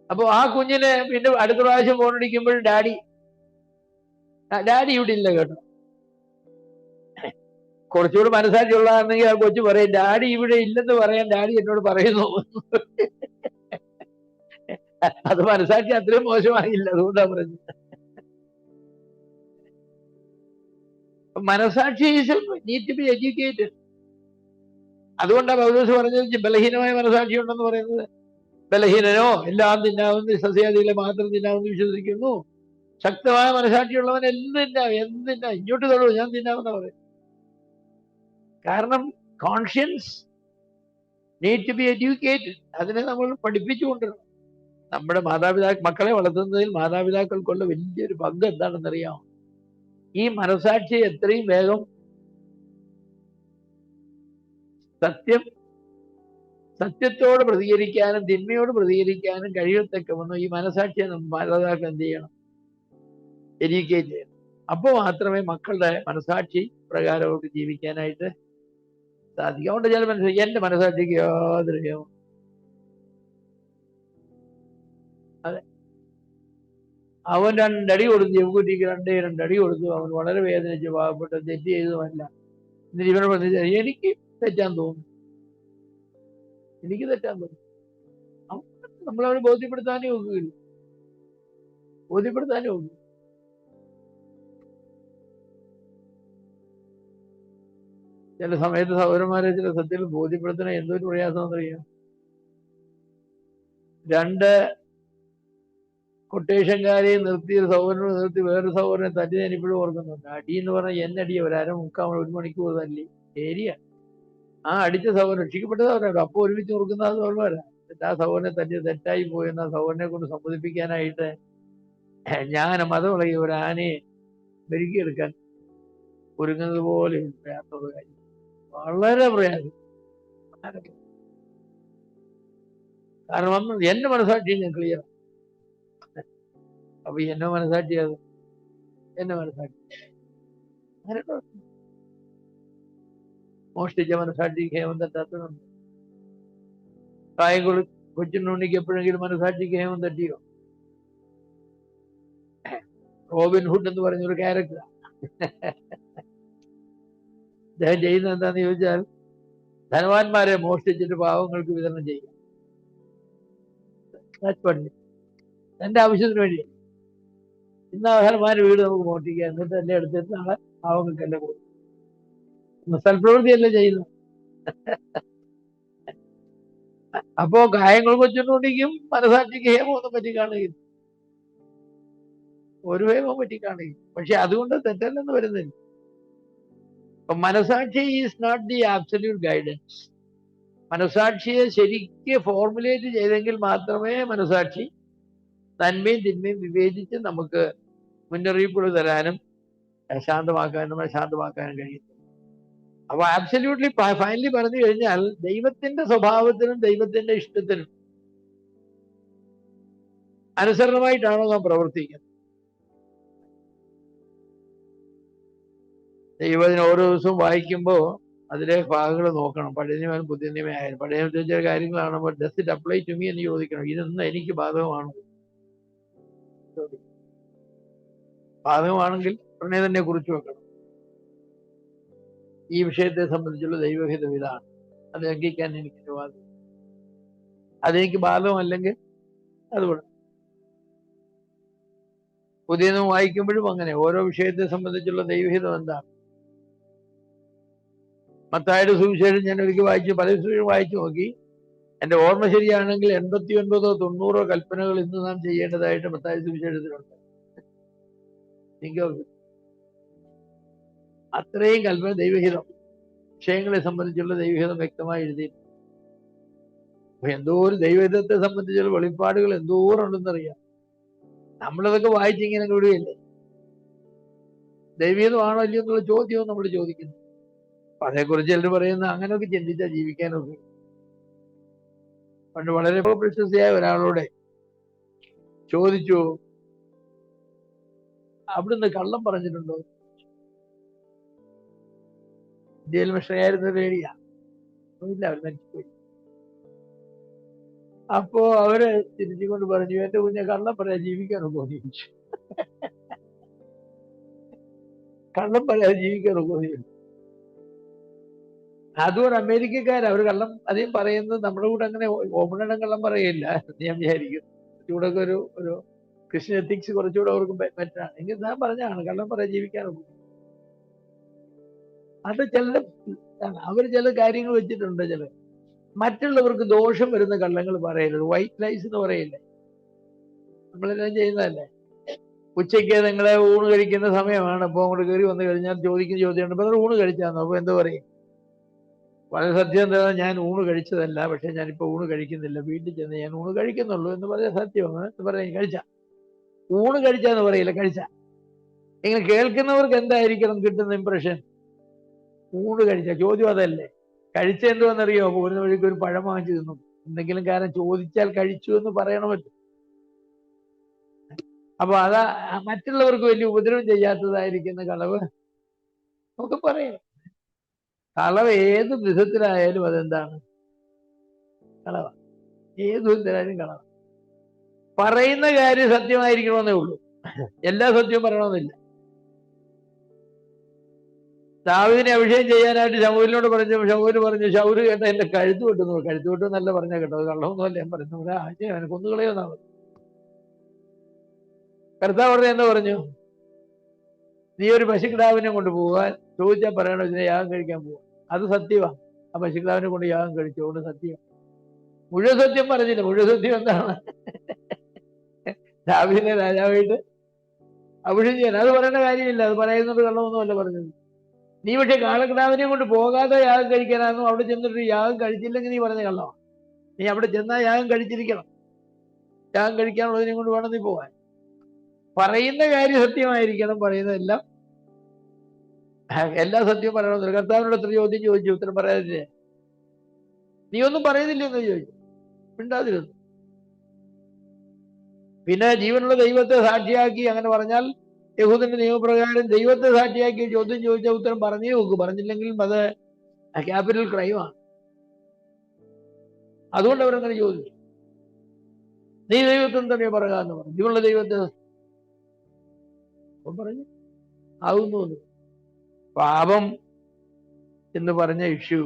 അപ്പൊ ആ കുഞ്ഞിന് പിന്നെ അടുത്ത പ്രാവശ്യം ഫോൺ അടിക്കുമ്പോൾ ഡാഡി ഇവിടെ ഇല്ല കേട്ടോ. കുറച്ചുകൂടി മനസ്സാക്ഷിയുള്ളതാണെങ്കിൽ ആ കൊച്ചു പറയും, ഡാഡി ഇവിടെ ഇല്ലെന്ന് പറയാൻ ഡാഡി എന്നോട് പറയുന്നു. അത് മനസ്സാക്ഷി അത്രയും മോശമായില്ല, അതുകൊണ്ടാണ് പറഞ്ഞത്. മനസാക്ഷി നീഡ് ടു ബി എഡ്യൂക്കേറ്റഡ്. അതുകൊണ്ടാണ് പൗലോസ് പറഞ്ഞത് ബലഹീനമായ മനസാക്ഷി ഉണ്ടെന്ന് പറയുന്നത്. ബലഹീനനോ എല്ലാം തിന്നാവുന്ന സസ്യാദികളെ മാത്രം തിന്നാമെന്ന് വിശ്വസിക്കുന്നു. ശക്തമായ മനസാക്ഷിയുള്ളവൻ എന്തിനാ ഇങ്ങോട്ട് തൊള്ളൂ, ഞാൻ തിന്നാമെന്നാ പറയും. കാരണം conscience need to be educated. അതിനെ നമ്മൾ പഠിപ്പിച്ചുകൊണ്ടിരണം. നമ്മുടെ മക്കളെ വളർത്തുന്നതിൽ മാതാപിതാക്കൾക്കുള്ള വലിയൊരു പങ്ക് എന്താണെന്നറിയാമോ? ഈ മനസാക്ഷി എത്രയും വേഗം സത്യത്തോട് പ്രതികരിക്കാനും തിന്മയോട് പ്രതികരിക്കാനും കഴിയത്തക്കവണ്ണം ഈ മനസാക്ഷിയെ മാതാപിതാക്കൾ എന്ത് ചെയ്യണം? എഡ്യൂക്കേറ്റ് ചെയ്യണം. അപ്പോൾ മാത്രമേ മക്കളുടെ മനസാക്ഷി പ്രകാരം അവർക്ക് ജീവിക്കാനായിട്ട് സാധിക്കും. അതുകൊണ്ട് ചില മനസ്സിലാക്കി എന്റെ മനസാക്ഷിക്ക് യാതൊരു നിയമം. അതെ, അവൻ രണ്ടടി കൊടുത്തു, ചെവുകുറ്റിക്ക് രണ്ടടി കൊടുത്തു. അവൻ വളരെ വേദനിച്ച് പാവപ്പെട്ട തെറ്റ് ചെയ്തതുമല്ല. എന്നിട്ട് ഇവനെ പറഞ്ഞു എനിക്ക് തെറ്റാൻ തോന്നുന്നു, എനിക്ക് തെറ്റാൻ തോന്നുന്നു. നമ്മളവനെ ബോധ്യപ്പെടുത്താനേ ഒക്കുകയില്ല, ബോധ്യപ്പെടുത്താനേ ഒക്കും. ചില സമയത്ത് സഹോദരന്മാരെ ചില സത്യത്തിൽ ബോധ്യപ്പെടുത്തണ എന്തൊരു പ്രയാസമെന്നറിയാം. രണ്ട് കൊട്ടേഷൻകാരെയും നിർത്തി, ഒരു സഹോദരനെ നിർത്തി വേറൊരു സഹോദരനെ തല്ലി ഞാൻ ഇപ്പോഴും ഓർക്കുന്നുണ്ട്. അടി എന്ന് പറഞ്ഞാൽ എന്നടിയ ഒരു അരമുക്കാൽ 1 മണിക്കൂർ തല്ലി ഏരിയ. ആ അടിച്ച സഹോദരൻ രക്ഷിക്കപ്പെട്ട സഹോദരൻ അപ്പോൾ ഒരുമിച്ച് നോക്കുന്ന സഹോദരന്മാരാ. ആ സഹോദരനെ തല്ലി തെറ്റായി പോയെന്ന സഹോദരനെ കൊണ്ട് സമ്മതിപ്പിക്കാനായിട്ട് ഞാൻ മതമുളകി ഒരു ആനയെ മെരുക്കിയെടുക്കാൻ ഒരുങ്ങുന്നത് പോലെ പ്രയാസമുള്ള കാര്യം, വളരെ പ്രയാസം. കാരണം എന്റെ മനസാക്ഷി ഞാൻ ക്ലിയർ. അപ്പൊ എന്നെ മനസാക്ഷി അത് എന്നെ മനസാക്ഷി അങ്ങനെ മോഷ്ടിച്ച മനസാക്ഷി ഹേമം തട്ടാത്തതുണ്ട്. കായംകുളി കൊച്ചിനുണ്ണിക്ക് എപ്പോഴെങ്കിലും മനസാക്ഷിക്ക് ഹേമം തട്ടിയോ? റോബിൻ ഹുഡ് എന്ന് പറഞ്ഞൊരു ക്യാരക്ടർ അദ്ദേഹം ചെയ്യുന്നത് എന്താന്ന് ചോദിച്ചാൽ ധനവാന്മാരെ മോഷ്ടിച്ചിട്ട് പാവങ്ങൾക്ക് വിതരണം ചെയ്യും. എന്റെ ആവശ്യത്തിന് വേണ്ടി ഇന്ന് ധനവാന്റെ വീട് നമുക്ക് മോഷ്ടിക്കാം, എന്നിട്ട് എല്ലാം എടുത്തിട്ട് നാളെ പാവങ്ങൾക്കെല്ലാം കൊടുക്കും. സൽപ്രവൃത്തിയല്ലേ ചെയ്യുന്നത്. അപ്പോ കായങ്ങൾ കൊച്ചുകൊണ്ടിരിക്കും മനസാക്ഷിക്ക് ഹേമമൊന്നും പറ്റി കാണുകയില്ല, ഒരു ഹേമം പറ്റി കാണുകയില്ല. പക്ഷെ അതുകൊണ്ട് തെറ്റല്ലെന്ന് വരുന്നില്ല. അപ്പൊ മനസാക്ഷി is not the absolute guidance. മനസാക്ഷിയെ ശരിക്ക് ഫോർമുലേറ്റ് ചെയ്തെങ്കിൽ മാത്രമേ മനസാക്ഷി നന്മയും തിന്മയും വിവേചിച്ച് നമുക്ക് മുന്നറിയിപ്പുകൾ തരാനും ശാന്തമാക്കാനും കഴിയും. അപ്പൊ ആബ്സല്യൂട്ട്ലി ഫൈനലി പറഞ്ഞു കഴിഞ്ഞാൽ ദൈവത്തിന്റെ സ്വഭാവത്തിനും ദൈവത്തിന്റെ ഇഷ്ടത്തിനും അനുസരണമായിട്ടാണോ നാം പ്രവർത്തിക്കുന്നത്? ദൈവത്തിന് ഓരോ ദിവസവും വായിക്കുമ്പോൾ അതിലെ ഭാഗങ്ങൾ നോക്കണം. പഴയ നിയമം പുതിയ നിയമമായാലും പഴയ നിയമത്തിൽ ചില കാര്യങ്ങളാണ് does it apply to me എന്ന് ചോദിക്കണം. ഇതൊന്നും എനിക്ക് ബാധകമാണോ? ബാധകമാണെങ്കിൽ ഉടനെ തന്നെ കുറിച്ചു വെക്കണം. ഈ വിഷയത്തെ സംബന്ധിച്ചുള്ള ദൈവഹിതം ഇതാണ്, അത് ലംഘിക്കാൻ എനിക്ക് അനുവാദം. അതെനിക്ക് ബാധകമല്ലെങ്കിൽ അതുകൊണ്ട് പുതിയ നിയമം വായിക്കുമ്പോഴും അങ്ങനെ ഓരോ വിഷയത്തെ സംബന്ധിച്ചുള്ള ദൈവഹിതം എന്താണ്. മത്തായിയുടെ സുവിശേഷം ഞാൻ ഒരിക്കൽ പല സുവിശേഷം വായിച്ചു നോക്കി. എന്റെ ഓർമ്മ ശരിയാണെങ്കിൽ 89 or 90 കൽപ്പനകൾ ഇന്ന് നാം ചെയ്യേണ്ടതായിട്ട് മത്തായി സുവിശേഷത്തിലുണ്ട്. അത്രയും കൽപ്പന ദൈവഹിതം, വിഷയങ്ങളെ സംബന്ധിച്ചുള്ള ദൈവഹിതം വ്യക്തമായി എഴുതി. അപ്പൊ എന്തോരം ദൈവഹിതത്തെ സംബന്ധിച്ചുള്ള വെളിപ്പാടുകൾ എന്തോരം ഉണ്ടെന്നറിയാം. നമ്മളതൊക്കെ വായിച്ചിങ്ങനെ വിടുകയല്ലേ. ദൈവഹിതമാണോ അല്ലയോ എന്നുള്ള ചോദ്യവും നമ്മൾ ചോദിക്കുന്നു. അപ്പൊ അതേക്കുറിച്ച് ചിലർ പറയുന്ന അങ്ങനെയൊക്കെ ചിന്തിച്ചാൽ ജീവിക്കാനൊക്കെ. പണ്ട് വളരെ പ്രശസ്തിയായ ഒരാളോടെ ചോദിച്ചു, അവിടുന്ന് കള്ളം പറഞ്ഞിട്ടുണ്ടോ? ഇന്ത്യയിൽ മിഷണറിയായിരുന്ന പേടിയാ, ഇല്ല, അവർ മരിച്ചുപോയി. അപ്പോ അവര് തിരിച്ചുകൊണ്ട് പറഞ്ഞു, എന്റെ കുഞ്ഞെ കള്ളം പറയാൻ ജീവിക്കാനൊക്കെ ചോദിച്ചു. കള്ളം പറയാൻ ജീവിക്കാനൊക്കെ ചോദിച്ചു. അതുകൊണ്ട് അമേരിക്കക്കാർ അവർ കള്ളം അധികം പറയുന്നത് നമ്മുടെ കൂടെ അങ്ങനെ ഓപ്പണേണം കള്ളം പറയില്ല ഞാൻ വിചാരിക്കുന്നു. കുറച്ചുകൂടെ ഒക്കെ ഒരു ക്രിസ്ത്യൻ എത്തിക്സ് കുറച്ചുകൂടെ അവർക്ക് ബെറ്ററാണ്. എങ്കിൽ ഞാൻ പറഞ്ഞാണ് കള്ളം പറയാൻ ജീവിക്കാനൊക്കെ. അത് അവർ ചില കാര്യങ്ങൾ വെച്ചിട്ടുണ്ട്. ചില മറ്റുള്ളവർക്ക് ദോഷം വരുന്ന കള്ളങ്ങൾ പറയരുത്, വൈറ്റ് ലൈസ് എന്ന് പറയില്ലേ, നമ്മളെല്ലാം ചെയ്യുന്നതല്ലേ. ഉച്ചയ്ക്ക് നിങ്ങളെ ഊണ് കഴിക്കുന്ന സമയമാണ്, അപ്പോൾ അങ്ങോട്ട് കയറി വന്നു കഴിഞ്ഞാൽ ചോദിക്കുന്ന ചോദ്യമുണ്ട്, അപ്പോൾ ഊണ് കഴിച്ചാന്നോ? അപ്പോൾ എന്താ പറയും? വളരെ സത്യം എന്താ, ഞാൻ ഊണ് കഴിച്ചതല്ല, പക്ഷെ ഞാനിപ്പോ ഊണ് കഴിക്കുന്നില്ല, വീട്ടിൽ ചെന്ന് ഞാൻ ഊണ് കഴിക്കുന്നുള്ളൂ എന്ന് പറഞ്ഞ സത്യമാണ് എന്ന് പറയാൻ കഴിച്ച ഊണ് കഴിച്ചാന്ന് പറയില്ല, കഴിച്ച. ഇങ്ങനെ കേൾക്കുന്നവർക്ക് എന്തായിരിക്കണം കിട്ടുന്ന ഇംപ്രഷൻ? ഊണ് കഴിച്ച. ചോദ്യം അതല്ലേ. കഴിച്ച എന്തുവെന്നറിയോ? പോരുന്ന വഴിക്ക് ഒരു പഴം വാങ്ങിച്ചു തിന്നു. എന്തെങ്കിലും കാരണം ചോദിച്ചാൽ കഴിച്ചു എന്ന് പറയണമല്ലോ. അപ്പൊ അതാ മറ്റുള്ളവർക്ക് വലിയ ഉപദ്രവം ചെയ്യാത്തതായിരിക്കുന്ന കളവ് നമുക്ക് പറയാം. കളവ് ഏത് വിധത്തിലായാലും അതെന്താണ്? കളവ. ഏത് വിധത്തിലായാലും കളവ. പറയുന്ന കാര്യം സത്യമായിരിക്കണമെന്നേ ഉള്ളൂ, എല്ലാ സത്യവും പറയണമെന്നില്ല. ദാവീദിനെ അഭിഷേകം ചെയ്യാനായിട്ട് ശമൂലിനോട് പറഞ്ഞു. ശമൂല് പറഞ്ഞു, ശൗല് കേട്ട എന്റെ കഴുത്ത് വെട്ടുന്നു. കഴുത്ത് വെട്ടു എന്നല്ല പറഞ്ഞ കേട്ടോ, കള്ളമൊന്നുമല്ല ഞാൻ പറയുന്നത്. അവനെ കൊന്നുകളയുമെന്നാ പറഞ്ഞു. കർത്താവ് പറഞ്ഞ എന്താ പറഞ്ഞു? നീ ഒരു പശുക്കിടാവിനെ കൊണ്ട് പോകാൻ ചോദിച്ചാൽ പറയണോ ഇതിനെ യാഗം കഴിക്കാൻ പോവാ. അത് സത്യമാണ്. ആ പശുക്കിടാവിനെ കൊണ്ട് യാഗം കഴിച്ചോണ്ട് സത്യം. മുഴുവൻ സത്യം പറഞ്ഞില്ല. മുഴുവൻ സത്യം എന്താണ്? ദാവീദിനെ രാജാവായിട്ട് അഭിഷേകം ചെയ്യാൻ അത് പറയേണ്ട കാര്യമില്ല. അത് പറയുന്നത് കള്ളമൊന്നുമല്ല പറഞ്ഞത്. നീ പക്ഷെ കാളക്കിടാവിനെ കൊണ്ട് പോകാതെ യാഗം കഴിക്കാനായിരുന്നു. അവിടെ ചെന്നിട്ട് യാഗം കഴിച്ചില്ലെങ്കിൽ നീ പറഞ്ഞ കള്ളമാണ്. നീ അവിടെ ചെന്നാൽ യാഗം കഴിച്ചിരിക്കണം. യാഗം കഴിക്കാനുള്ളതിനെ കൊണ്ട് വേണം നീ പോകാൻ. പറയുന്ന കാര്യം സത്യമായിരിക്കണം. പറയുന്നതെല്ലാം എല്ലാ സത്യവും പറയണമെന്നില്ല. കർത്താവിനോട് എത്ര ചോദ്യം ചോദിച്ചു, ഉത്തരം പറയാതില്ലേ? നീ ഒന്നും പറയുന്നില്ലെന്ന് ചോദിച്ചു, മിണ്ടാതിരുന്നു. പിന്നെ ജീവനുള്ള ദൈവത്തെ സാക്ഷിയാക്കി, അങ്ങനെ പറഞ്ഞാൽ യഹൂദന്റെ നിയമപ്രകാരം ദൈവത്തെ സാക്ഷിയാക്കി ചോദ്യം ചോദിച്ച ഉത്തരം പറഞ്ഞേ നോക്കൂ. പറഞ്ഞില്ലെങ്കിലും അത് ക്യാപിറ്റൽ ക്രൈമാണ്. അതുകൊണ്ട് അവരങ്ങനെ ചോദിച്ചു. നീ ദൈവത്തിന് തന്നെ പറയുക എന്ന് പറഞ്ഞു. ജീവനുള്ള ദൈവത്തെ പറഞ്ഞു ആകുന്നു. പാപം എന്ന് പറഞ്ഞ ഇഷ്യൂ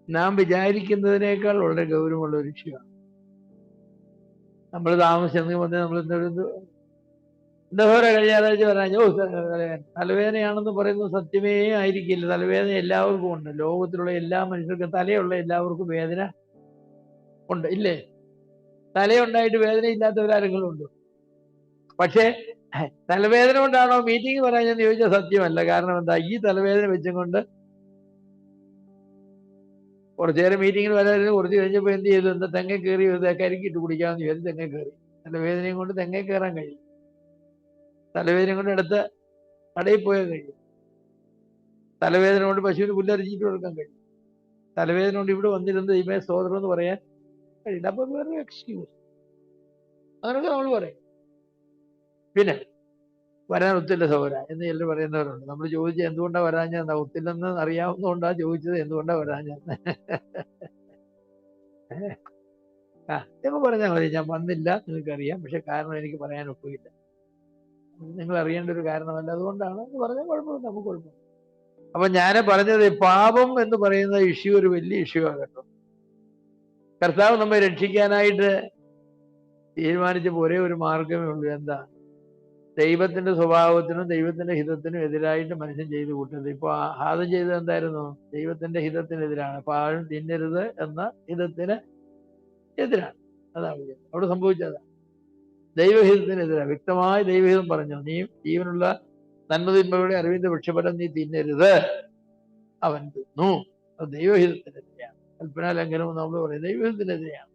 നാം വിചാരിക്കുന്നതിനേക്കാൾ വളരെ ഗൗരവമുള്ള ഒരു ഇഷ്യൂ ആണ്. നമ്മൾ താമസിച്ചെന്ന് പറഞ്ഞാൽ നമ്മൾ എന്താ പറയുക, കഴിഞ്ഞ ആഴ്ച പറയാൻ തലവേദനയാണെന്ന് പറയുന്നത് സത്യമേ ആയിരിക്കില്ല. തലവേദന എല്ലാവർക്കും ഉണ്ട്. ലോകത്തിലുള്ള എല്ലാ മനുഷ്യർക്കും, തലയുള്ള എല്ലാവർക്കും വേദന ഉണ്ട്, ഇല്ലേ? തലയുണ്ടായിട്ട് വേദന ഇല്ലാത്തവരാരെങ്കിലും ഉണ്ട്? പക്ഷേ തലവേദന കൊണ്ടാണോ മീറ്റിംഗ് പറയാൻ ചോദിച്ചാൽ സത്യമല്ല. കാരണം എന്താ? ഈ തലവേദന വെച്ചും കൊണ്ട് കുറച്ചു നേരം മീറ്റിങ്ങിന് വരായിരുന്നു. കുറച്ച് കഴിഞ്ഞപ്പോൾ എന്ത് ചെയ്തു? എന്താ തെങ്ങ കയറി കരിക്കിട്ട് കുടിക്കാമെന്ന് വിചാരിച്ചു. തെങ്ങ കയറി. തലവേദനയും കൊണ്ട് തെങ്ങ കയറാൻ കഴിയും. തലവേദന കൊണ്ട് അടുത്ത കടയിൽ പോയാൽ കഴിയും. തലവേദന കൊണ്ട് പശുവിന് പുല്ലരിച്ചിട്ട് കൊടുക്കാൻ കഴിയും. തലവേദന കൊണ്ട് ഇവിടെ വന്നിരുന്നത് ഇമേ സോദരം എന്ന് പറയാൻ കഴിയില്ല. അപ്പൊ വേറെ എക്സ്ക്യൂസ് അങ്ങനെയൊക്കെ നമ്മൾ പറയും. പിന്നെ വരാൻ ഒത്തില്ല സൗര എന്ന് ചിലർ പറയുന്നവരുണ്ട്. നമ്മൾ ചോദിച്ചത് എന്തുകൊണ്ടാണ് വരാഞ്ഞ? ഒത്തില്ലെന്ന് അറിയാവുന്നതുകൊണ്ടാ ചോദിച്ചത്, എന്തുകൊണ്ടാണ് വരാഞ്ഞ എന്ന് പറഞ്ഞാൽ മതി. ഞാൻ വന്നില്ല, നിങ്ങൾക്കറിയാം, പക്ഷെ കാരണം എനിക്ക് പറയാൻ ഒക്കില്ല. നിങ്ങൾ അറിയേണ്ട ഒരു കാരണമല്ല, അതുകൊണ്ടാണ് എന്ന് പറഞ്ഞാൽ കുഴപ്പമില്ല, നമുക്ക് കുഴപ്പമില്ല. അപ്പൊ ഞാൻ പറഞ്ഞത്, പാപം എന്ന് പറയുന്ന ഇഷ്യൂ ഒരു വലിയ ഇഷ്യൂ ആണ് കേട്ടോ. കർത്താവ് നമ്മെ രക്ഷിക്കാനായിട്ട് തീരുമാനിച്ചപ്പോൾ ഒരേ ഒരു മാർഗമേ ഉള്ളൂ. എന്താ? ദൈവത്തിന്റെ സ്വഭാവത്തിനും ദൈവത്തിന്റെ ഹിതത്തിനും എതിരായിട്ട് മനുഷ്യൻ ചെയ്തു കൂട്ടരുത്. ഇപ്പൊ ആദ്യം ചെയ്തത് എന്തായിരുന്നു? ദൈവത്തിന്റെ ഹിതത്തിനെതിരാണ്. പാഴും തിന്നരുത് എന്ന ഹിതത്തിന് എതിരാണ്. അതാണ് അവിടെ സംഭവിച്ചത്. ദൈവഹിതത്തിനെതിരാണ്. വ്യക്തമായി ദൈവഹിതം പറഞ്ഞു, നീ ജീവനുള്ള നന്മതിന്മകളുടെ അറിവിന്റെ വൃക്ഷഫലം നീ തിന്നരുത്. അവൻ തിന്നു. അത് ദൈവഹിതത്തിനെതിരെയാണ്. കൽപ്പനാ ലംഘനം നമ്മൾ പറയും ദൈവഹിതത്തിനെതിരെയാണ്.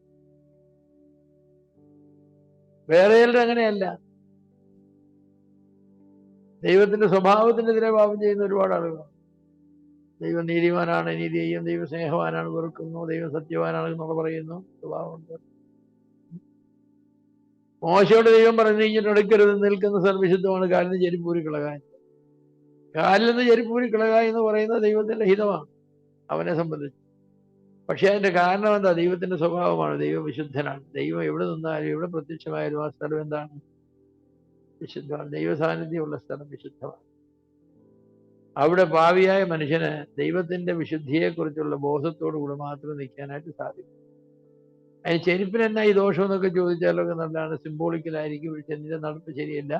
വേറെ അങ്ങനെയല്ല. ദൈവത്തിന്റെ സ്വഭാവത്തിനെതിരെ പാപം ചെയ്യുന്ന ഒരുപാട് ആളുകളാണ്. ദൈവം നീതിമാനാണ്, നീതി ചെയ്യും. ദൈവം സ്നേഹവാനാണ്, വെറുക്കുന്നു. ദൈവം സത്യവാനാണ് എന്നൊക്കെ പറയുന്നു. സ്വഭാവമുണ്ട്. മോശയോട് ദൈവം പറഞ്ഞു കഴിഞ്ഞിട്ട് എടുക്കരുത്, നിൽക്കുന്ന സർവ്വശുദ്ധമാണ്, കാലിൽ നിന്ന് ചെരിപ്പൂരി കളകാൻ. കാലിൽ നിന്ന് ചെരിപ്പൂരി കളക എന്ന് പറയുന്നത് ദൈവത്തിന്റെ ഹിതമാണ് അവനെ സംബന്ധിച്ച്. പക്ഷെ അതിന്റെ കാരണം എന്താ? ദൈവത്തിന്റെ സ്വഭാവമാണ്. ദൈവം വിശുദ്ധനാണ്. ദൈവം എവിടെ നിന്നാലും എവിടെ പ്രത്യക്ഷമായാലും ആ സ്ഥലം എന്താണ്? വിശുദ്ധമാണ്. ദൈവ സാന്നിധ്യമുള്ള സ്ഥലം വിശുദ്ധമാണ്. അവിടെ പാവിയായ മനുഷ്യന് ദൈവത്തിന്റെ വിശുദ്ധിയെക്കുറിച്ചുള്ള ബോധത്തോടു കൂടെ മാത്രം നിൽക്കാനായിട്ട് സാധിക്കും. അതിന് ചെരുപ്പിന് എന്നാ ഈ ദോഷം എന്നൊക്കെ ചോദിച്ചാലൊക്കെ നല്ലതാണ്, സിംബോളിക്കലായിരിക്കും. പക്ഷെ ഇതിന്റെ നടപ്പ് ശരിയല്ല.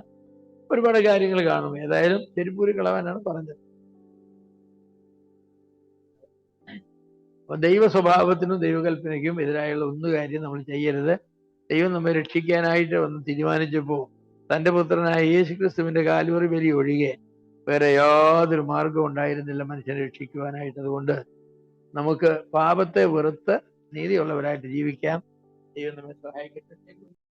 ഒരുപാട് കാര്യങ്ങൾ കാണും. ഏതായാലും ചെരുപ്പൂരി കളവാനാണ് പറഞ്ഞത്. അപ്പൊ ദൈവ സ്വഭാവത്തിനും ദൈവകൽപ്പനയ്ക്കും എതിരായുള്ള ഒന്നും കാര്യം നമ്മൾ ചെയ്യരുത്. ദൈവം നമ്മെ രക്ഷിക്കാനായിട്ട് വന്ന് തീരുമാനിച്ചപ്പോൾ തന്റെ പുത്രനായ യേശുക്രിസ്തുവിന്റെ കാൽവറി ബലി ഒഴികെ വേറെ യാതൊരു മാർഗം ഉണ്ടായിരുന്നില്ല മനുഷ്യനെ രക്ഷിക്കുവാനായിട്ട്. അതുകൊണ്ട് നമുക്ക് പാപത്തെ വെറുത്ത് നീതിയുള്ളവരായിട്ട് ജീവിക്കാം. ദൈവം നമ്മെ സഹായിക്കട്ടെ.